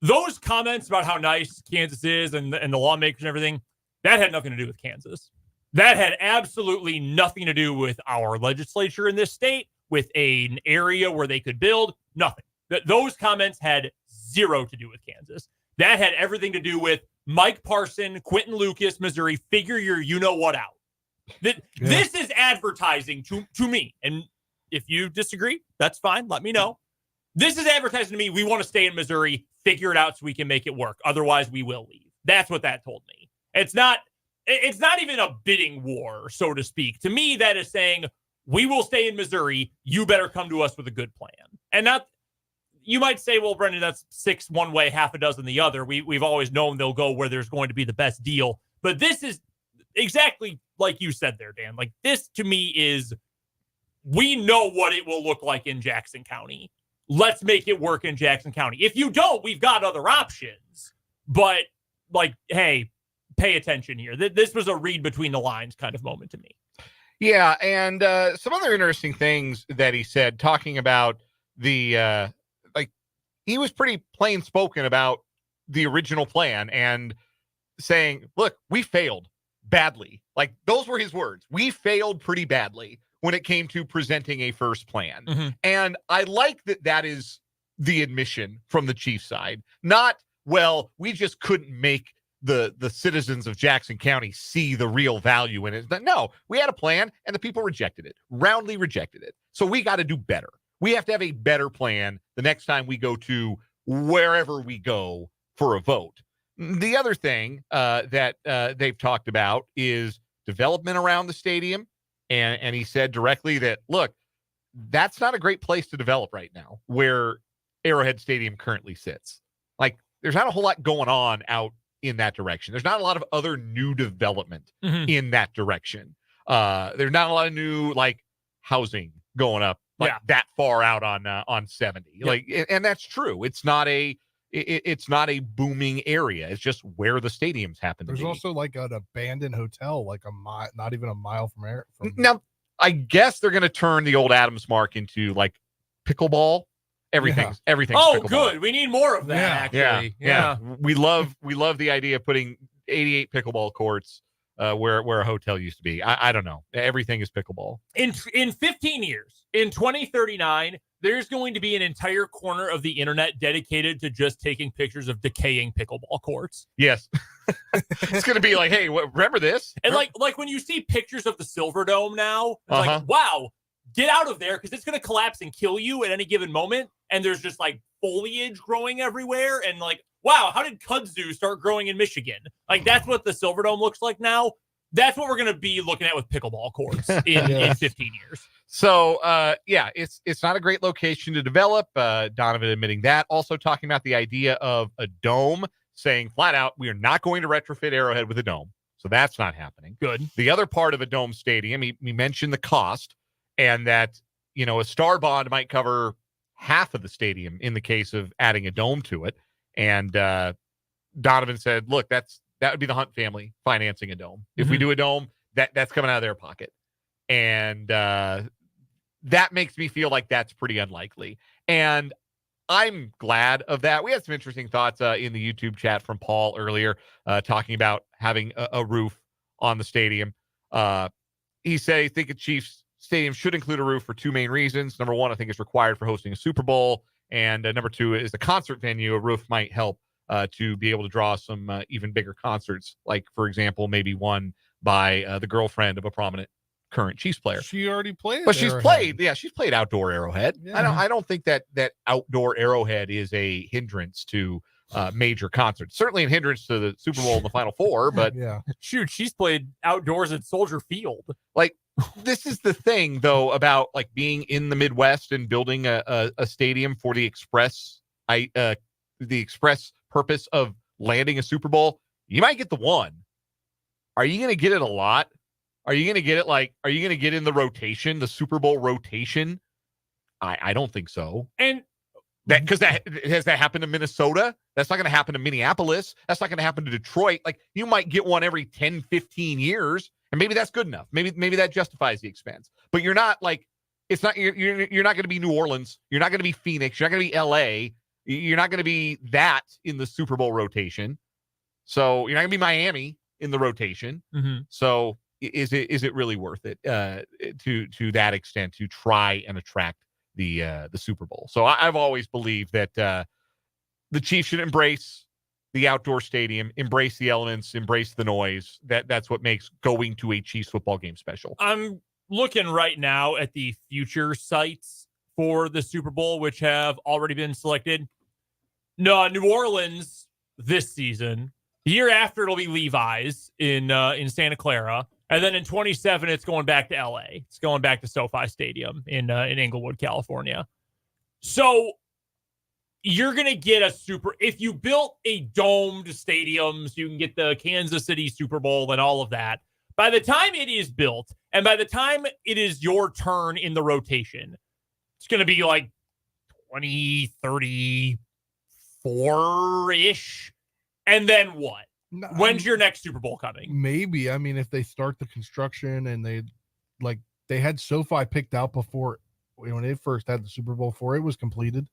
Those comments about how nice Kansas is and the lawmakers and everything, that had nothing to do with Kansas. That had absolutely nothing to do with our legislature in this state, with an area where they could build, nothing. Those comments had zero to do with Kansas. That had everything to do with Mike Parson, Quentin Lucas, Missouri, figure your you-know-what out. This is advertising to me. And if you disagree, that's fine. Let me know. This is advertising to me. We want to stay in Missouri, figure it out so we can make it work. Otherwise, we will leave. That's what that told me. It's not even a bidding war, so to speak. To me, that is saying, we will stay in Missouri. You better come to us with a good plan. And not, you might say, well, Brendan, that's 6 one way, half a dozen the other. We've always known they'll go where there's going to be the best deal. But this is exactly like you said there, Dan. Like, this to me is, we know what it will look like in Jackson County. Let's make it work in Jackson County. If you don't, we've got other options. But, like, hey, pay attention here. This was a read between the lines kind of moment to me. Yeah, and some other interesting things that he said, talking about the, he was pretty plain spoken about the original plan and saying, look, we failed badly. Like, those were his words. We failed pretty badly when it came to presenting a first plan. Mm-hmm. And I like that is the admission from the Chiefs side. Not, well, we just couldn't make the citizens of Jackson County see the real value in it. But no, we had a plan and the people rejected it, roundly rejected it. So we got to do better. We have to have a better plan the next time we go to wherever we go for a vote. The other thing that they've talked about is development around the stadium. And he said directly that, look, that's not a great place to develop right now where Arrowhead Stadium currently sits. Like, there's not a whole lot going on out in that direction. There's not a lot of other new development in that direction. There's not a lot of new, like, housing going up that far out on 70. Yep. Like, and that's true. It's not a booming area. It's just where the stadiums happen to be. There's also like an abandoned hotel, like a mile, not even a mile from here. Now, I guess they're going to turn the old Adams Mark into like pickleball. Everything's oh, pickleball. Good. We need more of that. Yeah. Actually. Yeah. We love the idea of putting 88 pickleball courts where a hotel used to be. I don't know. Everything is pickleball. In 15 years, in 2039, there's going to be an entire corner of the internet dedicated to just taking pictures of decaying pickleball courts. Yes. It's going to be like, hey, remember this? And like when you see pictures of the Silverdome now, it's Uh-huh. like, wow, get out of there because it's going to collapse and kill you at any given moment. And there's just like foliage growing everywhere. And like, wow, how did kudzu start growing in Michigan? Like, that's what the Silverdome looks like now. That's what we're going to be looking at with pickleball courts in 15 years. So, it's not a great location to develop. Donovan admitting that. Also talking about the idea of a dome, saying flat out, we are not going to retrofit Arrowhead with a dome. So that's not happening. Good. The other part of a dome stadium, he mentioned the cost and that, a star bond might cover half of the stadium in the case of adding a dome to it. And Donovan said, look, that would be the Hunt family financing a dome. If we do a dome, that's coming out of their pocket. And that makes me feel like that's pretty unlikely. And I'm glad of that. We had some interesting thoughts in the YouTube chat from Paul earlier talking about having a roof on the stadium. He said, I think a Chiefs stadium should include a roof for two main reasons. Number one, I think it's required for hosting a Super Bowl. And number two is the concert venue. A roof might help to be able to draw some even bigger concerts. Like, for example, maybe one by the girlfriend of a prominent current Chiefs player. She already played. But she's played outdoor Arrowhead. Yeah. I don't think that outdoor Arrowhead is a hindrance to major concerts. Certainly a hindrance to the Super Bowl and the Final Four, but yeah. Shoot, she's played outdoors at Soldier Field. Like, this is the thing though about like being in the Midwest and building a stadium for the express purpose of landing a Super Bowl. You might get the one. Are you going to get it a lot? Are you going to get it are you going to get in the rotation, the Super Bowl rotation? I don't think so. And because has that happened to Minnesota? That's not going to happen to Minneapolis. That's not going to happen to Detroit. Like, you might get one every 10, 15 years, and maybe that's good enough. Maybe that justifies the expense. But you're not like, it's not, you're not going to be New Orleans. You're not going to be Phoenix. You're not going to be LA. You're not going to be that in the Super Bowl rotation. So you're not going to be Miami in the rotation. Mm-hmm. So is it really worth it to that extent to try and attract the Super Bowl? So I've always believed that the Chiefs should embrace the outdoor stadium, embrace the elements, embrace the noise. That's what makes going to a Chiefs football game special. I'm looking right now at the future sites for the Super Bowl, which have already been selected. No, New Orleans this season. The year after, it'll be Levi's in Santa Clara. And then in 27, it's going back to LA. It's going back to SoFi Stadium in Inglewood, California. So you're going to get if you built a domed stadium, so you can get the Kansas City Super Bowl and all of that. By the time it is built, and by the time it is your turn in the rotation, it's going to be like 2034-ish. And then what? When's your next Super Bowl coming? Maybe. I mean, if they start the construction and they had SoFi picked out before when they first had the Super Bowl before it was completed.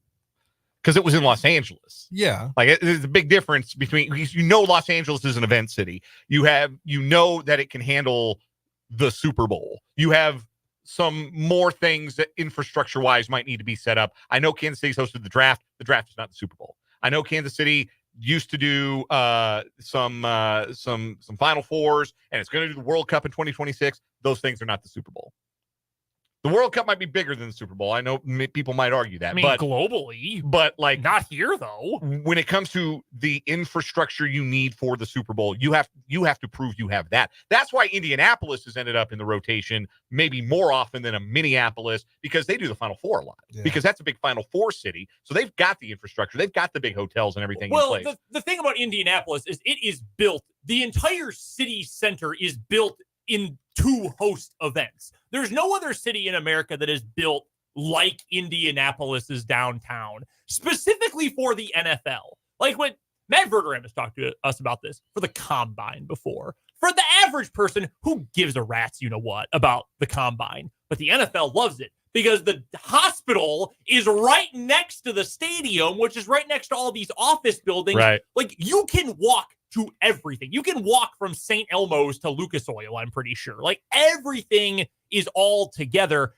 Because it was in Los Angeles. Yeah. Like, there's a big difference between, Los Angeles is an event city. You know that it can handle the Super Bowl. You have some more things that infrastructure wise might need to be set up. I know Kansas City's hosted the draft. The draft is not the Super Bowl. I know Kansas City used to do some Final Fours, and it's going to do the World Cup in 2026. Those things are not the Super Bowl. The World Cup might be bigger than the Super Bowl. I know people might argue that. I mean, but globally. But, like, not here, though. When it comes to the infrastructure you need for the Super Bowl, you have to prove you have that. That's why Indianapolis has ended up in the rotation maybe more often than a Minneapolis, because they do the Final Four a lot. Yeah. Because that's a big Final Four city. So they've got the infrastructure. They've got the big hotels and everything in place. Well, the thing about Indianapolis is it is built. The entire city center is built to host events. There's no other city in America that is built like Indianapolis's downtown, specifically for the NFL. Like when Matt Verderame has talked to us about this for the Combine before. For the average person, who gives a rat's you-know-what about the Combine? But the NFL loves it because the hospital is right next to the stadium, which is right next to all these office buildings. Right. Like, you can walk to everything. You can walk from St. Elmo's to Lucas Oil, I'm pretty sure. Like, everything is all together.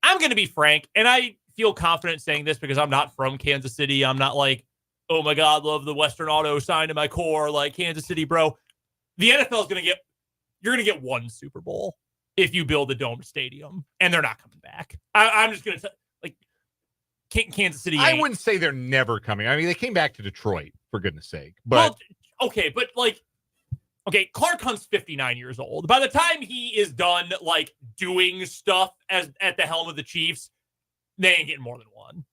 I'm going to be frank, and I feel confident saying this because I'm not from Kansas City. I'm not like, oh my God, love the Western Auto sign to my core, like Kansas City, bro. The NFL is you're going to get one Super Bowl if you build a domed stadium, and they're not coming back. I'm just going to like Kansas City. I wouldn't say they're never coming. I mean, they came back to Detroit, for goodness sake. But Clark Hunt's 59 years old. By the time he is done like doing stuff at the helm of the Chiefs, they ain't getting more than one.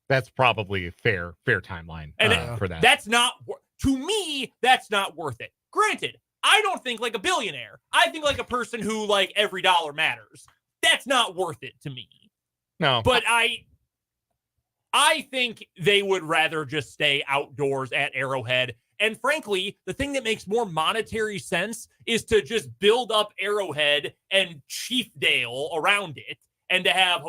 That's probably a fair timeline for that. That's not, to me, that's not worth it. Granted, I don't think like a billionaire. I think like a person who like every dollar matters. That's not worth it to me. No. But I think they would rather just stay outdoors at Arrowhead. And frankly, the thing that makes more monetary sense is to just build up Arrowhead and Chiefdale around it, and to have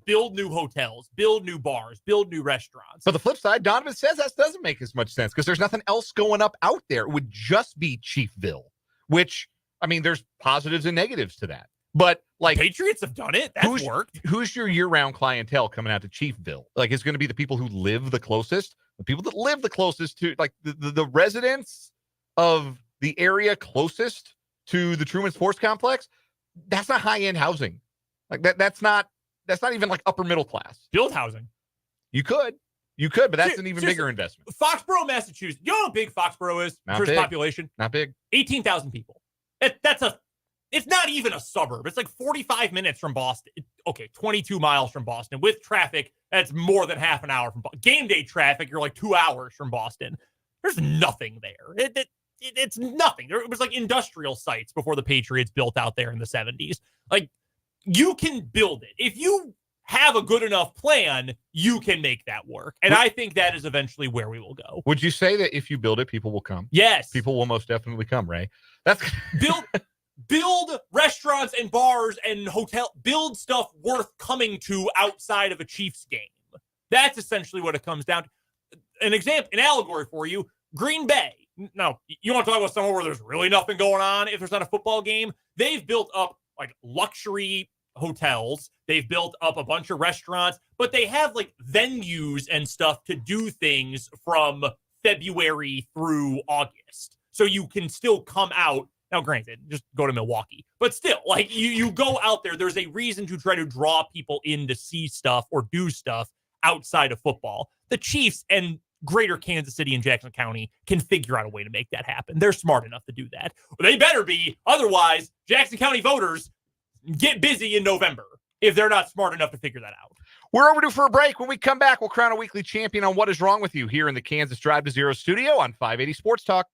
build new hotels, build new bars, build new restaurants. But the flip side, Donovan says that doesn't make as much sense because there's nothing else going up out there. It would just be Chiefville, which, I mean, there's positives and negatives to that. But like Patriots have done it. That's worked. Who's your year-round clientele coming out to Chiefville? Like, it's going to be the people who live the closest, the people that live the closest to, like, the residents of the area closest to the Truman Sports Complex. That's not high-end housing. Like that's not even like upper middle class. Build housing. You could, but that's an even bigger investment. Foxborough, Massachusetts. You know how big Foxborough is Not for its big. population? Not big. 18,000 people. It's not even a suburb. It's like 45 minutes from Boston. 22 miles from Boston. With traffic, that's more than half an hour from Boston. Game day traffic, you're like 2 hours from Boston. There's nothing there. It's nothing. It was like industrial sites before the Patriots built out there in the 70s. Like, you can build it. If you have a good enough plan, you can make that work. And I think that is eventually where we will go. Would you say that if you build it, people will come? Yes. People will most definitely come, Ray. That's build restaurants and bars and build stuff worth coming to outside of a Chiefs game. That's essentially what it comes down to. An allegory for you, Green Bay. Now, you want to talk about somewhere where there's really nothing going on if there's not a football game? They've built up like luxury hotels. They've built up a bunch of restaurants, but they have like venues and stuff to do things from February through August. So you can still come out. Now, granted, just go to Milwaukee, but still, like you go out there. There's a reason to try to draw people in to see stuff or do stuff outside of football. The Chiefs and greater Kansas City and Jackson County can figure out a way to make that happen. They're smart enough to do that. They better be. Otherwise, Jackson County voters get busy in November if they're not smart enough to figure that out. We're overdue for a break. When we come back, we'll crown a weekly champion on What Is Wrong With You here in the Kansas Drive to Zero studio on 580 Sports Talk.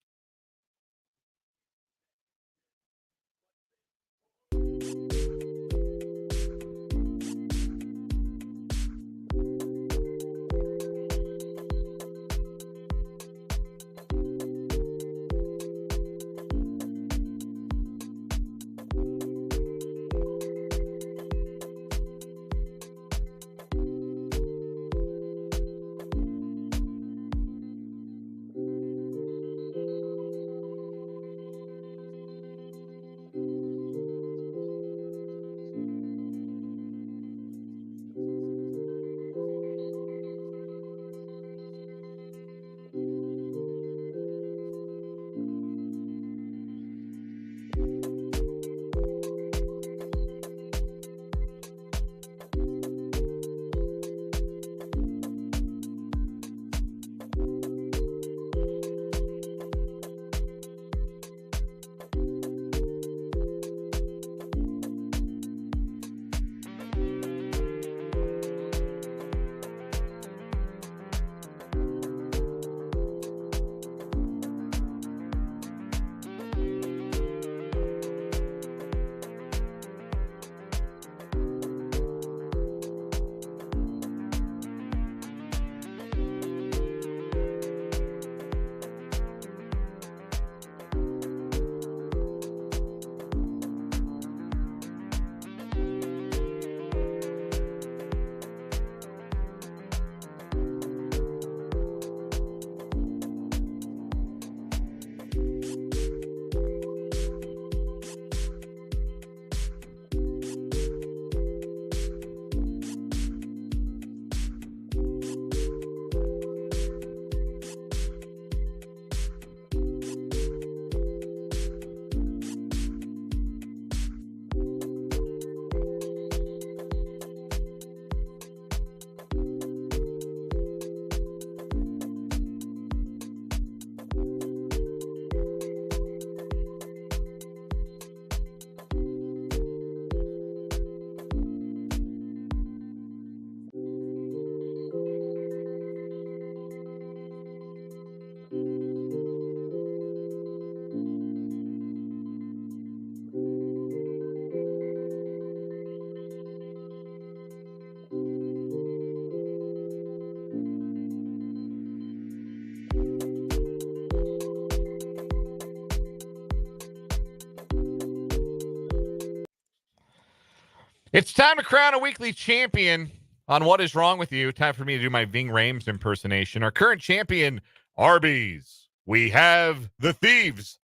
It's time to crown a weekly champion on What Is Wrong With You. Time for me to do my Ving Rhames impersonation. Our current champion, Arby's. We have the thieves.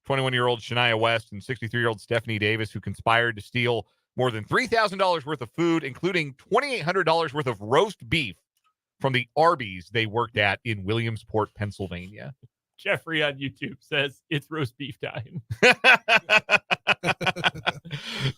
21-year-old Shania West and 63-year-old Stephanie Davis, who conspired to steal more than $3,000 worth of food, including $2,800 worth of roast beef from the Arby's they worked at in Williamsport, Pennsylvania. Jeffrey on YouTube says it's roast beef time.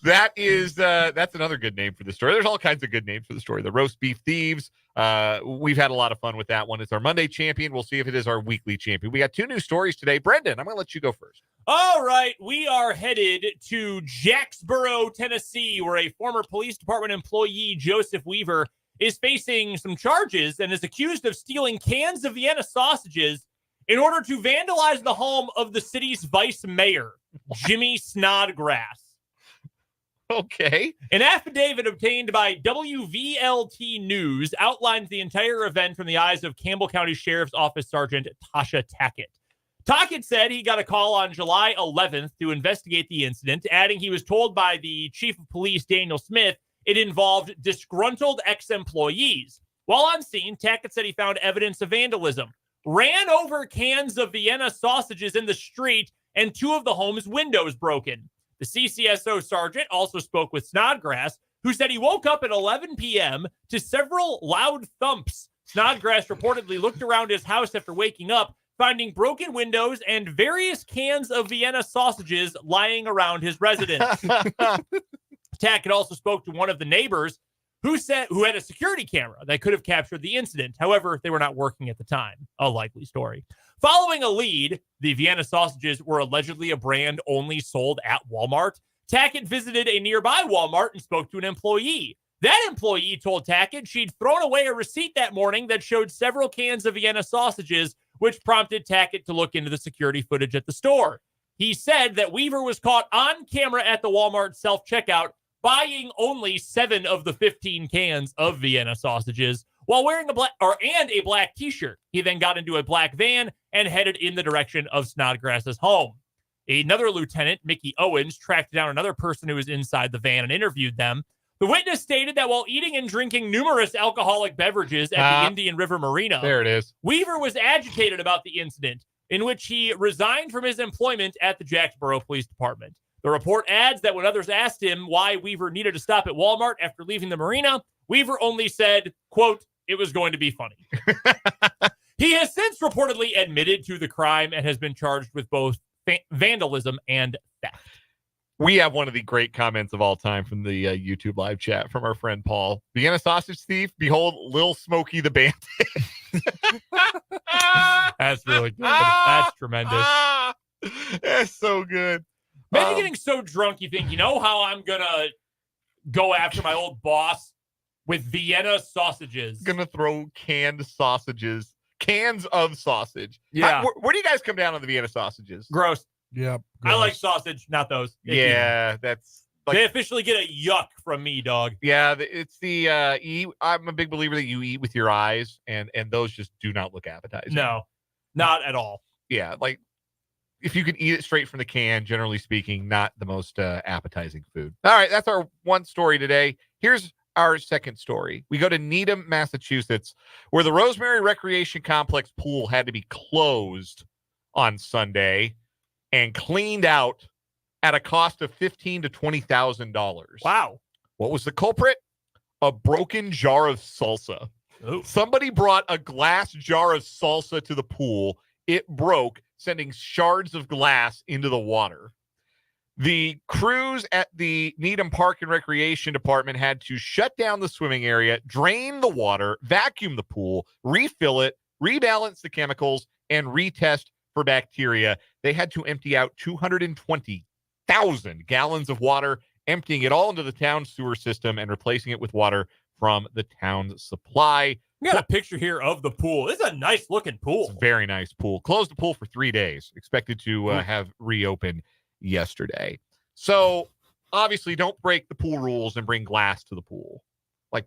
That's another good name for the story. There's all kinds of good names for the story. The roast beef thieves. We've had a lot of fun with that one. It's our Monday champion. We'll see if it is our weekly champion. We got 2 new stories today. Brendan, I'm going to let you go first. All right, we are headed to Jacksboro, Tennessee, where a former police department employee, Joseph Weaver, is facing some charges and is accused of stealing cans of Vienna sausages in order to vandalize the home of the city's vice mayor, Jimmy Snodgrass. Okay. An affidavit obtained by WVLT News outlines the entire event from the eyes of Campbell County Sheriff's Office Sergeant Tasha Tackett. Tackett said he got a call on July 11th to investigate the incident, adding he was told by the chief of police, Daniel Smith, it involved disgruntled ex-employees. While on scene, Tackett said he found evidence of vandalism, ran over cans of Vienna sausages in the street, and 2 of the home's windows broken. The CCSO sergeant also spoke with Snodgrass, who said he woke up at 11 p.m. to several loud thumps. Snodgrass reportedly looked around his house after waking up, finding broken windows and various cans of Vienna sausages lying around his residence. Tackett also spoke to one of the neighbors who had a security camera that could have captured the incident. However, they were not working at the time. A likely story. Following a lead, the Vienna sausages were allegedly a brand only sold at Walmart. Tackett visited a nearby Walmart and spoke to an employee. That employee told Tackett she'd thrown away a receipt that morning that showed several cans of Vienna sausages, which prompted Tackett to look into the security footage at the store. He said that Weaver was caught on camera at the Walmart self-checkout buying only 7 of the 15 cans of Vienna sausages while wearing a black t-shirt. He then got into a black van and headed in the direction of Snodgrass's home. Another lieutenant, Mickey Owens, tracked down another person who was inside the van and interviewed them. The witness stated that while eating and drinking numerous alcoholic beverages at the Indian River Marina, there it is, Weaver was agitated about the incident, in which he resigned from his employment at the Jacksboro Police Department. The report adds that when others asked him why Weaver needed to stop at Walmart after leaving the marina, Weaver only said, quote, "It was going to be funny." He has since reportedly admitted to the crime and has been charged with both vandalism and theft. We have one of the great comments of all time from the YouTube live chat from our friend Paul. Vienna sausage thief, behold Lil Smokey the Bandit. That's really good. That's tremendous. That's so good. Imagine getting so drunk you think, you know how I'm going to go after my old boss with Vienna sausages. Gonna throw cans of sausage. Yeah. Where do you guys come down on the Vienna sausages? Gross. Yep. I like sausage, not those. Yeah, that's like, they officially get a yuck from me, dog. Yeah, it's the I'm a big believer that you eat with your eyes, and those just do not look appetizing. No, not at all. Yeah, like if you can eat it straight from the can, generally speaking, not the most appetizing food. All right, that's our one story today. Here's our second story. We go to Needham, Massachusetts, where the Rosemary Recreation Complex pool had to be closed on Sunday and cleaned out at a cost of $15,000 to $20,000. Wow. What was the culprit? A broken jar of salsa. Ooh. Somebody brought a glass jar of salsa to the pool. It broke, sending shards of glass into the water. The crews at the Needham Park and Recreation Department had to shut down the swimming area, drain the water, vacuum the pool, refill it, rebalance the chemicals, and retest for bacteria. They had to empty out 220,000 gallons of water, emptying it all into the town sewer system and replacing it with water from the town's supply. We got a picture here of the pool. This is a nice looking pool. It's a very nice pool. Closed the pool for 3 days. Expected to have reopened yesterday. So obviously don't break the pool rules and bring glass to the pool. Like,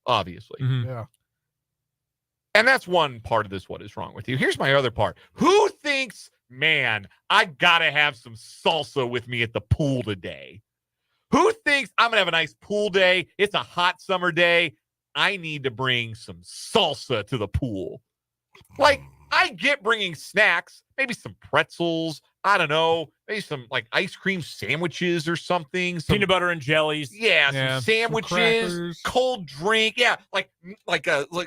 obviously. Mm-hmm. Yeah. And that's one part of this. What is wrong with you? Here's my other part. Who thinks, man, I gotta have some salsa with me at the pool today? Who thinks I'm going to have a nice pool day? It's a hot summer day. I need to bring some salsa to the pool. Like, I get bringing snacks, maybe some pretzels. I don't know, maybe some like ice cream sandwiches or something. Some, peanut butter and jellies. yeah, Yeah. some sandwiches, Some cold drink. Yeah, like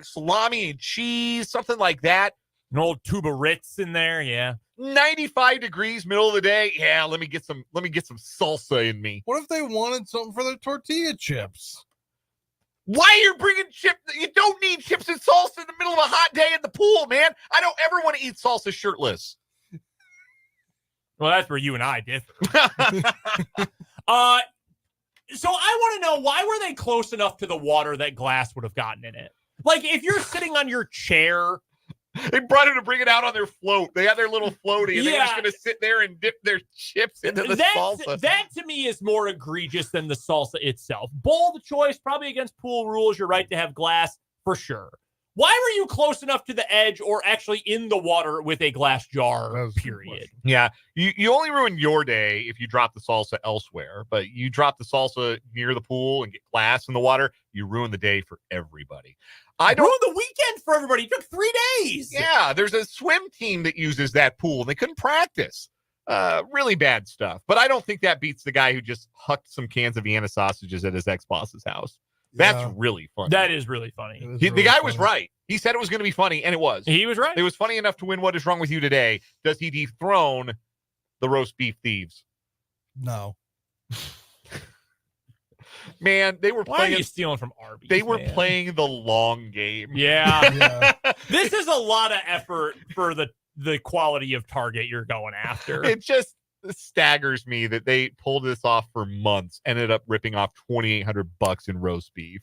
salami and cheese, something like that. An old tuba Ritz in there. Yeah. 95 degrees, middle of the day. Yeah, let me get some salsa in me. What if they wanted something for their tortilla chips? Why are you bringing chips? You don't need chips and salsa in the middle of a hot day in the pool, man. I don't ever want to eat salsa shirtless. Well, that's where you and I differ. So I want to know, why were they close enough to the water that glass would have gotten in it? Like, if you're sitting on your chair. They brought him to bring it out on their float. They had their little floaty, and they were just Yeah. going to sit there and dip their chips into the salsa. That, to me, is more egregious than the salsa itself. Bold choice, probably against pool rules. You're right to have glass, for sure. Why were you close enough to the edge or actually in the water with a glass jar, period? Yeah, you only ruin your day if you drop the salsa elsewhere, but you drop the salsa near the pool and get glass in the water, you ruin the day for everybody. Ruined the weekend for everybody. It took 3 days. Yeah, there's a swim team that uses that pool. They couldn't practice. Really bad stuff. But I don't think that beats the guy who just hucked some cans of Vienna sausages at his ex-boss's house. That's really funny. That is really funny. The guy was right. He said it was going to be funny, and it was. He was right. It was funny enough to win What Is Wrong With You Today. Does he dethrone the roast beef thieves? No. Man, they were Why playing. are you stealing from Arby's? They were man? playing the long game. Yeah. This is a lot of effort for the quality of target you're going after. It just staggers me that they pulled this off for months, ended up ripping off $2,800 in roast beef.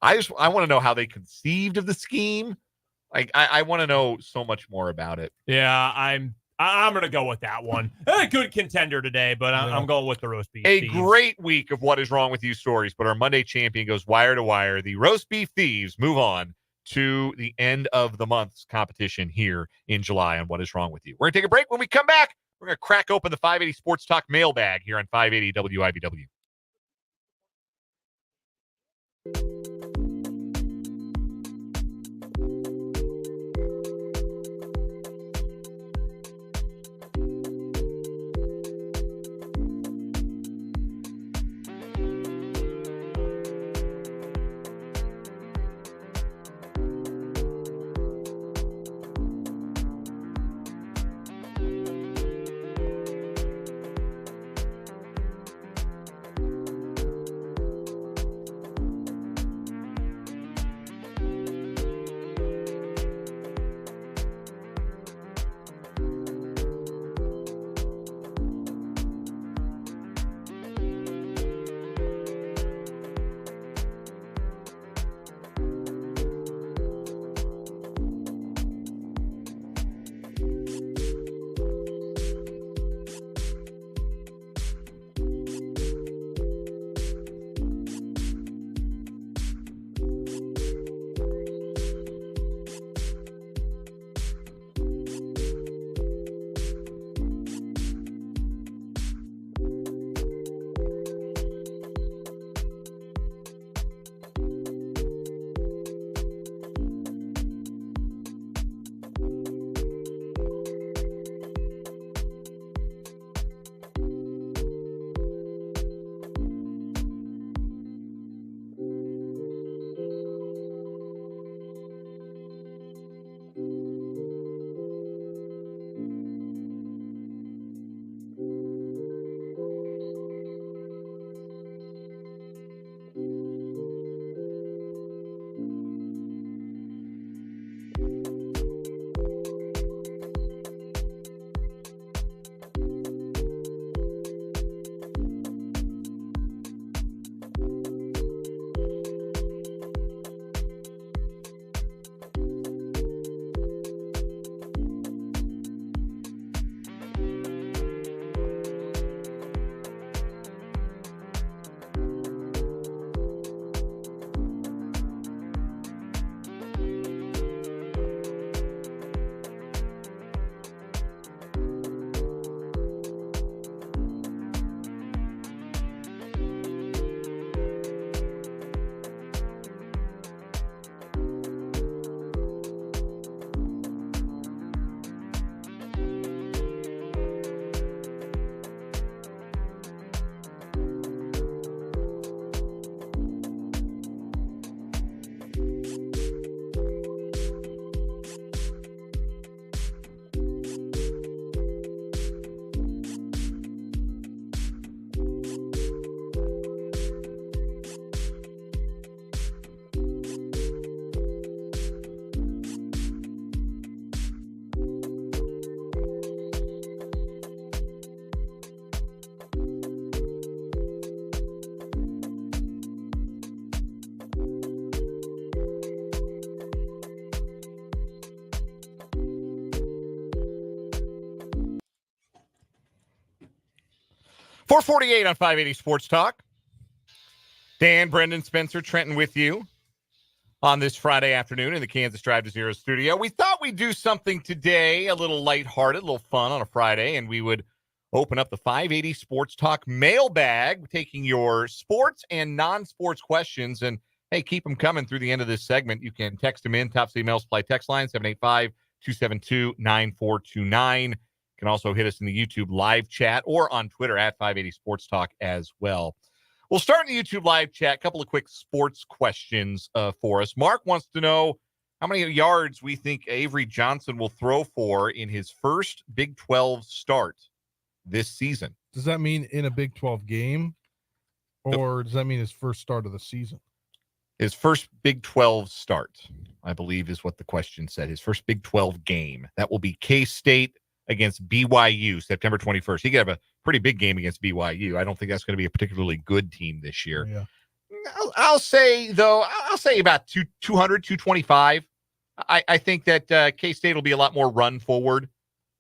I want to know how they conceived of the scheme. Like, I want to know so much more about it. Yeah, I'm going to go with that one. A good contender today, but I'm going with the roast beef. A thieves. great week of What Is Wrong With You stories, but our Monday champion goes wire to wire. The roast beef thieves move on to the end of the month's competition here in July on What Is Wrong With You. We're going to take a break. When we come back, we're going to crack open the 580 Sports Talk mailbag here on 580 WIBW. 448 on 580 Sports Talk. Dan, Brendan, Spencer, Trenton with you on this Friday afternoon in the Kansas Drive to Zero studio. We thought we'd do something today, a little lighthearted, a little fun on a Friday, and we would open up the 580 Sports Talk Mailbag, taking your sports and non-sports questions. And, hey, keep them coming through the end of this segment. You can text them in, Top City Mail Supply text line, 785-272-9429. You can also hit us in the YouTube live chat or on Twitter at 580 Sports Talk as well. We'll start in the YouTube live chat. A couple of quick sports questions for us. Mark wants to know how many yards we think Avery Johnson will throw for in his first Big 12 start this season. Does that mean in a Big 12 game, or does that mean his first start of the season? His first Big 12 start, I believe, is what the question said. His first Big 12 game. That will be K-State against BYU, September 21st. He could have a pretty big game against BYU. I don't think that's going to be a particularly good team this year. Yeah. I'll say, though, I'll say about 200, 225. I think that K-State will be a lot more run forward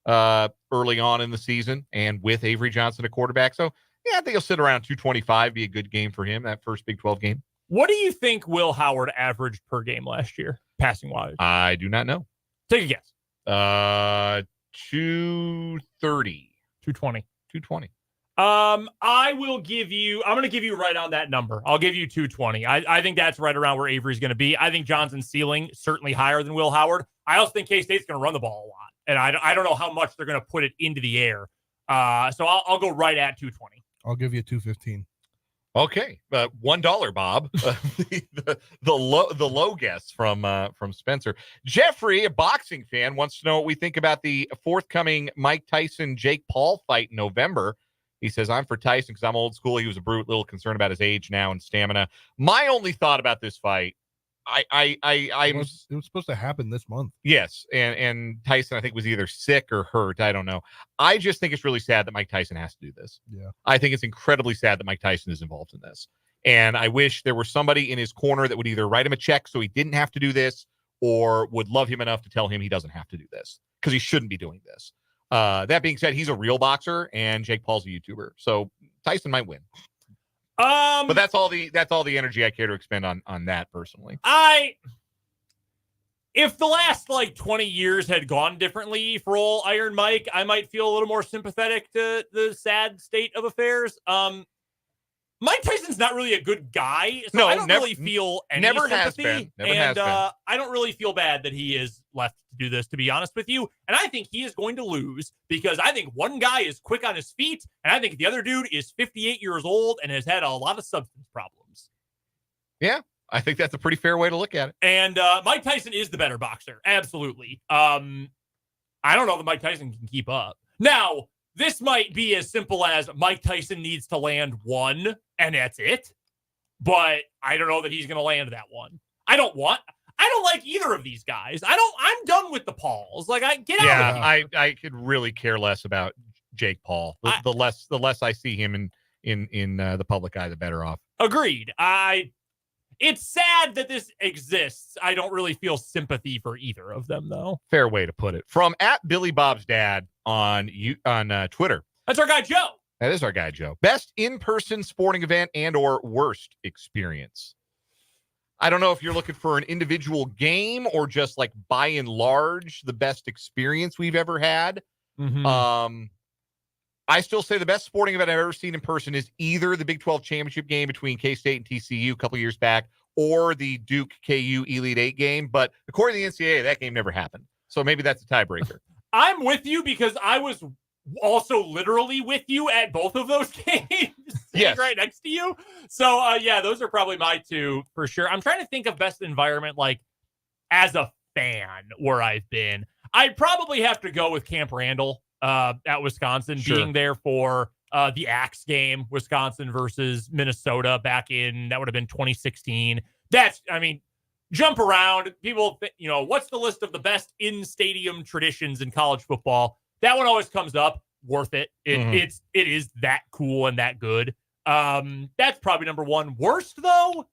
early on in the season and with Avery Johnson a quarterback. So, yeah, I think he'll sit around 225, be a good game for him, that first Big 12 game. What do you think Will Howard averaged per game last year, passing-wise? I do not know. Take a guess. 230. 220. 220. I'm going to give you right on that number. I'll give you 220. I think that's right around where Avery's going to be. I think Johnson's ceiling certainly higher than Will Howard. I also think K-State's going to run the ball a lot, and I don't know how much they're going to put it into the air. So I'll go right at 220. I'll give you 215. Okay, $1, Bob. the low guess from Spencer. Jeffrey, a boxing fan, wants to know what we think about the forthcoming Mike Tyson Jake Paul fight in November. He says, I'm for Tyson because I'm old school. He was a brute, little concerned about his age now and stamina. My only thought about this fight, it was supposed to happen this month. Yes, and Tyson, I think, was either sick or hurt. I don't know. I just think it's really sad that Mike Tyson has to do this. Yeah. I think it's incredibly sad that Mike Tyson is involved in this. And I wish there was somebody in his corner that would either write him a check so he didn't have to do this or would love him enough to tell him he doesn't have to do this because he shouldn't be doing this. That being said, he's a real boxer and Jake Paul's a YouTuber. So Tyson might win. But that's all the energy I care to expend on that personally. If the last 20 years had gone differently for old Iron Mike, I might feel a little more sympathetic to the sad state of affairs. Mike Tyson's not really a good guy, so no, I don't really feel any sympathy. I don't really feel bad that he is left to do this, to be honest with you. And I think he is going to lose because I think one guy is quick on his feet, and I think the other dude is 58 years old and has had a lot of substance problems. Yeah, I think that's a pretty fair way to look at it. And Mike Tyson is the better boxer. Absolutely. I don't know that Mike Tyson can keep up. Now, this might be as simple as Mike Tyson needs to land one, and that's it. But I don't know that he's going to land that one. I don't like either of these guys. I'm done with the Pauls. Get out of here. I could really care less about Jake Paul. The less I see him in the public eye, the better off. Agreed. It's sad that this exists. I don't really feel sympathy for either of them, though. Fair way to put it. From @BillyBob's_Dad on Twitter. That's our guy, Joe. That is our guy, Joe. Best in-person sporting event and or worst experience. I don't know if you're looking for an individual game or just by and large, the best experience we've ever had. Mm-hmm. I still say the best sporting event I've ever seen in person is either the Big 12 championship game between K-State and TCU a couple years back or the Duke-KU Elite Eight game. But according to the NCAA, that game never happened. So maybe that's a tiebreaker. I'm with you because I was also literally with you at both of those games. Yes. Right next to you. So, yeah, those are probably my two for sure. I'm trying to think of best environment as a fan where I've been. I'd probably have to go with Camp Randall. At Wisconsin, sure. Being there for the Axe game, Wisconsin versus Minnesota back in, that would have been 2016. Jump around. People, what's the list of the best in-stadium traditions in college football? That one always comes up. Worth it. It is that cool and that good. That's probably number one. Worst, though?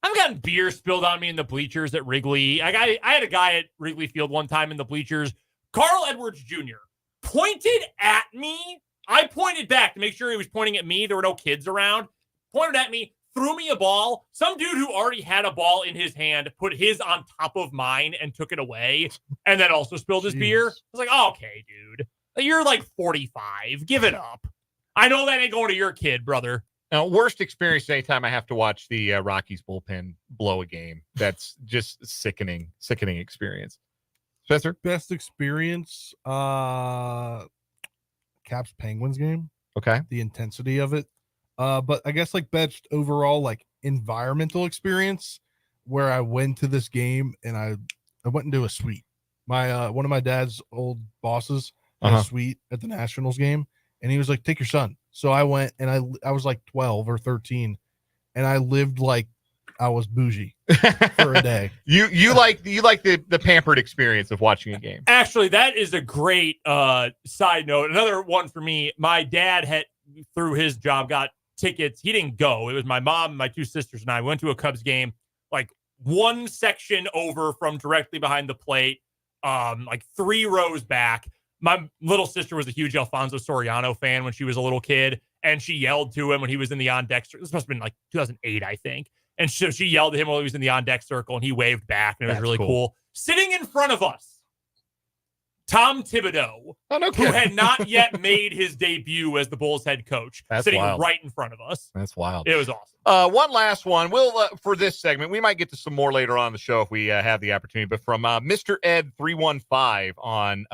I've gotten beer spilled on me in the bleachers at Wrigley. I had a guy at Wrigley Field one time in the bleachers, Carl Edwards Jr., pointed at me I pointed back to make sure he was pointing at me. There were no kids around. Pointed at me, threw me a ball. Some dude who already had a ball in his hand put his on top of mine and took it away, and then also spilled his beer. I was like, oh, okay, dude. You're like 45. Give it up. I know that ain't going to your kid, brother. Now, worst experience anytime I have to watch the Rockies bullpen blow a game. That's just sickening experience. Spencer? Best experience, Caps Penguins game. Okay. The intensity of it. But I guess like best overall like environmental experience where I went to this game and I went into a suite. My one of my dad's old bosses had a suite at the Nationals game, and he was like, take your son. So I went and I was like 12 or 13, and I lived like I was bougie for a day. You like the pampered experience of watching a game. Actually, that is a great side note. Another one for me. My dad had, through his job, got tickets. He didn't go. It was my mom, my two sisters, and I went to a Cubs game, like one section over from directly behind the plate, like 3 rows back. My little sister was a huge Alfonso Soriano fan when she was a little kid, and she yelled to him when he was in the on-deck circle. This must have been like 2008, I think. And so she yelled at him while he was in the on-deck circle, and he waved back, and it was really cool. Sitting in front of us, Tom Thibodeau, who had not yet made his debut as the Bulls head coach, sitting right in front of us. That's wild. It was awesome. One last one. We'll for this segment, we might get to some more later on in the show if we have the opportunity. But from Mr. Ed315 on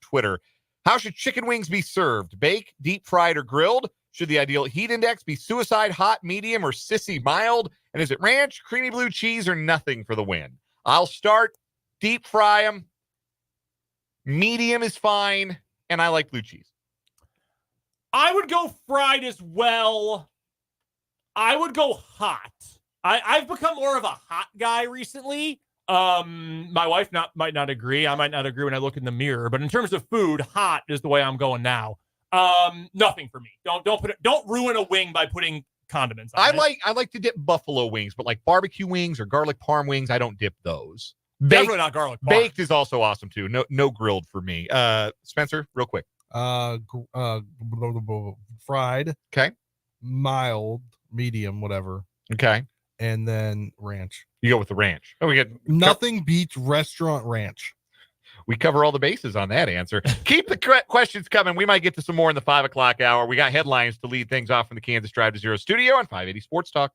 Twitter, how should chicken wings be served? Baked, deep fried, or grilled? Should the ideal heat index be suicide, hot, medium, or sissy mild? And is it ranch, creamy blue cheese, or nothing for the win? I'll start. Deep fry them. Medium is fine, and I like blue cheese. I would go fried as well. I would go hot. I've become more of a hot guy recently. My wife might not agree. I might not agree when I look in the mirror, but in terms of food, hot is the way I'm going now. Nothing for me. Don't ruin a wing by putting condiments on it. I like to dip buffalo wings, but like barbecue wings or garlic parm wings, I don't dip those. Definitely not garlic parm. Baked is also awesome too. No grilled for me. Spencer, real quick. Fried. Okay. Mild, medium, whatever. Okay. And then ranch. You go with the ranch. Oh, we get nothing beats restaurant ranch. We cover all the bases on that answer. Keep the questions coming. We might get to some more in the 5 o'clock hour. We got headlines to lead things off from the Kansas Drive to Zero studio on 580 Sports Talk.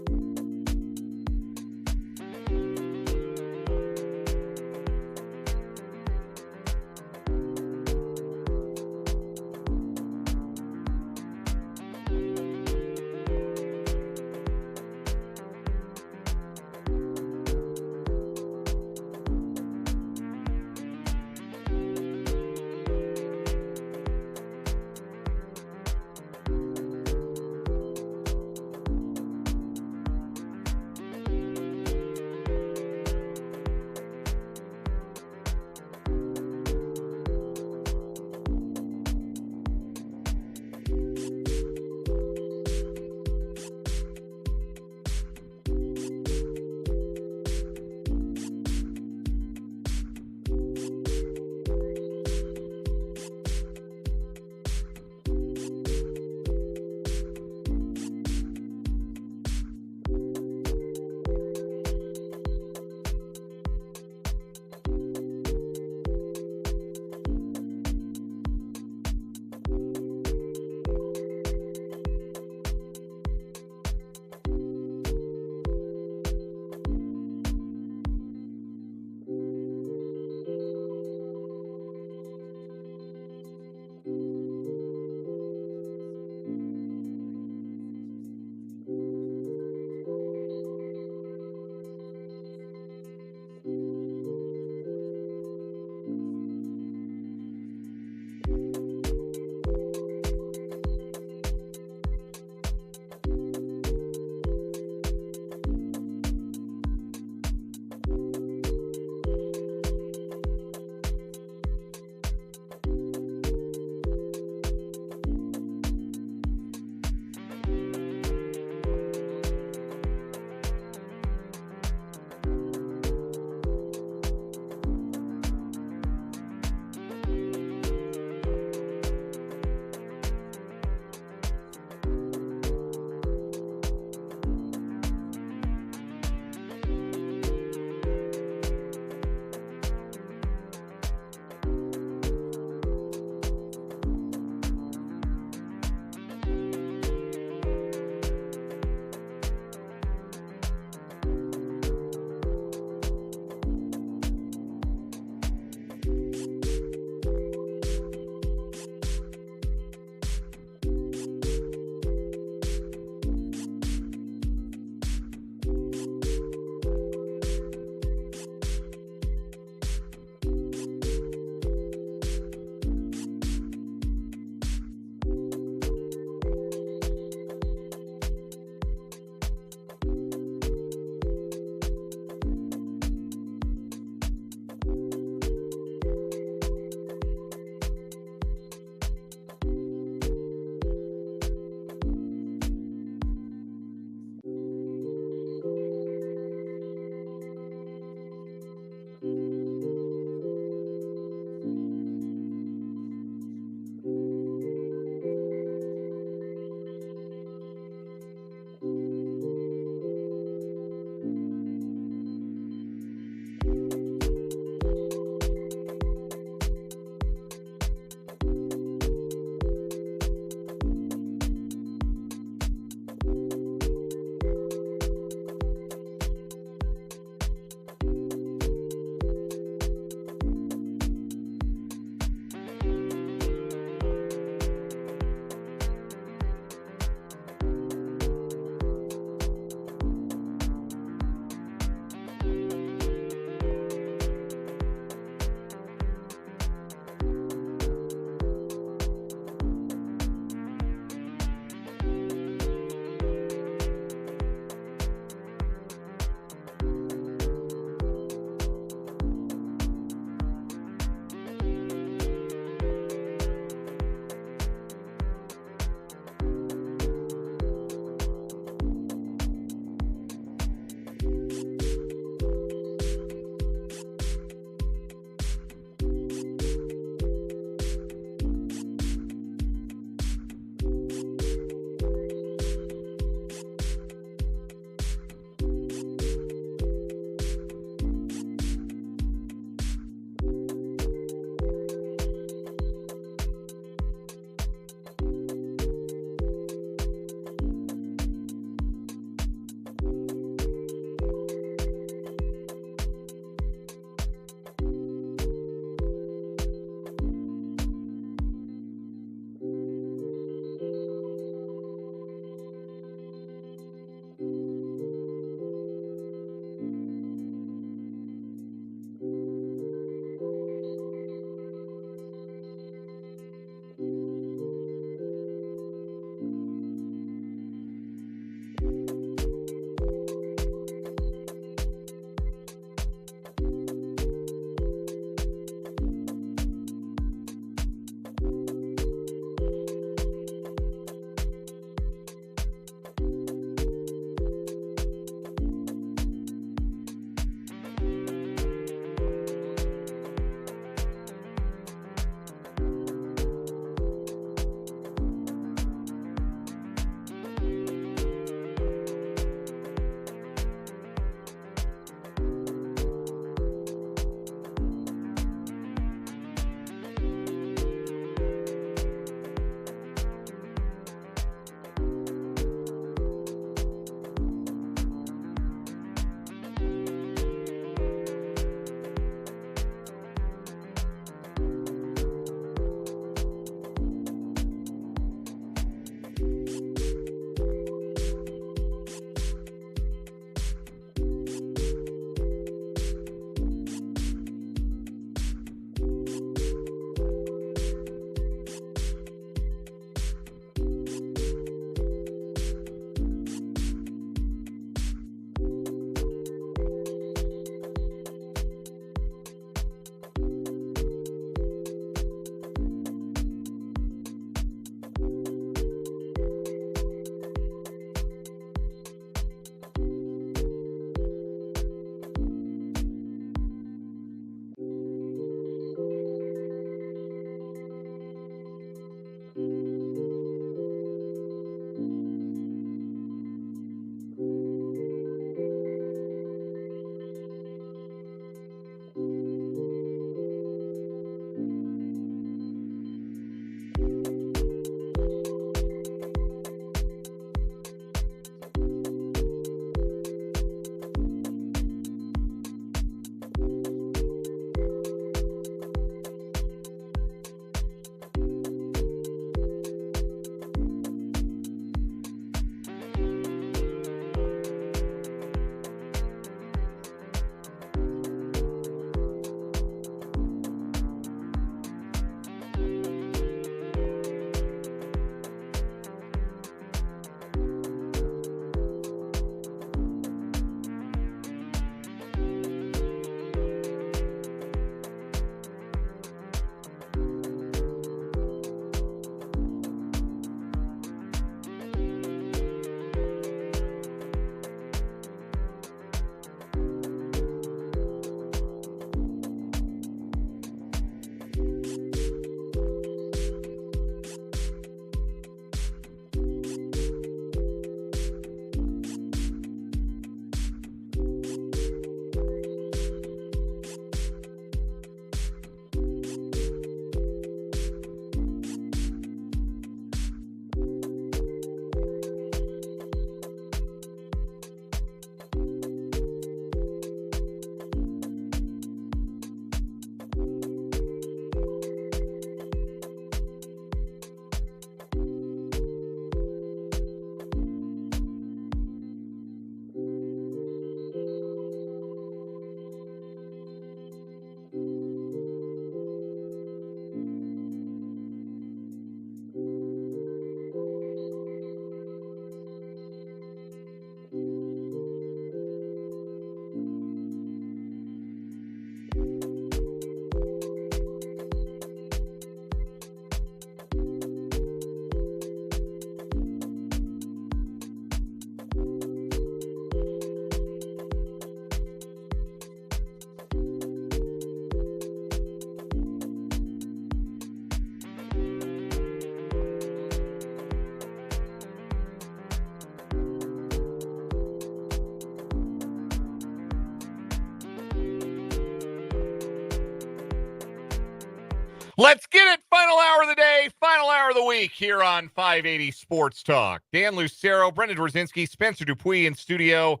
Let's get it. Final hour of the day, final hour of the week here on 580 Sports Talk. Dan Lucero, Brendan Dworzinski, Spencer Dupuis in studio.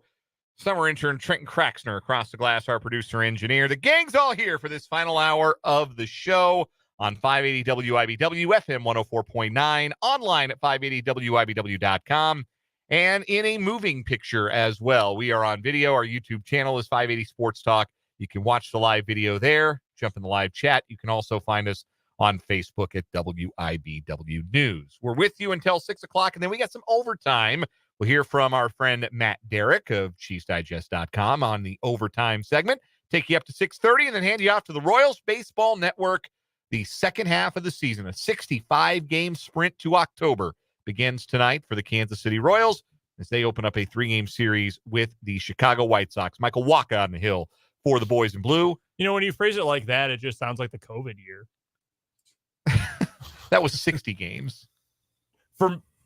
Summer intern Trenton Kraxner across the glass, our producer engineer. The gang's all here for this final hour of the show on 580 WIBW, FM 104.9, online at 580WIBW.com, and in a moving picture as well. We are on video. Our YouTube channel is 580 Sports Talk. You can watch the live video there, jump in the live chat. You can also find us on Facebook at WIBW News. We're with you until 6 o'clock, and then we got some overtime. We'll hear from our friend Matt Derrick of ChiefsDigest.com on the overtime segment. Take you up to 6:30 and then hand you off to the Royals Baseball Network. The second half of the season, a 65-game sprint to October, begins tonight for the Kansas City Royals as they open up a 3-game series with the Chicago White Sox. Michael Wacha on the hill for the boys in blue. You know, when you phrase it like that, it just sounds like the COVID year. That was 60 games.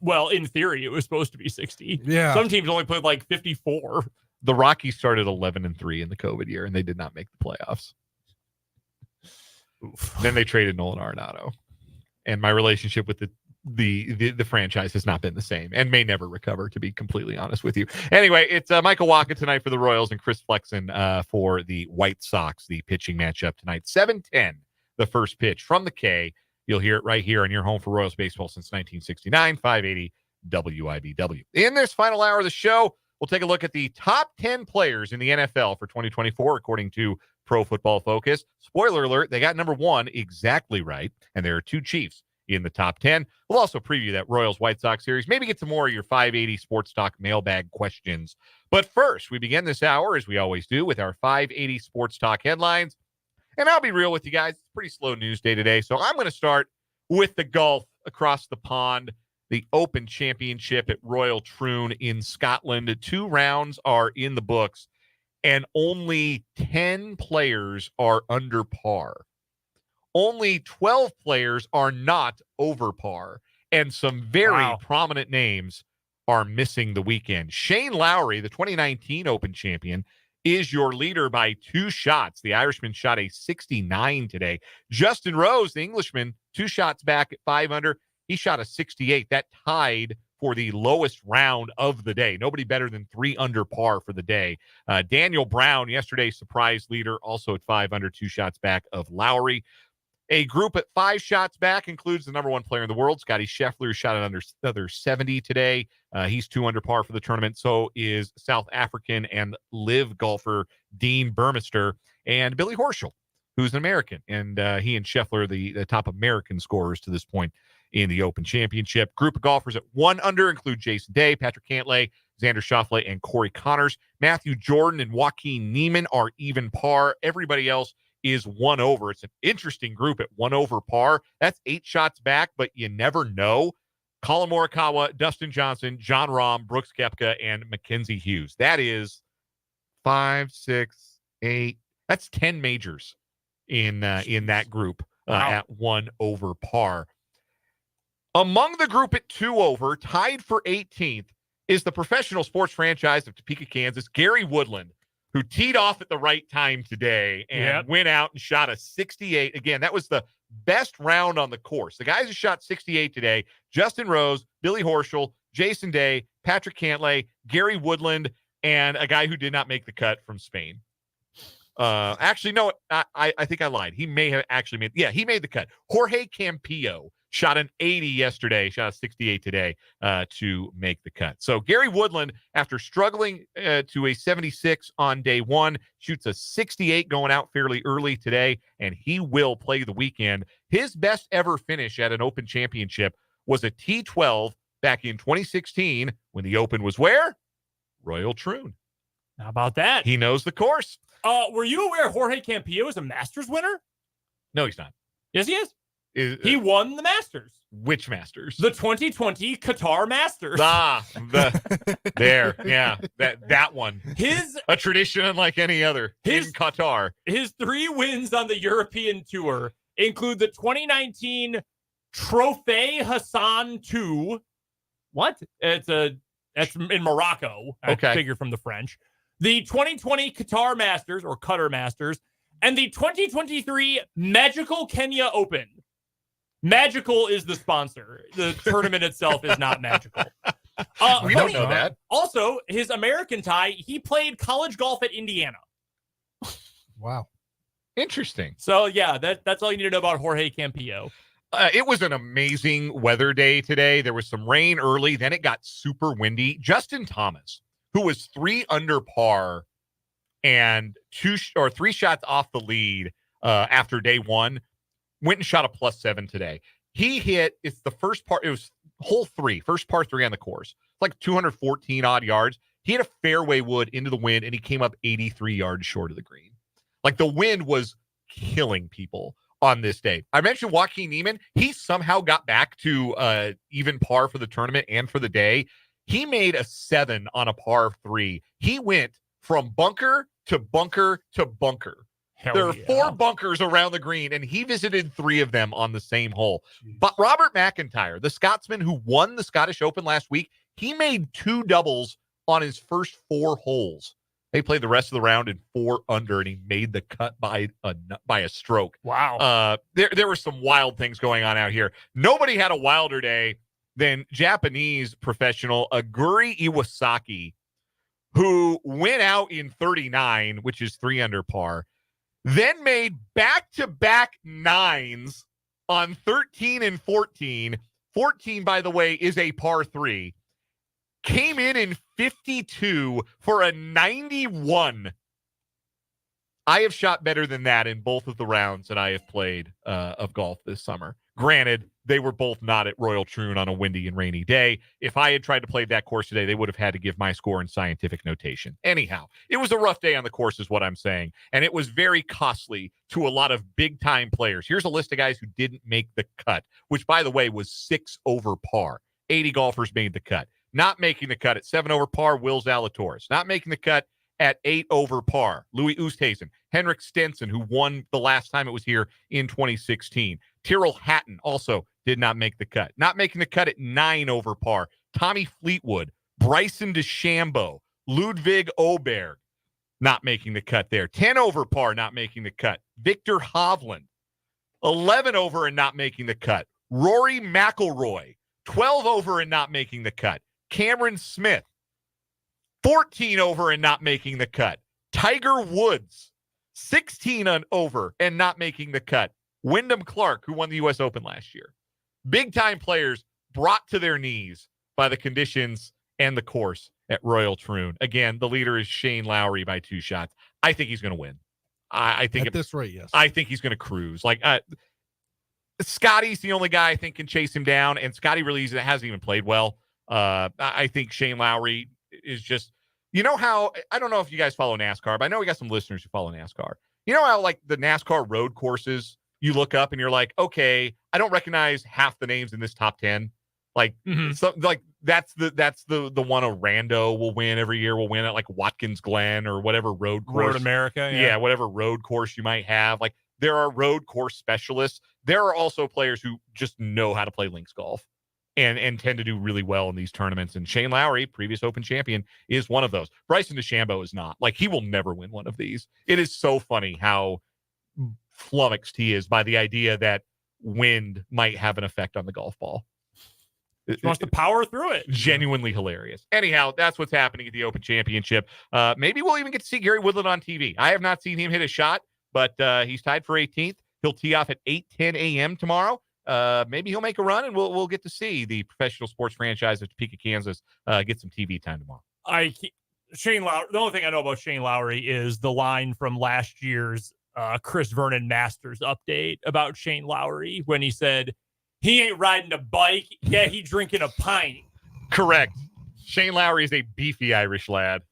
Well, in theory, it was supposed to be 60. Yeah. Some teams only played like 54. The Rockies started 11-3 in the COVID year, and they did not make the playoffs. Oof. Then they traded Nolan Arenado. And my relationship with the franchise has not been the same and may never recover, to be completely honest with you. Anyway, it's Michael Wacha tonight for the Royals and Chris Flexen for the White Sox, the pitching matchup tonight. 7:10, the first pitch from the K. You'll hear it right here on your home for Royals baseball since 1969, 580 WIBW. In this final hour of the show, we'll take a look at the top 10 players in the NFL for 2024, according to Pro Football Focus. Spoiler alert, they got number 1 exactly right, and there are 2 Chiefs in the top 10. We'll also preview that Royals-White Sox series, maybe get some more of your 580 Sports Talk mailbag questions. But first, we begin this hour, as we always do, with our 580 Sports Talk headlines. And I'll be real with you guys. It's a pretty slow news day today. So I'm going to start with the golf across the pond, the Open Championship at Royal Troon in Scotland. 2 rounds are in the books, and only 10 players are under par. Only 12 players are not over par, and some very prominent names are missing the weekend. Shane Lowry, the 2019 Open champion, is your leader by 2 shots. The Irishman shot a 69 today. Justin Rose, the Englishman, 2 shots back at 5 under. He shot a 68. That tied for the lowest round of the day. Nobody better than 3 under par for the day. Daniel Brown, yesterday's surprise leader, also at 5 under, 2 shots back of Lowry. A group at 5 shots back includes the number 1 player in the world, Scotty Scheffler, who shot another 70 today. He's 2 under par for the tournament. So is South African and live golfer Dean Burmester and Billy Horschel, who's an American. And he and Scheffler are the top American scorers to this point in the Open Championship. Group of golfers at 1 under include Jason Day, Patrick Cantlay, Xander Schauffele, and Corey Connors. Matthew Jordan and Joaquin Niemann are even par. Everybody else is 1 over. It's an interesting group at 1 over par. That's 8 shots back, but you never know. Colin Morikawa, Dustin Johnson, John Rahm, Brooks Koepka, and Mackenzie Hughes. That is 5, 6, 8. That's 10 majors in that group at 1 over par. Among the group at 2 over, tied for 18th, is the professional sports franchise of Topeka, Kansas, Gary Woodland, who teed off at the right time today and went out and shot a 68. Again, that was the best round on the course. The guys who shot 68 today, Justin Rose, Billy Horschel, Jason Day, Patrick Cantlay, Gary Woodland, and a guy who did not make the cut from Spain. Actually, no, I think I lied. He may have actually made, he made the cut. Jorge Campillo shot an 80 yesterday, shot a 68 today to make the cut. So Gary Woodland, after struggling to a 76 on day 1, shoots a 68 going out fairly early today, and he will play the weekend. His best ever finish at an Open Championship was a T12 back in 2016 when the Open was where? Royal Troon. How about that? He knows the course. Were you aware Jorge Campillo is a Masters winner? No, he's not. Yes, he is. He won the Masters. Which Masters? The 2020 Qatar Masters. That one. A tradition unlike any other in Qatar. His 3 wins on the European Tour include the 2019 Trophée Hassan II. What? That's in Morocco. Okay. I figure from the French. The 2020 Qatar Masters or Qatar Masters, and the 2023 Magical Kenya Open. Magical is the sponsor. The tournament itself is not magical. We don't know that. Also, his American tie, he played college golf at Indiana. Wow. Interesting. So, yeah, that's all you need to know about Jorge Campillo. It was an amazing weather day today. There was some rain early. Then it got super windy. Justin Thomas, who was 3 under par and 3 shots off the lead after day one, went and shot a +7 today. He hit, it's the first part, it was hole 3, first par 3 on the course. It's like 214 odd yards. He hit a fairway wood into the wind, and he came up 83 yards short of the green. Like, the wind was killing people on this day. I mentioned Joaquin Niemann. He somehow got back to even par for the tournament and for the day. He made a 7 on a par 3. He went from bunker to bunker to bunker. There are 4 bunkers around the green, and he visited 3 of them on the same hole. But Robert McIntyre, the Scotsman who won the Scottish Open last week, he made 2 doubles on his first 4 holes. They played the rest of the round in 4 under, and he made the cut by a stroke. Wow. There were some wild things going on out here. Nobody had a wilder day than Japanese professional Aguri Iwasaki, who went out in 39, which is 3 under par, then made back-to-back 9s on 13 and 14. 14, by the way, is a par 3. Came in 52 for a 91. I have shot better than that in both of the rounds that I have played of golf this summer. Granted, they were both not at Royal Troon on a windy and rainy day. If I had tried to play that course today, they would have had to give my score in scientific notation. Anyhow, it was a rough day on the course is what I'm saying, and it was very costly to a lot of big-time players. Here's a list of guys who didn't make the cut, which, by the way, was 6 over par. 80 golfers made the cut. Not making the cut at 7 over par, Will Zalatoris. Not making the cut at 8 over par, Louis Oosthuizen. Henrik Stenson, who won the last time it was here in 2016. Tyrrell Hatton also did not make the cut. Not making the cut at 9 over par, Tommy Fleetwood. Bryson DeChambeau. Ludwig Oberg. Not making the cut there. 10 over par, not making the cut. Victor Hovland. 11 over and not making the cut. Rory McIlroy. 12 over and not making the cut. Cameron Smith, 14 over and not making the cut. Tiger Woods, 16 over and not making the cut. Wyndham Clark, who won the U.S. Open last year. Big-time players brought to their knees by the conditions and the course at Royal Troon. Again, the leader is Shane Lowry by 2 shots. I think he's going to win. I think at this rate, yes. I think he's going to cruise. Like, Scotty's the only guy I think can chase him down, and Scotty really hasn't even played well. I think Shane Lowry is just, you know how, I don't know if you guys follow NASCAR, but I know we got some listeners who follow NASCAR. You know how, like, the NASCAR road courses, you look up and you're like, okay, I don't recognize half the names in this top 10. Like, so, like that's the one a rando will win every year. Will win at like Watkins Glen or whatever road course. Road America. Yeah, whatever road course you might have. Like, there are road course specialists. There are also players who just know how to play links golf and tend to do really well in these tournaments. And Shane Lowry, previous Open champion, is one of those. Bryson DeChambeau is not. Like, he will never win one of these. It is so funny how flummoxed he is by the idea that wind might have an effect on the golf ball. He wants to power through it. Genuinely hilarious. Anyhow, that's what's happening at the Open Championship. Maybe we'll even get to see Gary Woodland on TV. I have not seen him hit a shot, but he's tied for 18th. He'll tee off at 8:10 a.m. tomorrow. Maybe he'll make a run, and we'll get to see the professional sports franchise of Topeka, Kansas, get some TV time tomorrow. Shane Lowry. The only thing I know about Shane Lowry is the line from last year's Chris Vernon Masters update about Shane Lowry when he said, he ain't riding a bike. Yeah, he drinking a pint. Correct. Shane Lowry is a beefy Irish lad.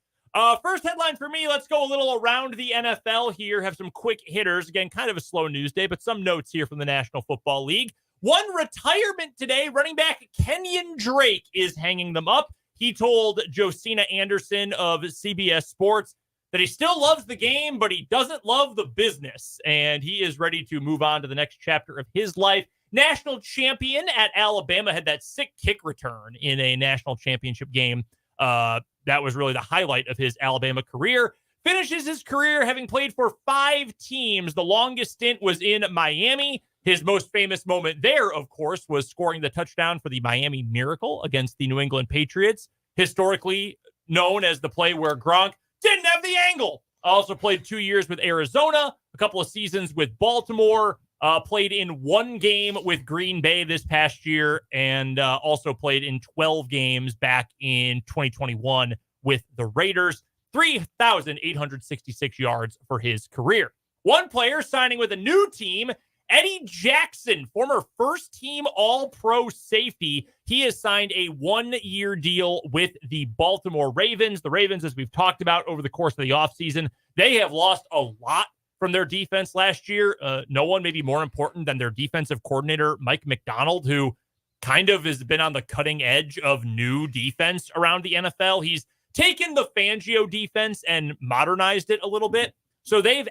First headline for me, let's go a little around the NFL here. Have some quick hitters. Again, kind of a slow news day, but some notes here from the National Football League. One retirement today. Running back Kenyon Drake is hanging them up. He told Josina Anderson of CBS Sports that he still loves the game, but he doesn't love the business, and he is ready to move on to the next chapter of his life. National champion at Alabama, had that sick kick return in a national championship game. That was really the highlight of his Alabama career. Finishes his career having played for 5 teams. The longest stint was in Miami. His most famous moment there, of course, was scoring the touchdown for the Miami Miracle against the New England Patriots, historically known as the play where Gronk didn't have the angle. Also played 2 years with Arizona, a couple of seasons with Baltimore, played in 1 game with Green Bay this past year, and also played in 12 games back in 2021 with the Raiders. 3,866 yards for his career. One player signing with a new team, Eddie Jackson, former first-team All-Pro safety. He has signed a 1-year deal with the Baltimore Ravens. The Ravens, as we've talked about over the course of the offseason, they have lost a lot from their defense last year. No one may be more important than their defensive coordinator, Mike McDonald, who kind of has been on the cutting edge of new defense around the NFL. He's taken the Fangio defense and modernized it a little bit. So they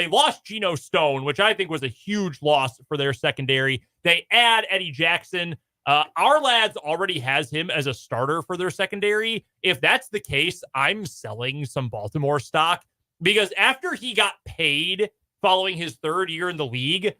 lost Geno Stone, which I think was a huge loss for their secondary. They add Eddie Jackson. Our lads already has him as a starter for their secondary. If that's the case, I'm selling some Baltimore stock because after he got paid following his 3rd year in the league,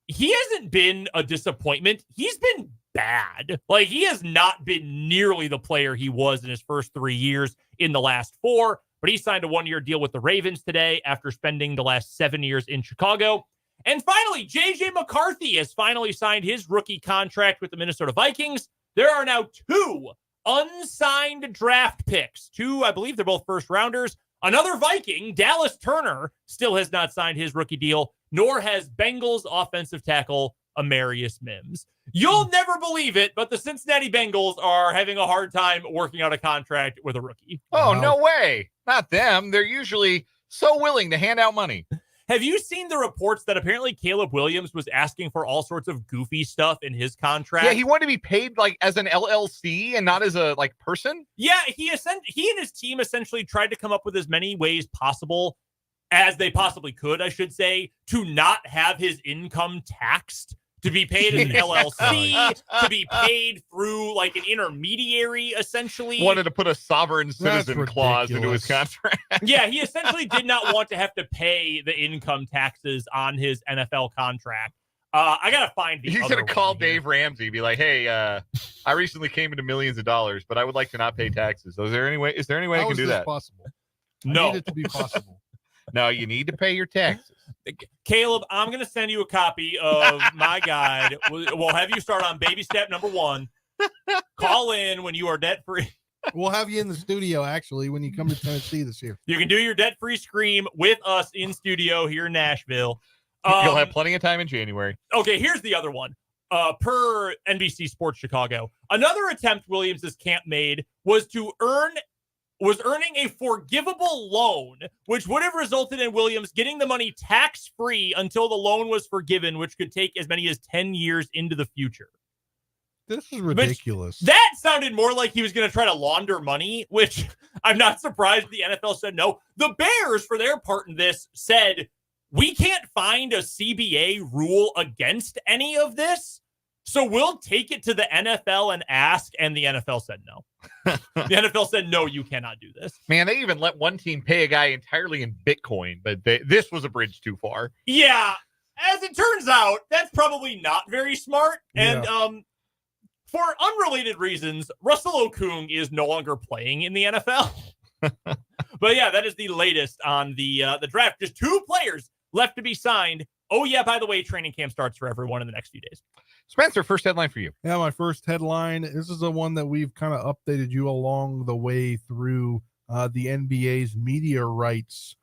he hasn't been a disappointment. He's been bad. Like, he has not been nearly the player he was in his first 3 years in the last 4. But he signed a 1-year deal with the Ravens today after spending the last 7 years in Chicago. And finally, J.J. McCarthy has finally signed his rookie contract with the Minnesota Vikings. There are now 2 unsigned draft picks. 2, I believe they're both first-rounders. Another Viking, Dallas Turner, still has not signed his rookie deal, nor has Bengals offensive tackle Amarius Mims. You'll never believe it, but the Cincinnati Bengals are having a hard time working out a contract with a rookie. Oh, no way. Not them. They're usually so willing to hand out money. Have you seen the reports that apparently Caleb Williams was asking for all sorts of goofy stuff in his contract? Yeah, he wanted to be paid like as an LLC and not as a like person. Yeah, he and his team essentially tried to come up with as many ways possible as they possibly could, I should say, to not have his income taxed, to be paid as an LLC, to be paid through like an intermediary, essentially. Wanted to put a sovereign citizen clause into his contract. Yeah, he essentially did not want to have to pay the income taxes on his NFL contract. I got to find the He's other going to call one here. Dave Ramsey, be like, hey, I recently came into millions of dollars, but I would like to not pay taxes. So is there any way I can do that? Possible? No. I need it to be possible. No, you need to pay your taxes. Caleb, I'm going to send you a copy of my guide. We'll have you start on baby step number 1. Call in when you are debt-free. We'll have you in the studio, actually, when you come to Tennessee this year. You can do your debt-free scream with us in studio here in Nashville. You'll have plenty of time in January. Okay, here's the other one. Per NBC Sports Chicago, another attempt Williams' camp made was earning a forgivable loan, which would have resulted in Williams getting the money tax-free until the loan was forgiven, which could take as many as 10 years into the future. This is ridiculous. That sounded more like he was going to try to launder money, which I'm not surprised the NFL said no. The Bears, for their part in this, said, we can't find a CBA rule against any of this, so we'll take it to the NFL and ask, and the NFL said no. The NFL said, no, you cannot do this. Man, they even let one team pay a guy entirely in Bitcoin, but this was a bridge too far. Yeah, as it turns out, that's probably not very smart. And for unrelated reasons, Russell Okung is no longer playing in the NFL. But yeah, that is the latest on the draft. Just 2 players left to be signed. Oh, yeah, by the way, training camp starts for everyone in the next few days. Spencer, first headline for you. Yeah, my first headline. This is the one that we've kind of updated you along the way through the NBA's media rights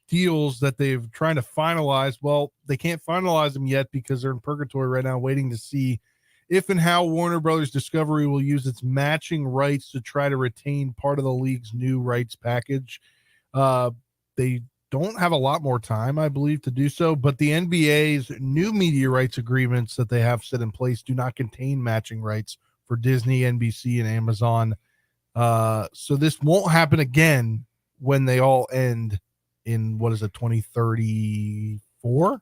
deals that they've trying to finalize. Well, they can't finalize them yet because they're in purgatory right now, waiting to see if and how Warner Brothers Discovery will use its matching rights to try to retain part of the league's new rights package. They don't have a lot more time, I believe, to do so, but the NBA's new media rights agreements that they have set in place do not contain matching rights for Disney, NBC, and Amazon. So this won't happen again when they all end in, 2034?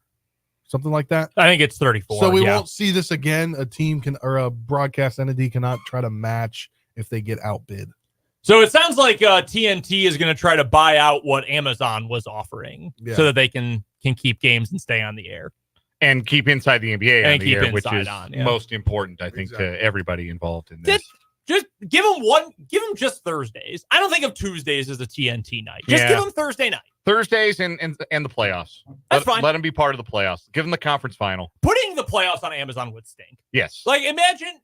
Something like that? I think it's 34. So we won't see this again. A team or a broadcast entity cannot try to match if they get outbid. So it sounds like TNT is going to try to buy out what Amazon was offering so that they can can keep games and stay on the air. And keep Inside the NBA And on the keep air, which Inside is on, yeah. most important, I think, Exactly. to everybody involved in this. Just give them just Thursdays. I don't think of Tuesdays as a TNT night. Just Yeah. give them Thursday night. Thursdays and the playoffs. That's fine. Let them be part of the playoffs. Give them the conference final. Putting the playoffs on Amazon would stink. Yes. Like, imagine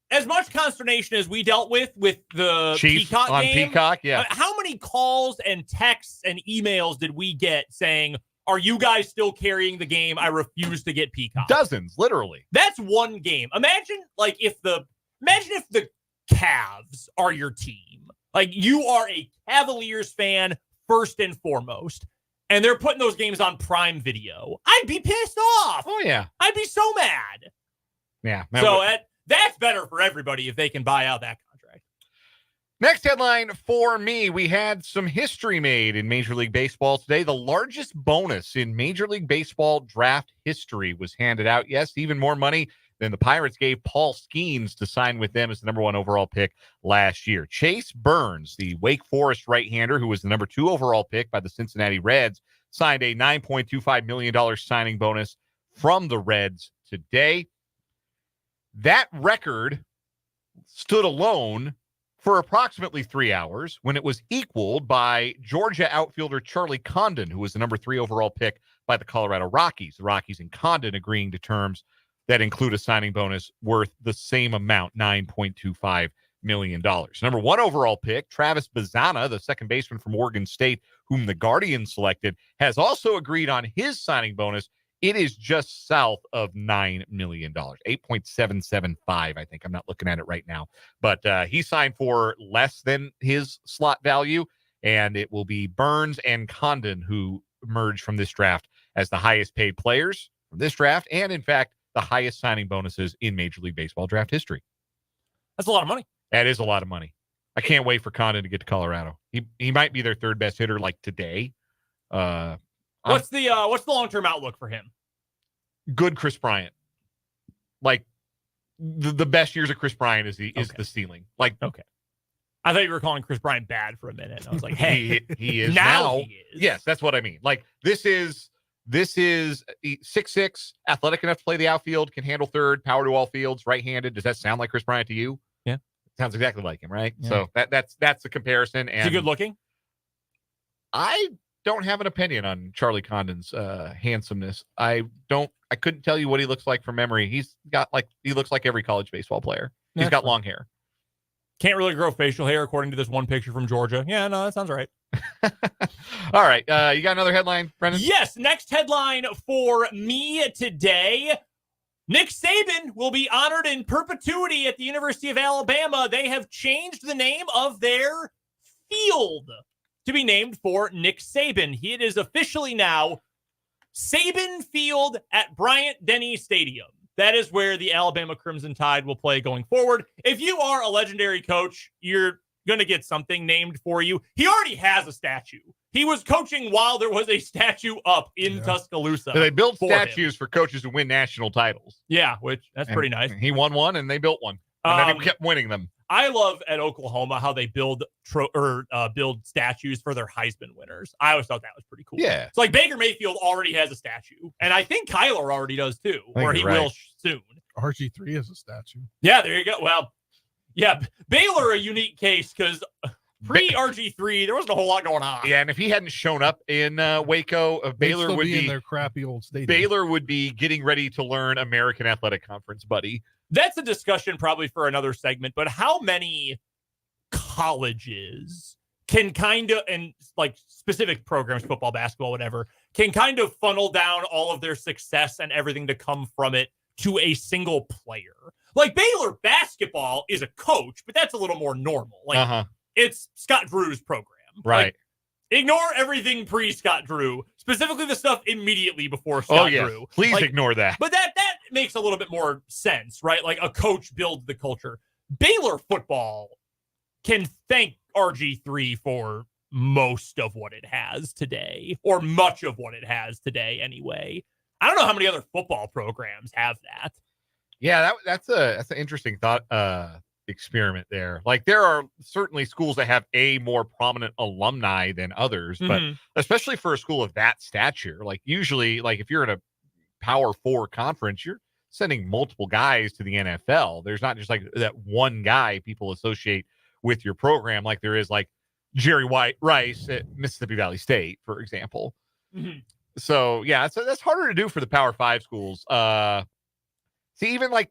as much consternation as we dealt with the Chiefs Peacock on game. Peacock, yeah. How many calls and texts and emails did we get saying, "Are you guys still carrying the game? I refuse to get Peacock." Dozens, literally. That's one game. Imagine if the Cavs are your team. Like, you are a Cavaliers fan first and foremost, and they're putting those games on Prime Video. I'd be pissed off. Oh, yeah. I'd be so mad. Yeah. So that's better for everybody if they can buy out that contract. Next headline for me, we had some history made in Major League Baseball today. The largest bonus in Major League Baseball draft history was handed out. Yes, even more money than the Pirates gave Paul Skeens to sign with them as the number 1 overall pick last year. Chase Burns, the Wake Forest right-hander, who was the number 2 overall pick by the Cincinnati Reds, signed a $9.25 million signing bonus from the Reds today. That record stood alone for approximately 3 hours when it was equaled by Georgia outfielder Charlie Condon, who was the number 3 overall pick by the Colorado Rockies. The Rockies and Condon agreeing to terms that include a signing bonus worth the same amount, $9.25 million. Number 1 overall pick, Travis Bazzana, the second baseman from Oregon State, whom the Guardians selected, has also agreed on his signing bonus. It is just south of $9 million, 8.775, I think. I'm not looking at it right now. But he signed for less than his slot value, and it will be Burns and Condon who emerge from this draft as the highest paid players from this draft, and, in fact, the highest signing bonuses in Major League Baseball draft history. That's a lot of money. That is a lot of money. I can't wait for Condon to get to Colorado. He might be their third best hitter like today. What's the long-term outlook for him? Good Chris Bryant. Like the best years of Chris Bryant is the ceiling. Like, okay. I thought you were calling Chris Bryant bad for a minute. I was like, hey, he is now. He is. Yes, that's what I mean. Like, this is 6'6", athletic enough to play the outfield, can handle third, power to all fields, right-handed. Does that sound like Chris Bryant to you? Yeah. Sounds exactly like him, right? Yeah. So that's the comparison. And is he good looking? I don't have an opinion on Charlie Condon's handsomeness. I couldn't tell you what he looks like from memory. He looks like every college baseball player. He's got long hair. Can't really grow facial hair according to this one picture from Georgia. Yeah, no, that sounds right. All right. You got another headline, Brendan? Yes. Next headline for me today. Nick Saban will be honored in perpetuity at the University of Alabama. They have changed the name of their field to be named for Nick Saban. It is officially now Saban Field at Bryant-Denny Stadium. That is where the Alabama Crimson Tide will play going forward. If you are a legendary coach, you're going to get something named for you. He already has a statue. He was coaching while there was a statue up in Tuscaloosa. So they built statues for coaches who win national titles. Yeah, that's pretty nice. He won one, and they built one. And then he kept winning them. I love at Oklahoma how they build statues for their Heisman winners. I always thought that was pretty cool. Yeah. It's like Baker Mayfield already has a statue, and I think Kyler already does too, or he will soon. RG3 is a statue. Yeah, there you go. Well, yeah, Baylor a unique case because pre-RG3 there wasn't a whole lot going on. Yeah, and if he hadn't shown up in Waco, Baylor would be in their crappy old stadium. Baylor would be getting ready to learn American Athletic Conference, buddy. That's a discussion probably for another segment, but how many colleges can kind of, and like specific programs, football, basketball, whatever, can kind of funnel down all of their success and everything to come from it to a single player? Like Baylor basketball is a coach, but that's a little more normal. Like it's Scott Drew's program. Right. Like, ignore everything pre-Scott Drew, specifically the stuff immediately before Scott Drew. Please ignore that. But that makes a little bit more sense, right? Like a coach builds the culture. Baylor football can thank RG3 for most of what it has today, or much of what it has today anyway. I don't know how many other football programs have that. Yeah, that's an interesting thought experiment there. Like there are certainly schools that have a more prominent alumni than others, but especially for a school of that stature, like usually, like if you're in a Power 4 conference, you're sending multiple guys to the NFL. There's not just like that one guy people associate with your program, like there is like Jerry Rice at Mississippi Valley State, for example. So yeah, so that's harder to do for the Power 5 schools. See, even like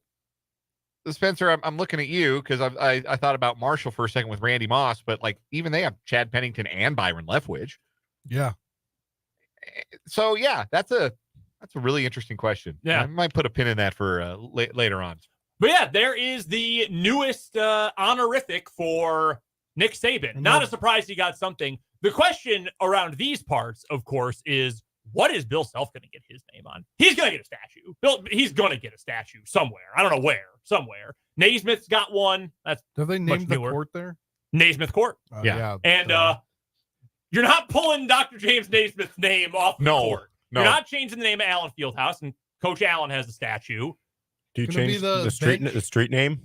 Spencer, I'm looking at you because I thought about Marshall for a second with Randy Moss, but like even they have Chad Pennington and Byron Leftwich. Yeah. So yeah, that's a really interesting question. Yeah, I might put a pin in that for later on. But yeah, there is the newest honorific for Nick Saban. Not a surprise he got something. The question around these parts, of course, is what is Bill Self going to get his name on? He's going to get a statue. He's going to get a statue somewhere. I don't know where. Somewhere. Naismith's got one. That's have they named the court there? Naismith Court. Yeah. And you're not pulling Dr. James Naismith's name off the court. No. You're not changing the name of Allen Fieldhouse, and Coach Allen has the statue. Do you change the street name?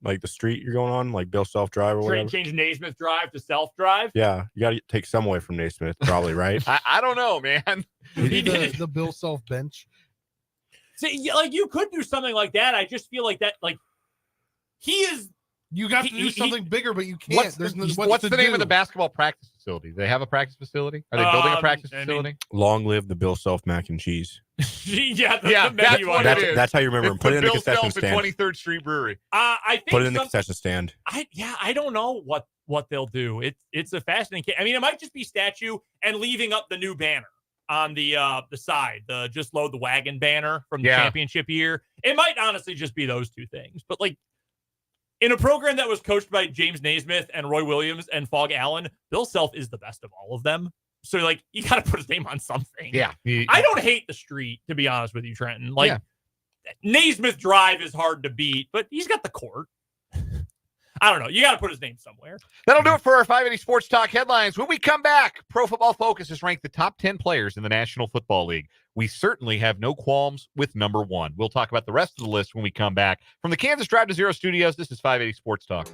Like the street you're going on, like Bill Self Drive or whatever? Change Naismith Drive to Self Drive? Yeah. You got to take some away from Naismith, probably, right? I don't know, man. the Bill Self bench. See, like you could do something like that. I just feel like that, like he is. You got to do something bigger, but you can't. What's the name of the basketball practice facility? Do they have a practice facility? Are they building a practice facility? Long live the Bill Self mac and cheese. The that's what it is. That's how you remember him. Put it in the concession stand. 23rd Street Brewery. I think put it in the concession stand. I don't know what they'll do. It's a fascinating. I mean, it might just be statue and leaving up the new banner on the side, the just load the wagon banner from the championship year. It might honestly just be those two things. But like in a program that was coached by James Naismith and Roy Williams and Fogg Allen, Bill Self is the best of all of them. So like you got to put his name on something. Yeah. I don't hate the street, to be honest with you, Trenton. Like Naismith Drive is hard to beat, but he's got the court. I don't know. You got to put his name somewhere. That'll do it for our 580 Sports Talk headlines. When we come back, Pro Football Focus has ranked the top 10 players in the National Football League. We certainly have no qualms with number one. We'll talk about the rest of the list when we come back. From the Kansas Drive to Zero studios, this is 580 Sports Talk.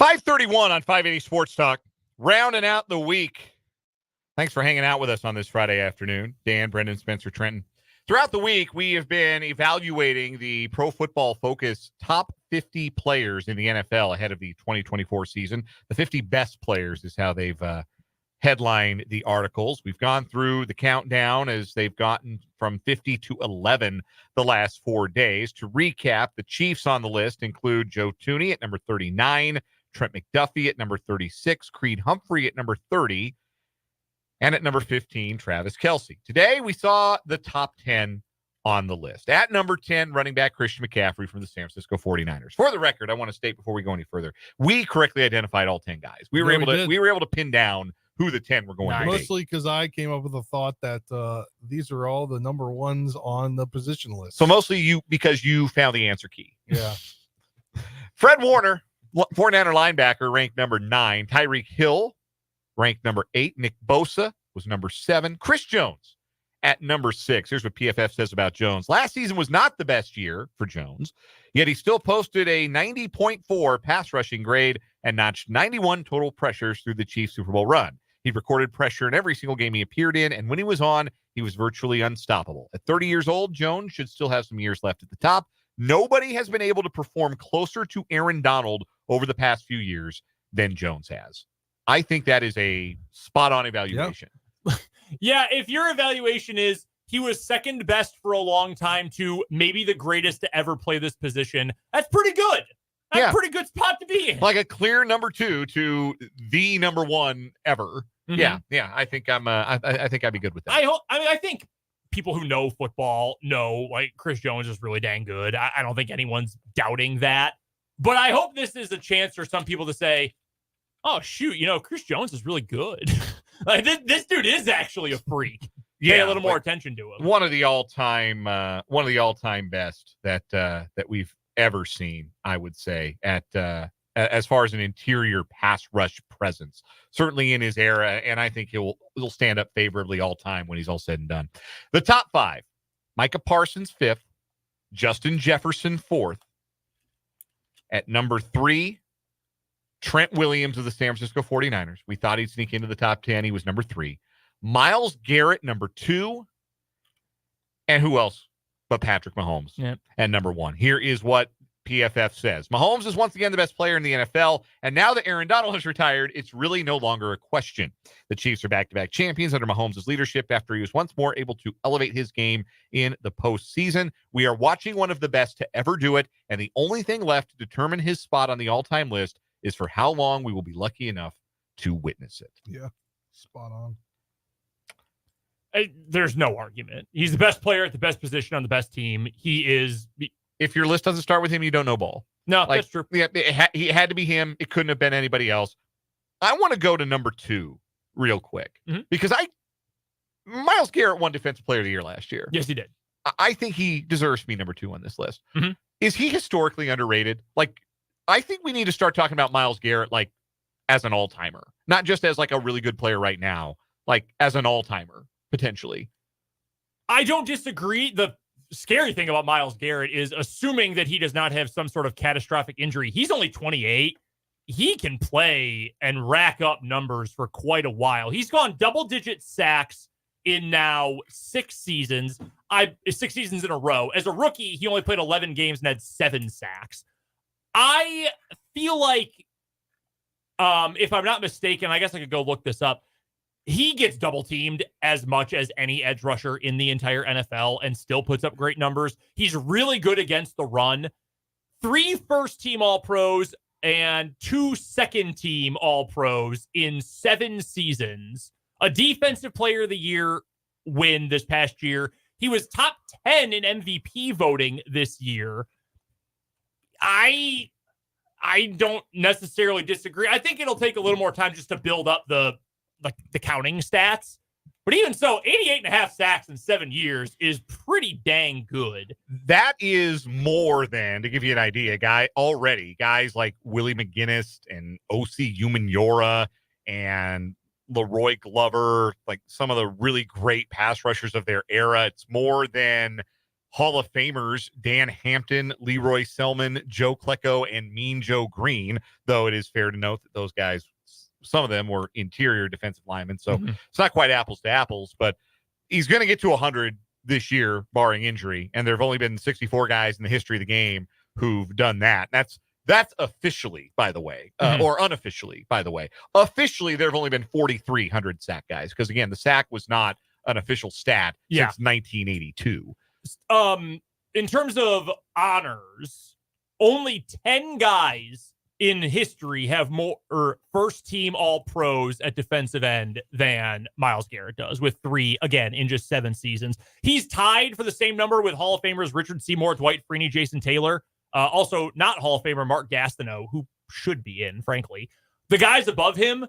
5:31 on 580 Sports Talk. Rounding out the week. Thanks for hanging out with us on this Friday afternoon. Dan, Brendan, Spencer, Trenton. Throughout the week, we have been evaluating the Pro Football Focus top 50 players in the NFL ahead of the 2024 season. The 50 best players is how they've headlined the articles. We've gone through the countdown as they've gotten from 50 to 11 the last 4 days. To recap, the Chiefs on the list include Joe Thuney at number 39, Trent McDuffie at number 36, Creed Humphrey at number 30, and at number 15, Travis Kelce. Today, we saw the top 10 on the list. At number 10, running back Christian McCaffrey from the San Francisco 49ers. For the record, I want to state before we go any further, we correctly identified all 10 guys. We were able to pin down who the 10 were going to be. Mostly because I came up with a thought that these are all the number ones on the position list. So mostly you, because you found the answer key. Yeah. Fred Warner, 49er linebacker, ranked number 9. Tyreek Hill, ranked number 8. Nick Bosa was number 7. Chris Jones at number 6. Here's what PFF says about Jones. Last season was not the best year for Jones, yet he still posted a 90.4 pass rushing grade and notched 91 total pressures through the Chiefs Super Bowl run. He recorded pressure in every single game he appeared in, and when he was on, he was virtually unstoppable. At 30 years old, Jones should still have some years left at the top. Nobody has been able to perform closer to Aaron Donald over the past few years than Jones has. I think that is a spot-on evaluation. Yeah, if your evaluation is he was second best for a long time to maybe the greatest to ever play this position, that's pretty good. That's a pretty good spot to be in. Like a clear number 2 to the number 1 ever. Mm-hmm. Yeah. I think I think I'd be good with that. I think people who know football know like Chris Jones is really dang good. I don't think anyone's doubting that. But I hope this is a chance for some people to say, oh shoot, Chris Jones is really good. Like this dude is actually a freak. Pay a little more attention to him. One of the all-time best that we've ever seen, I would say, at as far as an interior pass rush presence, certainly in his era, and I think he'll stand up favorably all time when he's all said and done. The top 5: Micah Parsons 5th, Justin Jefferson 4th. At number 3, Trent Williams of the San Francisco 49ers. We thought he'd sneak into the top 10. He was number 3. Myles Garrett, number 2. And who else but Patrick Mahomes at number 1. Here is what PFF says. Mahomes is once again the best player in the NFL, and now that Aaron Donald has retired, it's really no longer a question. The Chiefs are back-to-back champions under Mahomes' leadership after he was once more able to elevate his game in the postseason. We are watching one of the best to ever do it, and the only thing left to determine his spot on the all-time list is for how long we will be lucky enough to witness it. Yeah, spot on. There's no argument. He's the best player at the best position on the best team. He is. If your list doesn't start with him, you don't know ball. No, that's true. Yeah, he had to be him. It couldn't have been anybody else. I want to go to number 2 real quick because Myles Garrett won Defensive Player of the Year last year. Yes, he did. I think he deserves to be number 2 on this list. Mm-hmm. Is he historically underrated? Like, I think we need to start talking about Myles Garrett like as an all-timer, not just as like a really good player right now, like as an all-timer potentially. I don't disagree. The scary thing about Myles Garrett is assuming that he does not have some sort of catastrophic injury. He's only 28. He can play and rack up numbers for quite a while. He's gone double-digit sacks in now 6 seasons. 6 seasons in a row. As a rookie, he only played 11 games and had 7 sacks. I feel like, if I'm not mistaken, I guess I could go look this up. He gets double teamed as much as any edge rusher in the entire NFL and still puts up great numbers. He's really good against the run. 3 first-team All-Pros and 2 second-team All-Pros in 7 seasons. A Defensive Player of the Year win this past year. He was top 10 in MVP voting this year. I don't necessarily disagree. I think it'll take a little more time just to build up the counting stats. But even so, 88.5 sacks in 7 years is pretty dang good. That is more than, to give you an idea, guys like Willie McGinnis and O.C. Umenyiora and Leroy Glover, like some of the really great pass rushers of their era. It's more than Hall of Famers Dan Hampton, Leroy Selman, Joe Klecko, and Mean Joe Green, though it is fair to note that those guys, some of them were interior defensive linemen, so it's not quite apples to apples, but he's going to get to 100 this year, barring injury, and there have only been 64 guys in the history of the game who've done that. That's officially, by the way, or unofficially, by the way. Officially, there have only been 4,300 sack guys, because, again, the sack was not an official stat since 1982. In terms of honors, only 10 guys in history have more first team all pros at defensive end than Myles Garrett does, with 3, again, in just 7 seasons. He's tied for the same number with Hall of Famers Richard Seymour, Dwight Freeney, Jason Taylor. Also not Hall of Famer Mark Gastineau, who should be in, frankly. The guys above him,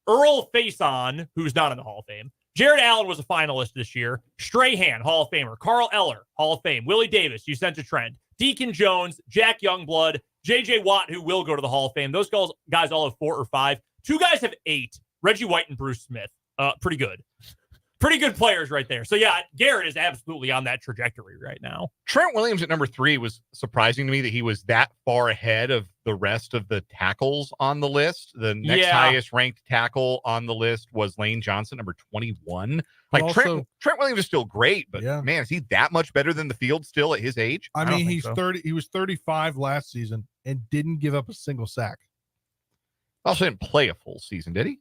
Earl Faison, who's not in the Hall of Fame. Jared Allen was a finalist this year. Strahan, Hall of Famer. Carl Eller, Hall of Fame. Willie Davis, you sent a trend. Deacon Jones, Jack Youngblood, J.J. Watt, who will go to the Hall of Fame. Those guys all have 4 or 5. 2 guys have 8. Reggie White and Bruce Smith. Pretty good. Pretty good players right there. So, yeah, Garrett is absolutely on that trajectory right now. Trent Williams at number 3 was surprising to me that he was that far ahead of the rest of the tackles on the list. The next highest ranked tackle on the list was Lane Johnson, number 21. Like, also, Trent Williams is still great, but man, is he that much better than the field still at his age? I mean, he's 30. He was 35 last season and didn't give up a single sack. Also didn't play a full season, did he?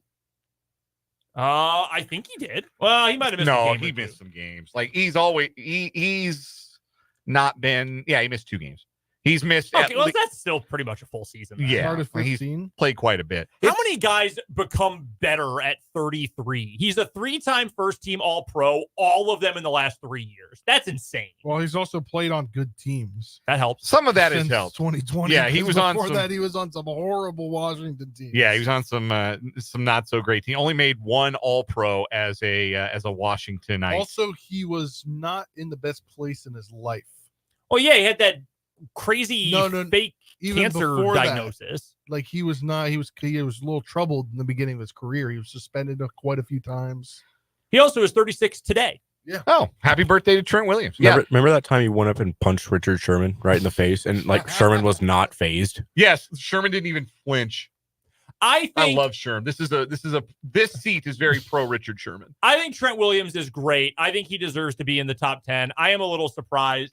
I think he did. Well, he might have missed a game. He missed some games. Like, he's always he's not been. Yeah, he missed 2 games. He's missed. Okay, well, that's still pretty much a full season. Yeah, he's played quite a bit. How many guys become better at 33? He's a 3-time first team All Pro, all of them in the last 3 years. That's insane. Well, he's also played on good teams. That helps. Some of that has helped. 2020. Yeah, he was before that. He was on some horrible Washington teams. Yeah, he was on some not so great team. Only made 1 All Pro as a Washingtonite. Also, he was not in the best place in his life. Oh yeah, he had that crazy fake cancer diagnosis. Like, he was a little troubled in the beginning of his career. He was suspended quite a few times. He also is 36 today. Yeah. Oh, happy birthday to Trent Williams. Remember that time he went up and punched Richard Sherman right in the face, and like Sherman was not phased? Yes, Sherman didn't even flinch. I love Sherman. This seat is very pro Richard Sherman. I think Trent Williams is great. I think he deserves to be in the top 10. I am a little surprised.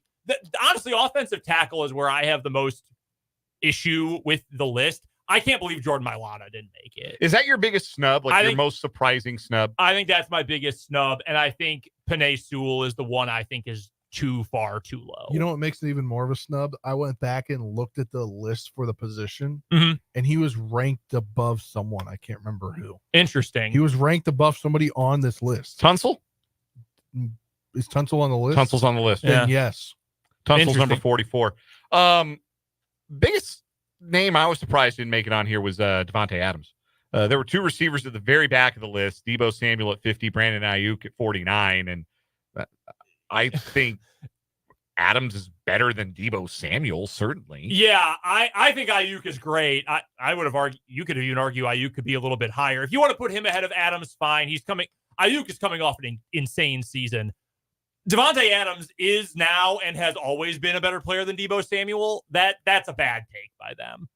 Honestly, offensive tackle is where I have the most issue with the list. I can't believe Jordan Mailata didn't make it. Is that your biggest snub? Your most surprising snub? I think that's my biggest snub, and I think Penei Sewell is the one I think is too low. You know what makes it even more of a snub? I went back and looked at the list for the position, and he was ranked above someone. I can't remember who. Interesting. He was ranked above somebody on this list. Tunsil? Is Tunsil on the list? Tunsil's on the list. Then yes. Tunsil's number 44. Biggest name I was surprised didn't make it on here was Devontae Adams. There were 2 receivers at the very back of the list: Deebo Samuel at 50, Brandon Ayuk at 49, and I think Adams is better than Deebo Samuel, certainly. Yeah, I think Ayuk is great. I would have argued, you could even argue Ayuk could be a little bit higher. If you want to put him ahead of Adams, fine. Ayuk is coming off an insane season. Devontae Adams is now and has always been a better player than Deebo Samuel. That's a bad take by them.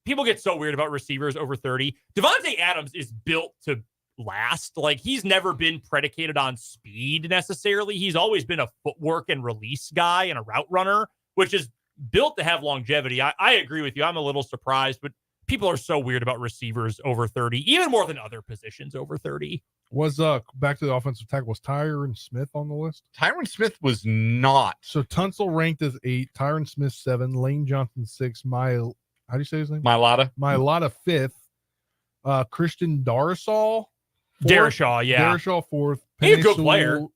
People get so weird about receivers over 30. Devontae Adams is built to last. Like, he's never been predicated on speed necessarily. He's always been a footwork and release guy and a route runner, which is built to have longevity. I agree with you. I'm a little surprised, but people are so weird about receivers over 30, even more than other positions over 30. Was back to the offensive tackle, was Tyron Smith on the list? Tyron Smith was not. So Tunsil ranked as 8, Tyron Smith 7, Lane Johnson 6, how do you say his name? Mailata 5th, Christian Darrisaw 4th. He's a good player.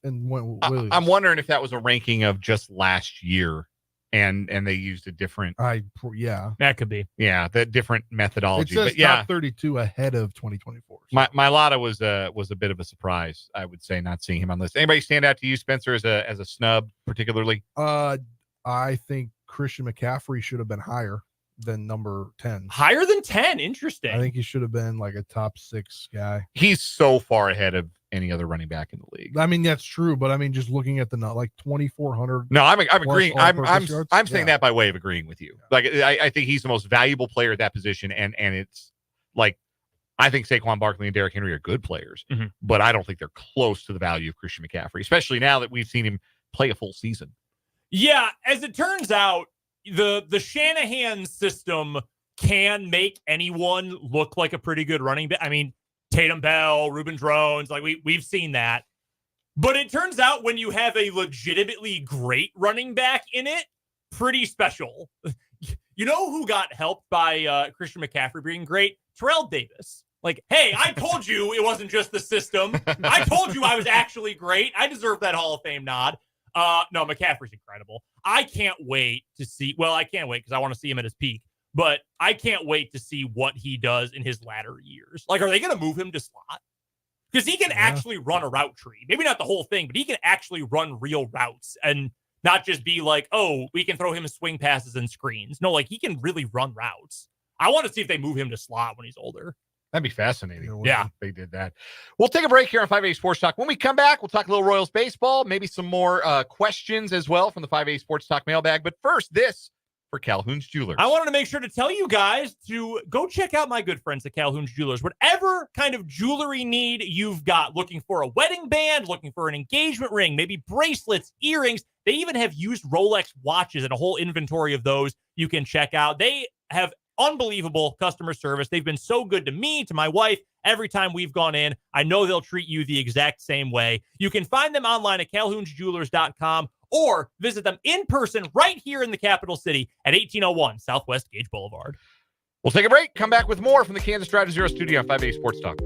And Williams. I'm wondering if that was a ranking of just last year, and they used a different. That could be. Yeah, that different methodology. It says top 32 ahead of 2024. So. Mailata was a bit of a surprise, I would say, not seeing him on the list. Anybody stand out to you, Spencer, as a snub, particularly? I think Christian McCaffrey should have been higher. than number 10. Higher than 10. Interesting. I think he should have been like a top 6 guy. He's so far ahead of any other running back in the league. I mean, that's true, but I mean, just looking at the like 2,400. No, I'm agreeing. I'm saying yeah. that by way of agreeing with you. Like, I think he's the most valuable player at that position, and it's like, I think Saquon Barkley and Derrick Henry are good players, but I don't think they're close to the value of Christian McCaffrey, especially now that we've seen him play a full season. Yeah, as it turns out, the Shanahan system can make anyone look like a pretty good running back. I mean, Tatum Bell, Reuben Drones, like we've seen that. But it turns out when you have a legitimately great running back in it, pretty special. You know who got helped by Christian McCaffrey being great? Terrell Davis. Like, hey, I told you it wasn't just the system. I told you I was actually great. I deserve that Hall of Fame nod. No, McCaffrey's incredible. I can't wait to see. Well, I can't wait because I want to see him at his peak. But I can't wait to see what he does in his latter years. Like, are they going to move him to slot? Because he can actually run a route tree. Maybe not the whole thing, but he can actually run real routes and not just be like, oh, we can throw him swing passes and screens. No, like, he can really run routes. I want to see if they move him to slot when he's older. That'd be fascinating. Yeah. If they did that. We'll take a break here on 580 Sports Talk. When we come back, we'll talk a little Royals baseball, maybe some more questions as well from the 580 Sports Talk mailbag. But first, this for Calhoun's Jewelers. I wanted to make sure to tell you guys to go check out my good friends at Calhoun's Jewelers. Whatever kind of jewelry need you've got, looking for a wedding band, looking for an engagement ring, maybe bracelets, earrings. They even have used Rolex watches and a whole inventory of those you can check out. They have unbelievable customer service. They've been so good to me, to my wife, every time we've gone in. I know they'll treat you the exact same way. You can find them online at calhounsjewelers.com or visit them in person right here in the capital city at 1801 Southwest Gage Boulevard. We'll take a break. Come back with more from the Kansas Drive to Zero studio on 580 Sports Talk.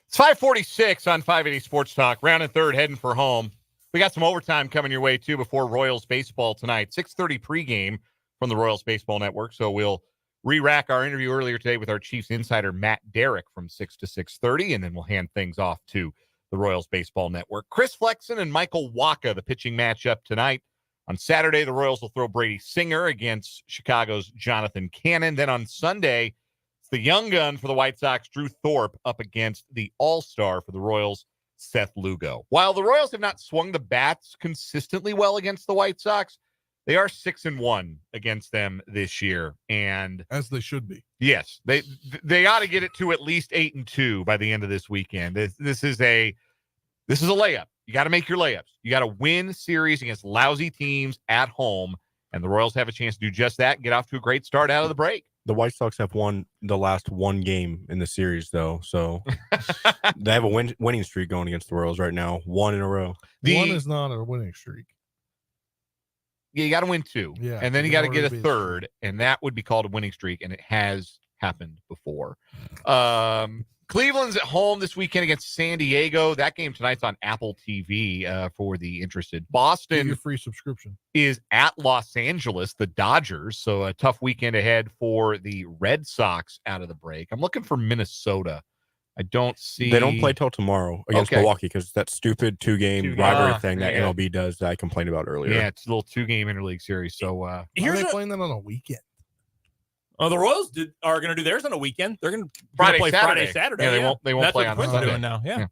It's 5:46 on 580 Sports Talk. Round and third, heading for home. We got some overtime coming your way, too, before Royals baseball tonight. 6:30 pregame from the Royals Baseball Network. So we'll re-rack our interview earlier today with our Chiefs insider, Matt Derrick, from 6 to 6:30, and then we'll hand things off to the Royals Baseball Network. Chris Flexen and Michael Wacha, the pitching matchup tonight. On Saturday, the Royals will throw Brady Singer against Chicago's Jonathan Cannon. Then on Sunday, it's the young gun for the White Sox, Drew Thorpe, up against the all-star for the Royals, Seth Lugo. While the Royals have not swung the bats consistently well against the White Sox, they are 6-1 against them this year. And as they should be. Yes, they ought to get it to at least 8-2 by the end of this weekend. This is a layup. You got to make your layups. You got to win series against lousy teams at home, and the Royals have a chance to do just that and get off to a great start out of the break. The White Sox have won the last one game in the series, though, so they have a winning streak going against the Royals right now, 1 in a row. One is not a winning streak. Yeah, you got to win 2, yeah, and then you got to get a third, and that would be called a winning streak, and it has happened before. Cleveland's at home this weekend against San Diego. That game tonight's on Apple TV for the interested. Boston, get your free subscription, is at Los Angeles, the Dodgers. So a tough weekend ahead for the Red Sox out of the break. I'm looking for Minnesota. I don't see. They don't play till tomorrow against Milwaukee because that stupid two-game rivalry thing that MLB does that I complained about earlier. Yeah, it's a little 2-game interleague series. So why are they playing that on a weekend? Oh, the Royals are going to do theirs on a weekend. They're going to play Saturday. Friday, Saturday. Yeah, they won't That's play what on the Twins are Sunday. doing now. Yeah.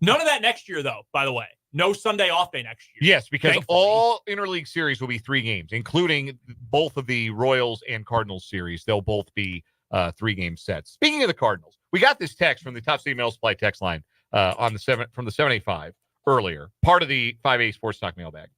None of that next year, though. By the way, no Sunday off day next year. Yes, because Thankfully. all interleague series will be 3 games, including both of the Royals and Cardinals series. They'll both be 3-game sets. Speaking of the Cardinals, we got this text from the Top City Mail Supply text line from the 785 earlier, part of the 5A Sports Talk Mailbag.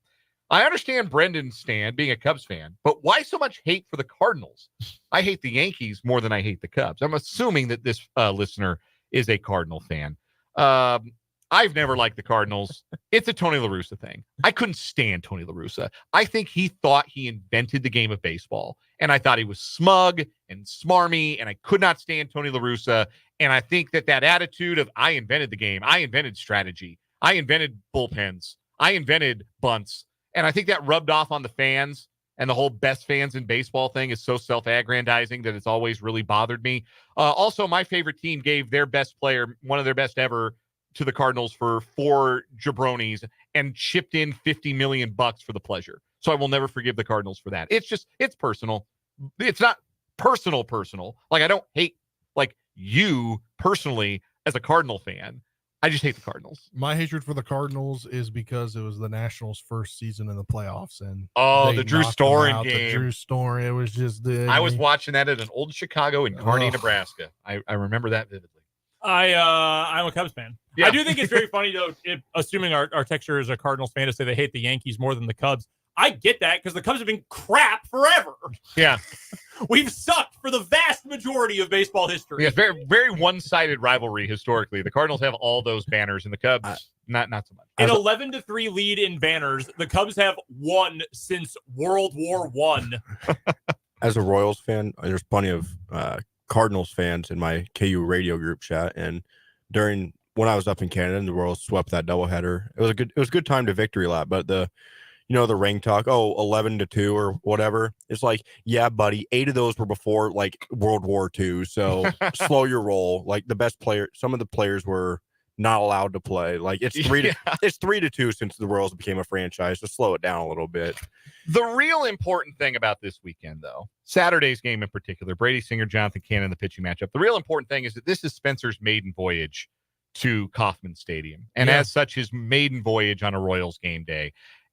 I understand Brendan's stand being a Cubs fan, but why so much hate for the Cardinals? I hate the Yankees more than I hate the Cubs. I'm assuming that this listener is a Cardinal fan. I've never liked the Cardinals. It's a Tony La Russa thing. I couldn't stand Tony La Russa. I think he thought he invented the game of baseball, and I thought he was smug and smarmy, and I could not stand Tony La Russa. And I think that attitude of I invented the game, I invented strategy, I invented bullpens, I invented bunts. And I think that rubbed off on the fans, and the whole best fans in baseball thing is so self-aggrandizing that it's always really bothered me. Also, my favorite team gave their best player, one of their best ever, to the Cardinals for 4 jabronis and chipped in $50 million for the pleasure. So I will never forgive the Cardinals for that. It's personal. It's not personal. Like, I don't hate like you personally as a Cardinal fan. I just hate the Cardinals. My hatred for the Cardinals is because it was the Nationals' first season in the playoffs, and the Drew Storen game. The Drew Storen. It was just. I was watching that at an old Chicago in Kearney, Nebraska. I remember that vividly. I'm a Cubs fan. Yeah. I do think it's very funny though. Assuming our texter is a Cardinals fan, to say they hate the Yankees more than the Cubs. I get that because the Cubs have been crap forever. Yeah. We've sucked for the vast majority of baseball history. Yeah, very, very one-sided rivalry historically. The Cardinals have all those banners, and the Cubs not so much. An 11-3 lead in banners. The Cubs have won since World War I. As a Royals fan, there's plenty of Cardinals fans in my KU radio group chat, and when I was up in Canada and the Royals swept that doubleheader, it was a good time to victory lap, but the ring talk, 11-2 or whatever. It's like, yeah, buddy, 8 of those were before like World War II. So slow your roll. Like some of the players were not allowed to play. Like it's 3-2 since the Royals became a franchise. So slow it down a little bit. The real important thing about this weekend, though, Saturday's game in particular, Brady Singer, Jonathan Cannon, the pitching matchup. The real important thing is that this is Spencer's maiden voyage to Kauffman Stadium, and as such, his maiden voyage on a Royals game day.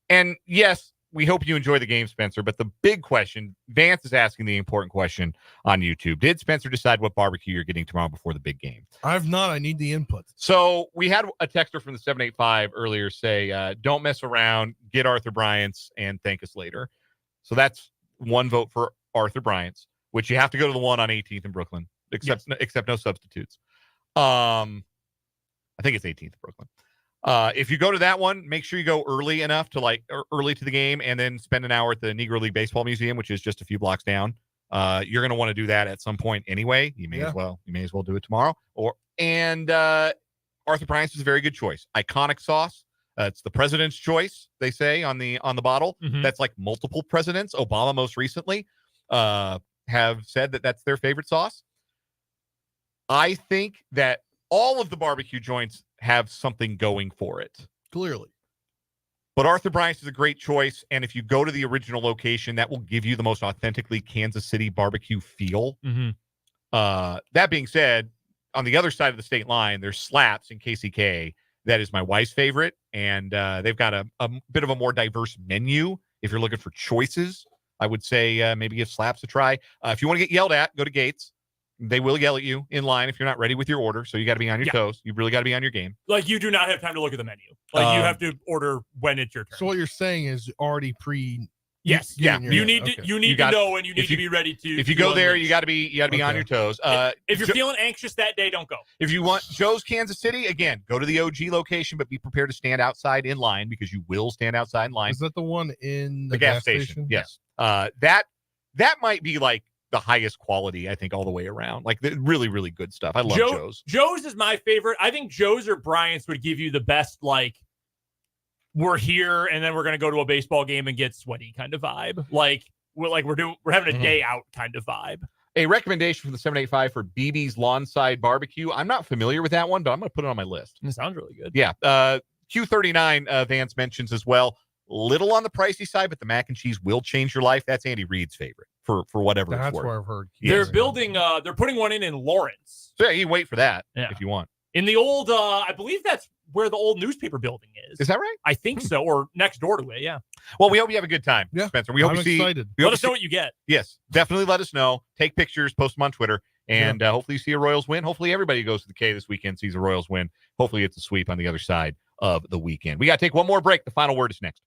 And yes, we hope you enjoy the game, Spencer. But the big question, Vance is asking the important question on YouTube. Did Spencer decide what barbecue you're getting tomorrow before the big game? I've not. I need the input. So we had a texter from the 785 earlier say, don't mess around, get Arthur Bryant's and thank us later. So that's one vote for Arthur Bryant's, which you have to go to the one on 18th in Brooklyn, except no substitutes. I think it's 18th in Brooklyn. If you go to that one, make sure you go early enough to early to the game and then spend an hour at the Negro League Baseball Museum, which is just a few blocks down. You're going to want to do that at some point anyway. You may as well do it tomorrow. Arthur Bryant's is a very good choice. Iconic sauce. It's the president's choice, they say on the bottle. Mhm. That's like multiple presidents. Obama most recently have said that that's their favorite sauce. I think that all of the barbecue joints have something going for it. Clearly. But Arthur Bryant's is a great choice. And if you go to the original location, that will give you the most authentically Kansas City barbecue feel. Mhm. That being said, on the other side of the state line, there's Slaps in KCK. That is my wife's favorite. And they've got a bit of a more diverse menu. If you're looking for choices, I would say maybe give Slaps a try. If you want to get yelled at, go to Gates. They will yell at you in line if you're not ready with your order. So you got to be on your toes. You really got to be on your game. Like, you do not have time to look at the menu. Like, you have to order when it's your turn. So what you're saying is already Yes. Yeah. You need to know, and you need to be ready to. If you go there, you got to be on your toes. If you're feeling anxious that day, don't go. If you want Joe's Kansas City, again, go to the OG location, but be prepared to stand outside in line because you will stand outside in line. Is that the one in the gas station? Yes. That might be like the highest quality, I think, all the way around. Like really, really good stuff. I love Joe's. Joe's is my favorite. I think Joe's or Bryant's would give you the best, like, we're here and then we're going to go to a baseball game and get sweaty kind of vibe. Like we're having a day out kind of vibe. A recommendation from the 785 for BB's Lawnside Barbecue. I'm not familiar with that one, but I'm going to put it on my list. It sounds really good. Yeah. Q39 Vance mentions as well. Little on the pricey side, but the mac and cheese will change your life. That's Andy Reid's favorite for whatever it's worth. That's where I've heard. They're building. They're putting one in Lawrence. So yeah, you can wait for that if you want. In the old, I believe that's where the old newspaper building is. Is that right? I think so, or next door to it. Yeah. Well, we hope you have a good time, Spencer. We hope I'm you see. excited. Let us know what you get. Yes, definitely let us know. Take pictures, post them on Twitter, and hopefully you see a Royals win. Hopefully everybody who goes to the K this weekend sees a Royals win. Hopefully it's a sweep on the other side of the weekend. We got to take one more break. The final word is next.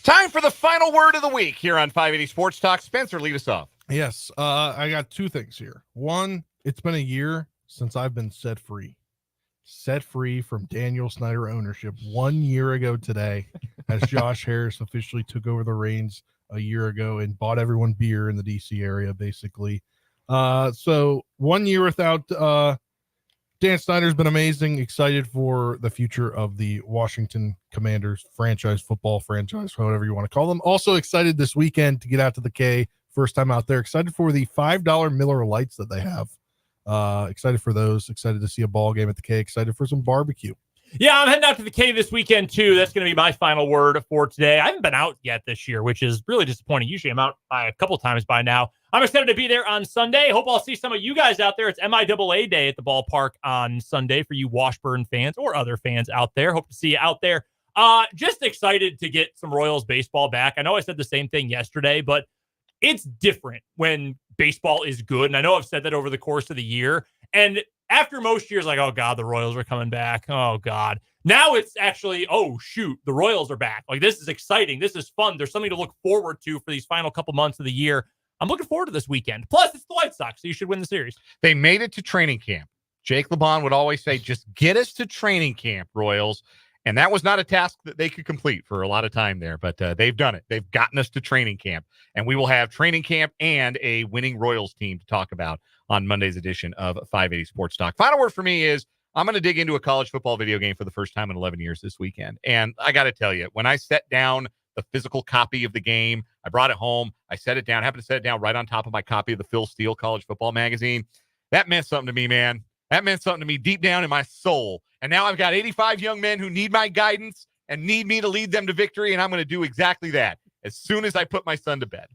Time for the final word of the week here on 580 Sports Talk. Spencer, lead us off. Yes. I got two things here. One, it's been a year since I've been set free from Daniel Snyder ownership 1 year ago today, as Josh Harris officially took over the reins a year ago and bought everyone beer in the DC area, basically. So 1 year without Dan Snyder's been amazing. Excited for the future of the Washington Commanders football franchise, whatever you want to call them. Also excited this weekend to get out to the K. First time out there. Excited for the $5 Miller Lights that they have Excited for those. Excited to see a ball game at the K. Excited for some barbecue. Yeah, I'm heading out to the K this weekend, too. That's going to be my final word for today. I haven't been out yet this year, which is really disappointing. Usually I'm out a couple times by now. I'm excited to be there on Sunday. Hope I'll see some of you guys out there. It's MIAA Day at the ballpark on Sunday for you Washburn fans or other fans out there. Hope to see you out there. Just excited to get some Royals baseball back. I know I said the same thing yesterday, but it's different when baseball is good. And I know I've said that over the course of the year. And after most years, like, oh, God, the Royals are coming back. Oh, God. Now it's actually, oh, shoot, the Royals are back. Like, this is exciting. This is fun. There's something to look forward to for these final couple months of the year. I'm looking forward to this weekend. Plus, it's the White Sox, so you should win the series. They made it to training camp. Jake LeBon would always say, just get us to training camp, Royals. And that was not a task that they could complete for a lot of time there, but they've done it. They've gotten us to training camp, and we will have training camp and a winning Royals team to talk about on Monday's edition of 580 Sports Talk. Final word for me is I'm going to dig into a college football video game for the first time in 11 years this weekend. And I got to tell you, when I set down the physical copy of the game, I brought it home, I set it down, happened to set it down right on top of my copy of the Phil Steele College Football Magazine. That meant something to me, man. That meant something to me deep down in my soul. And now I've got 85 young men who need my guidance and need me to lead them to victory, and I'm going to do exactly that as soon as I put my son to bed.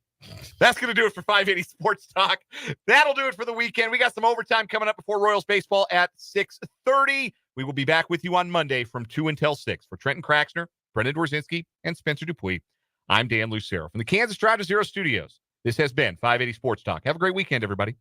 That's going to do it for 580 Sports Talk. That'll do it for the weekend. We got some overtime coming up before Royals baseball at 6:30. We will be back with you on Monday from 2 until 6. For Trenton Kraxner, Brendan Dworzinski, and Spencer Dupuis, I'm Dan Lucero from the Kansas Drive to Zero studios. This has been 580 Sports Talk. Have a great weekend, everybody.